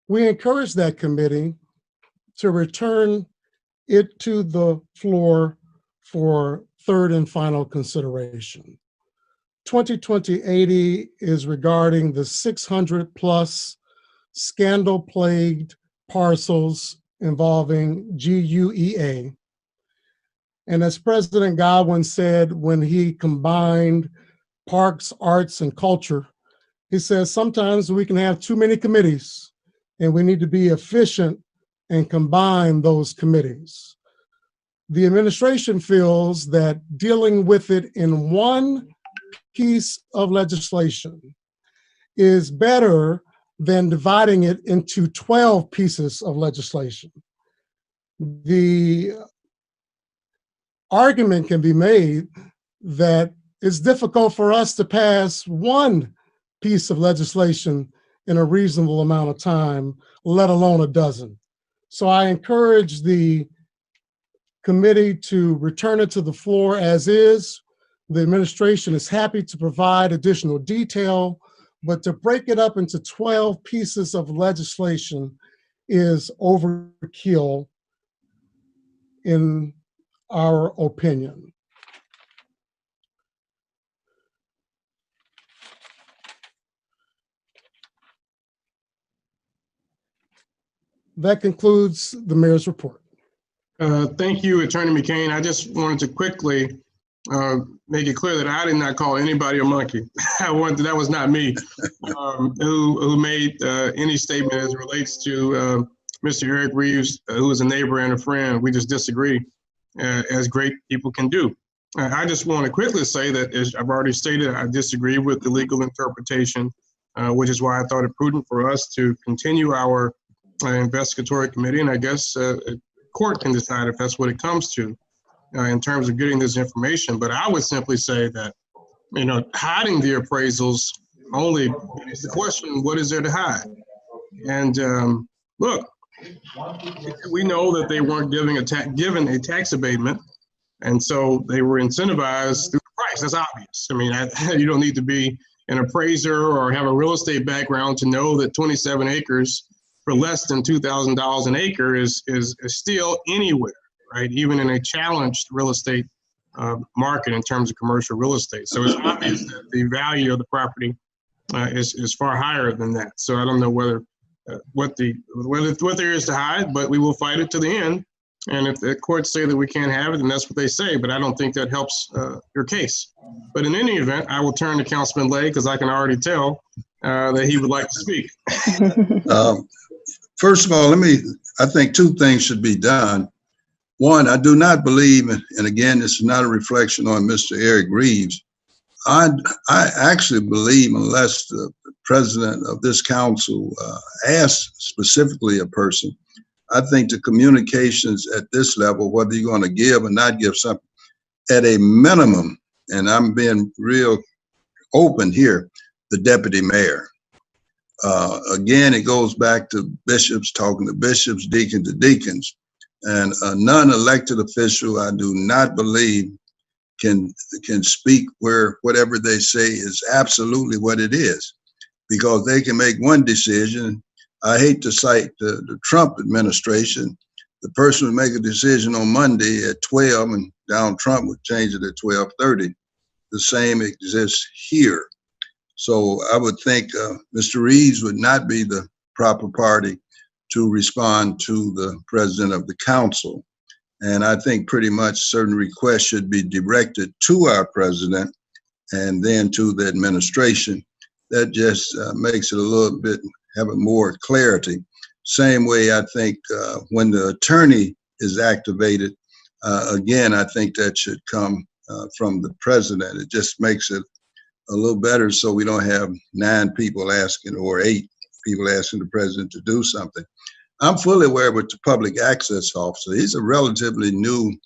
We encouraged that committee to return it to the floor for third and final consideration. 2020-80 is regarding the 600 plus scandal-plagued parcels involving GUEA. And as President Godwin said when he combined parks, arts, and culture, he says sometimes we can have too many committees and we need to be efficient and combine those committees. The administration feels that dealing with it in one piece of legislation is better than dividing it into 12 pieces of legislation. The argument can be made that it's difficult for us to pass one piece of legislation in a reasonable amount of time, let alone a dozen. So I encourage the committee to return it to the floor as is. The administration is happy to provide additional detail, but to break it up into 12 pieces of legislation is overkill in our opinion. That concludes the mayor's report. Thank you, Attorney McCain. I just wanted to quickly make it clear that I did not call anybody a monkey. That was not me who made any statement as it relates to Mr. Eric Reeves, who is a neighbor and a friend. We just disagree, as great people can do. I just want to quickly say that, as I've already stated, I disagree with the legal interpretation, which is why I thought it prudent for us to continue our investigatory committee, and I guess court can decide if that's what it comes to in terms of getting this information. But I would simply say that, hiding the appraisals only is the question, what is there to hide? And look, we know that they weren't given a tax abatement, and so they were incentivized through the price. That's obvious. I mean, you don't need to be an appraiser or have a real estate background to know that 27 acres for less than $2,000 an acre is still anywhere, right? Even in a challenged real estate market in terms of commercial real estate. So it's obvious that the value of the property is far higher than that. So I don't know whether what there is to hide, but we will fight it to the end. And if the courts say that we can't have it, then that's what they say. But I don't think that helps your case. But in any event, I will turn to Councilman Lay because I can already tell that he would like to speak. First of all, I think two things should be done. One, I do not believe, and again, this is not a reflection on Mr. Eric Reeves. I actually believe unless the president of this council asks specifically a person, I think the communications at this level, whether you're going to give or not give something, at a minimum, and I'm being real open here, the deputy mayor. Again, it goes back to bishops talking to bishops, deacons to deacons. And a non-elected official, I do not believe can speak where whatever they say is absolutely what it is, because they can make one decision. I hate to cite the Trump administration. The person would make a decision on Monday at 12 and Donald Trump would change it at 12:30. The same exists here. So I would think Mr. Reeves would not be the proper party to respond to the president of the council. And I think pretty much certain requests should be directed to our president and then to the administration. That just makes it a little bit, have more clarity. Same way I think when the attorney is activated, again, I think that should come from the president. It just makes it a little better so we don't have 9 people asking or 8 people asking the president to do something. I'm fully aware with the public access officer. He's a relatively new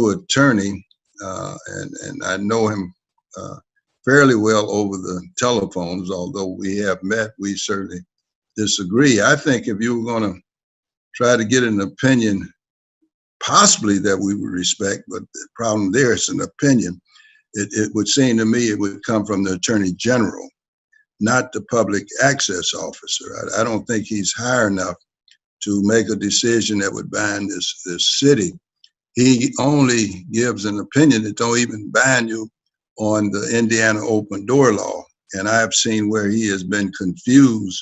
attorney, and I know him fairly well over the telephones. Although we have met, we certainly disagree. I think if you were going to try to get an opinion, possibly that we would respect, but the problem there is an opinion. It would seem to me it would come from the Attorney General, not the public access officer. I don't think he's high enough to make a decision that would bind this city. He only gives an opinion that don't even bind you on the Indiana open door law. And I've seen where he has been confused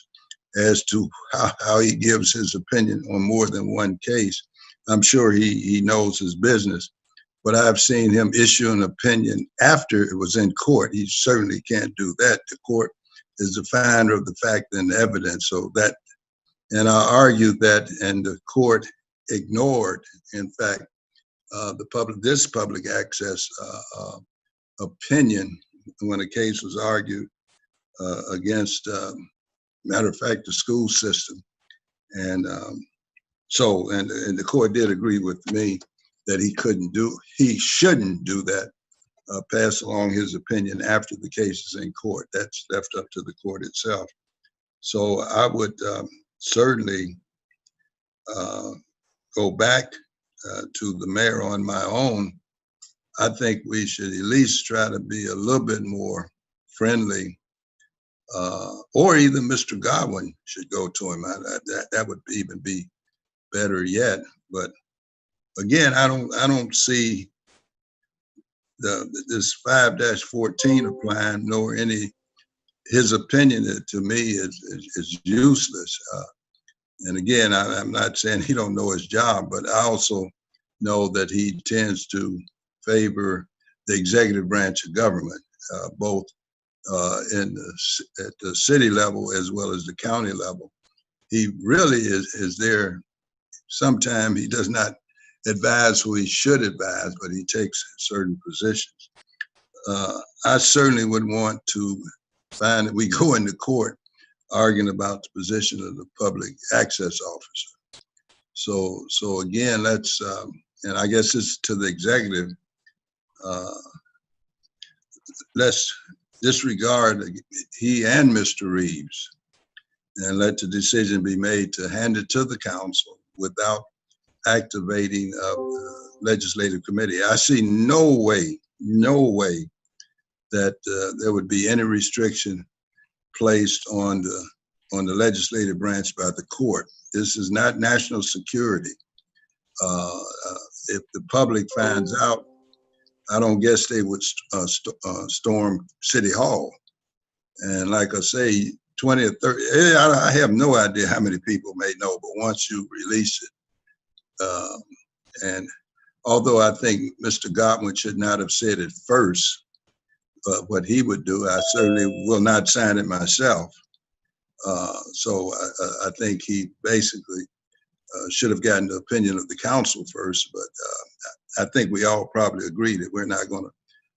as to how he gives his opinion on more than one case. I'm sure he knows his business, but I've seen him issue an opinion after it was in court. He certainly can't do that. The court is the finder of the fact and the evidence. So that, and I argued that, and the court ignored, in fact, this public access opinion when a case was argued against, matter of fact, the school system. And so the court did agree with me that he shouldn't do that, pass along his opinion after the case is in court. That's left up to the court itself. So I would certainly go back to the mayor on my own. I think we should at least try to be a little bit more friendly, or even Mr. Godwin should go to him. That would even be better yet. But again, I don't see this 5-14 applying, nor his opinion to me is useless. And again, I'm not saying he don't know his job, but I also know that he tends to favor the executive branch of government, both at the city level as well as the county level. He really is there. Sometimes he does not advise who he should advise, but he takes certain positions. I certainly would want to find that we go into court arguing about the position of the public access officer. So again, let's, and I guess it's to the executive, let's disregard he and Mr. Reeves and let the decision be made to hand it to the council without activating the legislative committee. I see no way that there would be any restriction placed on the legislative branch by the court. This is not national security. If the public finds out, I don't guess they would storm City Hall. And like I say, 20 or 30, I have no idea how many people may know, but once you release it, and although I think Mr. Godwin should not have said it first, but what he would do, I certainly will not sign it myself. So I think he basically should have gotten the opinion of the council first, but I think we all probably agree that we're not going to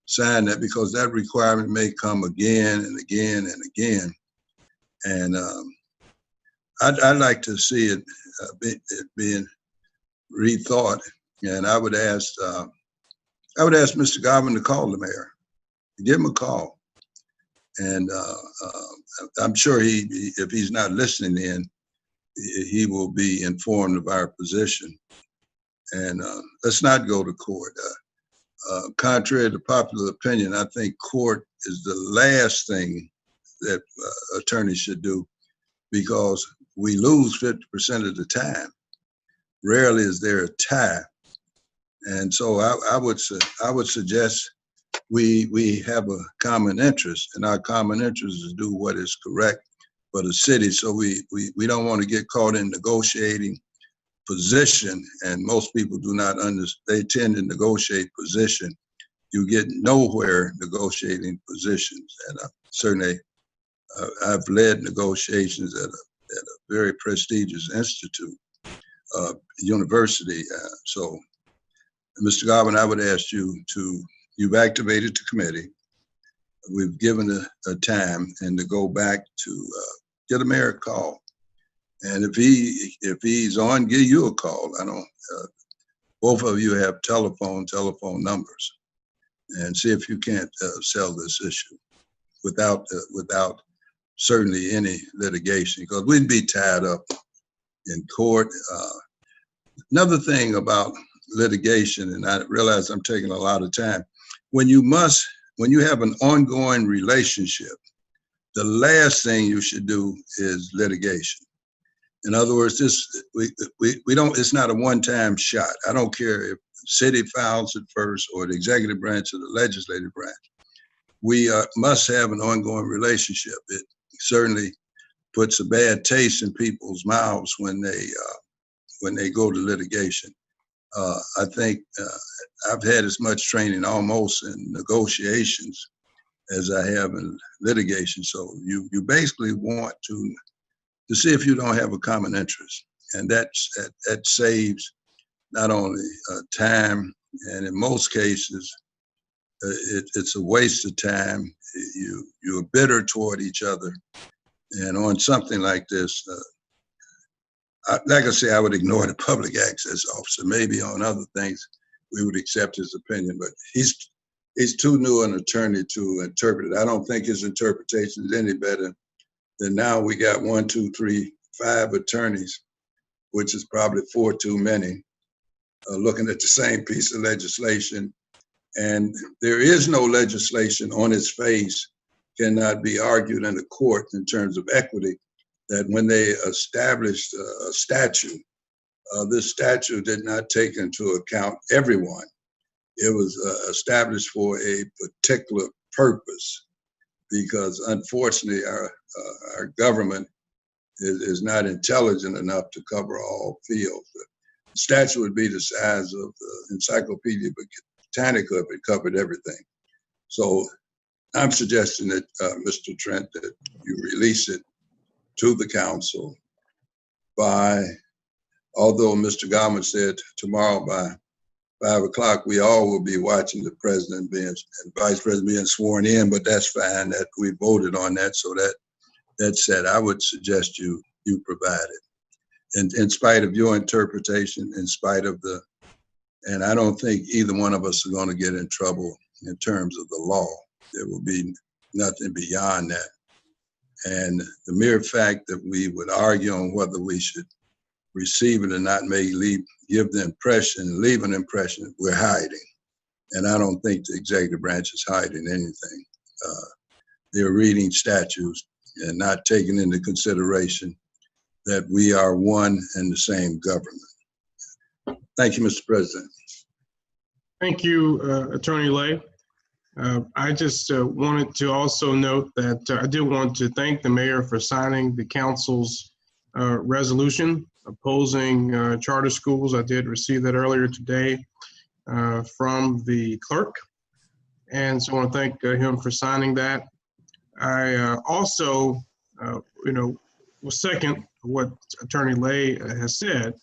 sign that because that requirement may come again and again and again. And I'd like to see it being rethought. And I would ask Mr. Godwin to call the mayor, give him a call, And I'm sure if he's not listening in, he will be informed of our position. And let's not go to court. Contrary to popular opinion, I think court is the last thing that attorneys should do, because we lose 50% of the time. Rarely is there a tie. And so I would suggest we have a common interest, and our common interest is to do what is correct for the city. So we don't want to get caught in negotiating position, and most people do not understand. They tend to negotiate position. You get nowhere negotiating positions. And certainly I've led negotiations at a very prestigious institute, university. So Mr. Godwin, I would ask you you've activated the committee. We've given a time, and to go back to get a mayor a call. And if he's on, give you a call. I don't, both of you have telephone numbers, and see if you can't sell this issue without certainly any litigation, because we'd be tied up in court. Another thing about litigation, and I realize I'm taking a lot of time, when you have an ongoing relationship, the last thing you should do is litigation. In other words, we don't, it's not a one-time shot. I don't care if the city files it first or the executive branch or the legislative branch. We must have an ongoing relationship. It certainly puts a bad taste in people's mouths when they go to litigation. I think I've had as much training almost in negotiations as I have in litigation. So you basically want to see if you don't have a common interest, and that saves not only time, and in most cases it's a waste of time. You're bitter toward each other, and on something like this, like I say, I would ignore the public access officer. Maybe on other things we would accept his opinion, but he's too new an attorney to interpret it. I don't think his interpretation is any better than now. We got 1, 2, 3, 5 attorneys, which is probably 4 too many, looking at the same piece of legislation. And there is no legislation on its face cannot be argued in the court in terms of equity, that when they established a statute, this statute did not take into account everyone. It was established for a particular purpose, because unfortunately our government is not intelligent enough to cover all fields. The statute would be the size of the Encyclopedia Britannica if it covered everything. So I'm suggesting that, Mr. Trent, that you release it to the council by, although Mr. Godwin said tomorrow by 5 o'clock, we all will be watching the president and vice president being sworn in, but that's fine, that we voted on that. So that said, I would suggest you provide it. And in spite of your interpretation, in spite of and I don't think either one of us are going to get in trouble in terms of the law. There will be nothing beyond that. And the mere fact that we would argue on whether we should receive it or not may give the impression, leave an impression we're hiding. And I don't think the executive branch is hiding anything. They're reading statutes and not taking into consideration that we are one and the same government. Thank you, Mr. President. Thank you, Attorney Lay. I just wanted to also note that I did want to thank the mayor for signing the council's resolution opposing charter schools. I did receive that earlier today from the clerk. And so I want to thank him for signing that. I also, will second what Attorney Lay has said.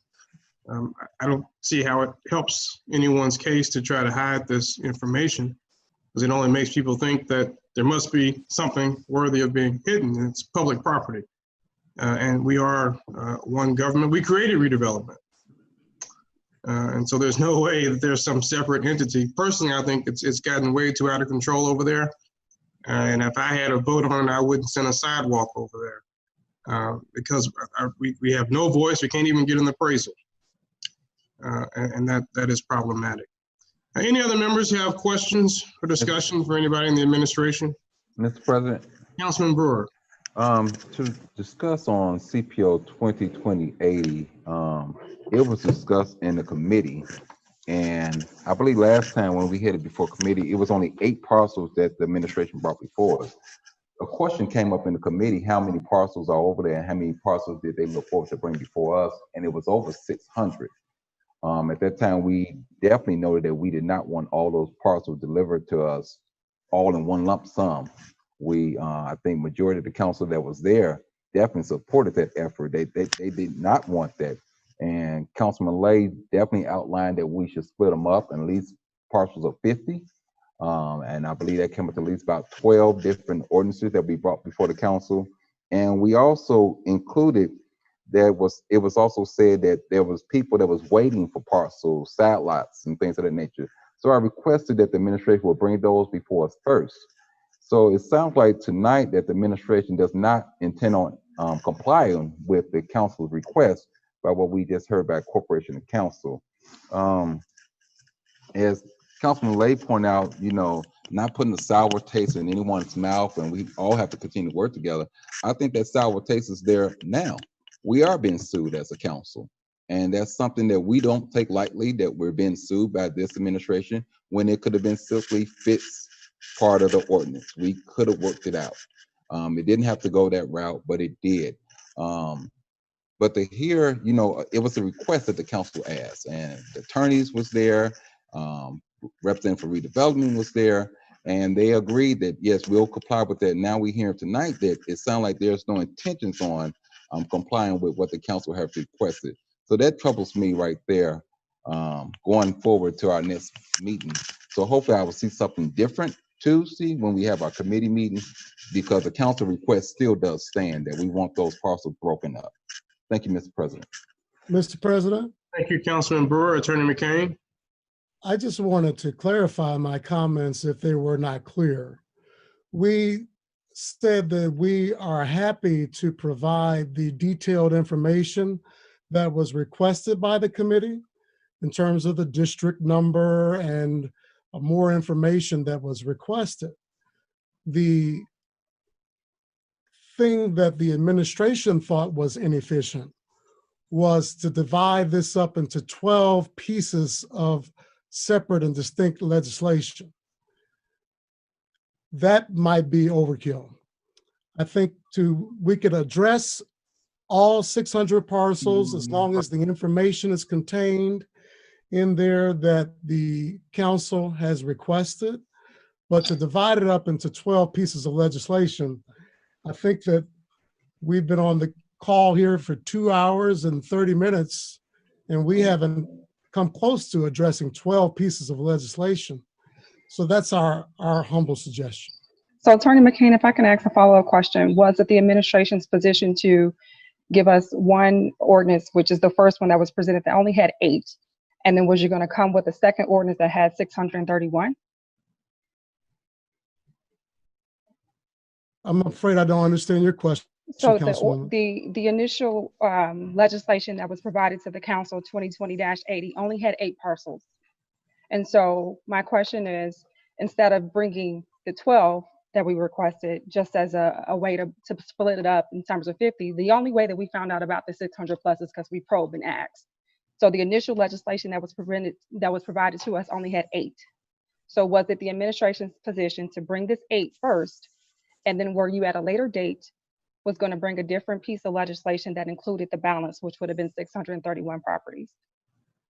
I don't see how it helps anyone's case to try to hide this information, because it only makes people think that there must be something worthy of being hidden, and it's public property. And we are one government. We created redevelopment. And so there's no way that there's some separate entity. Personally, I think it's gotten way too out of control over there. And if I had a vote on it, I wouldn't send a sidewalk over there because we have no voice. We can't even get an appraisal. And that is problematic. Any other members have questions or discussion for anybody in the administration? Mr. President, Councilman Brewer. to discuss on CPO 2020-80, it was discussed in the committee. And I believe last time when we had it before committee, it was only 8 parcels that the administration brought before us. A question came up in the committee, how many parcels are over there and how many parcels did they look forward to bring before us? And it was over 600. At that time, we definitely noted that we did not want all those parcels delivered to us all in one lump sum. I think majority of the council that was there definitely supported that effort. They did not want that. And Councilman Lay definitely outlined that we should split them up in at least parcels of 50. And I believe that came up to at least about 12 different ordinances that we brought before the council. And we also included, it was also said that there was people that was waiting for parcels, side lots and things of that nature. So I requested that the administration will bring those before us first. So it sounds like tonight that the administration does not intend on complying with the council's request by what we just heard by corporation and council. As Councilman Lay pointed out, not putting a sour taste in anyone's mouth, and we all have to continue to work together. I think that sour taste is there now. We are being sued as a council, and that's something that we don't take lightly, that we're being sued by this administration when it could have been simply fixed part of the ordinance. We could have worked it out. It didn't have to go that route, but it did. But to hear, it was a request that the council asked, and the attorneys was there, representative for redevelopment was there, and they agreed that, yes, we'll comply with that. Now we hear tonight that it sounds like there's no intentions on complying with what the council have requested. So that troubles me right there, going forward to our next meeting. So hopefully I will see something different Tuesday when we have our committee meeting, because the council request still does stand that we want those parcels broken up. Thank you, Mr. President. Mr. President? Thank you, Councilman Brewer. Attorney McCain? I just wanted to clarify my comments if they were not clear. We said that we are happy to provide the detailed information that was requested by the committee in terms of the district number and more information that was requested. The thing that the administration thought was inefficient was to divide this up into 12 pieces of separate and distinct legislation. That might be overkill. I think we could address all 600 parcels as long as the information is contained in there that the council has requested, but to divide it up into 12 pieces of legislation, I think that we've been on the call here for 2 hours and 30 minutes, and we haven't come close to addressing 12 pieces of legislation. So that's our humble suggestion. So Attorney McCain, if I can ask a follow-up question, was it the administration's position to give us one ordinance, which is the first one that was presented, that only had 8? And then was you going to come with a second ordinance that had 631? I'm afraid I don't understand your question. So the initial legislation that was provided to the council, 2020-80, only had 8 parcels. And so my question is, instead of bringing the 12 that we requested just as a way to split it up in terms of 50, the only way that we found out about the 600 plus is because we probed and asked. So the initial legislation that was provided to us only had 8. So was it the administration's position to bring this 8 first, and then were you at a later date was going to bring a different piece of legislation that included the balance, which would have been 631 properties?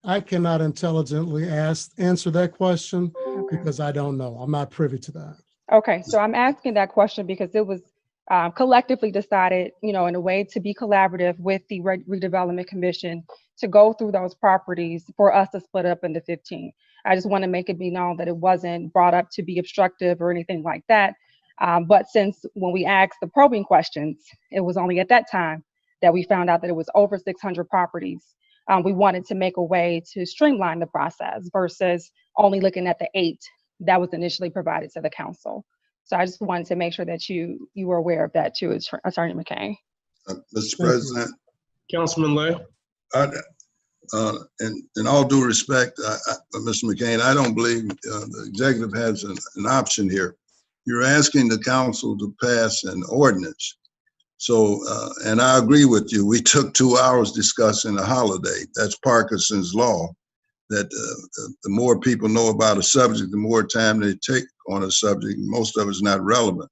I cannot intelligently answer that question because I don't know. I'm not privy to that. Okay, so I'm asking that question because it was collectively decided, in a way to be collaborative with the redevelopment commission to go through those properties for us to split up into 15. I just want to make it be known that it wasn't brought up to be obstructive or anything like that. But since when we asked the probing questions, it was only at that time that we found out that it was over 600 properties. We wanted to make a way to streamline the process versus only looking at the 8 that was initially provided to the council. So I just wanted to make sure that you were aware of that too, Attorney McCain. Mr. President, Councilman Lay. in all due respect, Mr. McCain, I don't believe the executive has an option here. You're asking the council to pass an ordinance. So, and I agree with you. We took 2 hours discussing a holiday. That's Parkinson's law, that the more people know about a subject, the more time they take on a subject. Most of it's not relevant.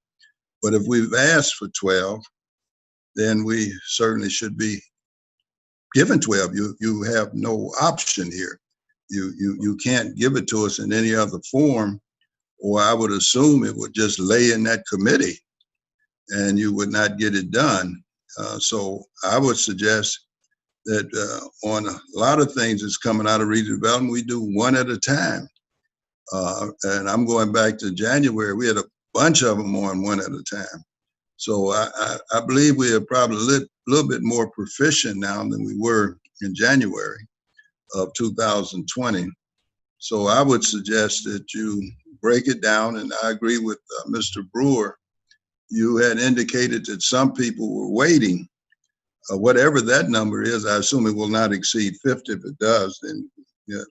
But if we've asked for 12, then we certainly should be given 12. You have no option here. You can't give it to us in any other form, or I would assume it would just lay in that committee and you would not get it done. So I would suggest that on a lot of things that's coming out of redevelopment, we do one at a time. And I'm going back to January, we had a bunch of them on one at a time. So I believe we are probably a little bit more proficient now than we were in January of 2020. So I would suggest that you break it down, and I agree with Mr. Brewer. You had indicated that some people were waiting. Whatever that number is, I assume it will not exceed 50. If it does, then you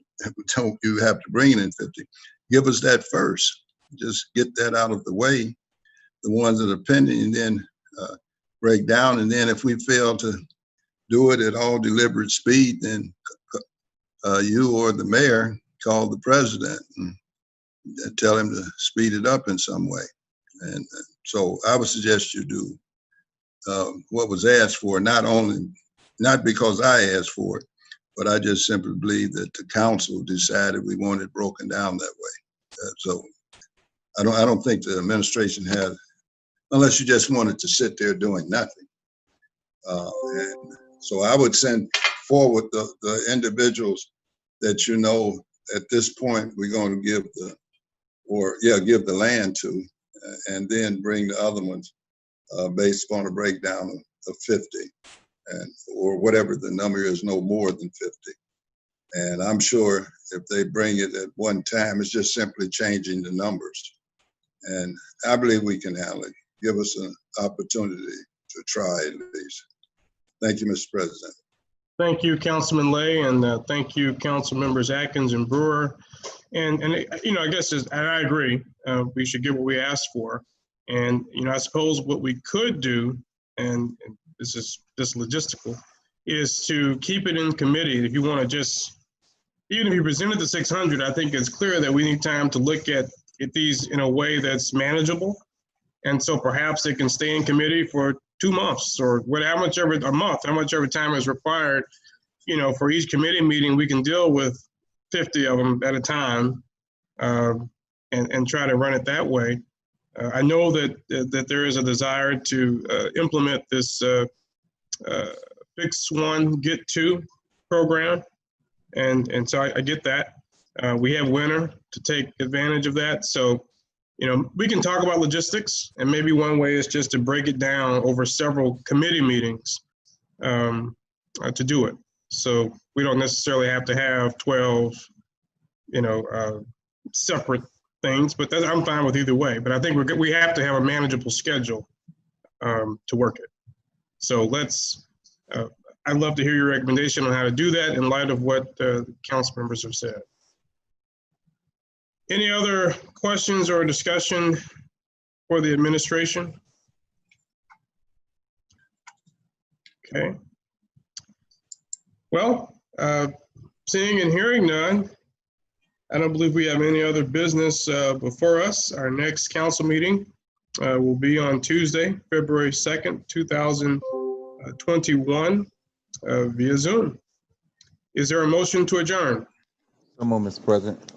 have to bring it in 50. Give us that first. Just get that out of the way, the ones that are pending, and then break down. And then if we fail to do it at all deliberate speed, then you or the mayor call the president and tell him to speed it up in some way. And so I would suggest you do what was asked for, not because I asked for it, but I just simply believe that the council decided we want it broken down that way. So I don't think the administration had, unless you just wanted to sit there doing nothing. And so I would send forward the individuals that you know at this point we're going to give the land to, and then bring the other ones based upon a breakdown of 50, or whatever the number is, no more than 50. And I'm sure if they bring it at one time, it's just simply changing the numbers. And I believe we can handle it. Give us an opportunity to try at least. Thank you, Mr. President. Thank you, Councilman Lay, and thank you, Council Members Atkins and Brewer. And I guess and I agree, we should get what we asked for. And I suppose what we could do, and this is just logistical, is to keep it in committee. If you want to just, even if you presented the 600, I think it's clear that we need time to look at these in a way that's manageable. And so perhaps it can stay in committee for 2 months or how much ever time is required. For each committee meeting, we can deal with 50 of them at a time, and try to run it that way. I know that there is a desire to implement this Fix One, Get Two program, and so I get that. We have winter to take advantage of that. So, we can talk about logistics, and maybe one way is just to break it down over several committee meetings to do it. So we don't necessarily have to have 12, separate things, but I'm fine with either way. But I think we have to have a manageable schedule to work it. So I'd love to hear your recommendation on how to do that in light of what the council members have said. Any other questions or discussion for the administration? Okay. Well, seeing and hearing none, I don't believe we have any other business before us. Our next council meeting will be on Tuesday, February 2nd, 2021 via Zoom. Is there a motion to adjourn? Come on, Mr. President.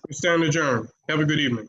We stand adjourned. Have a good evening.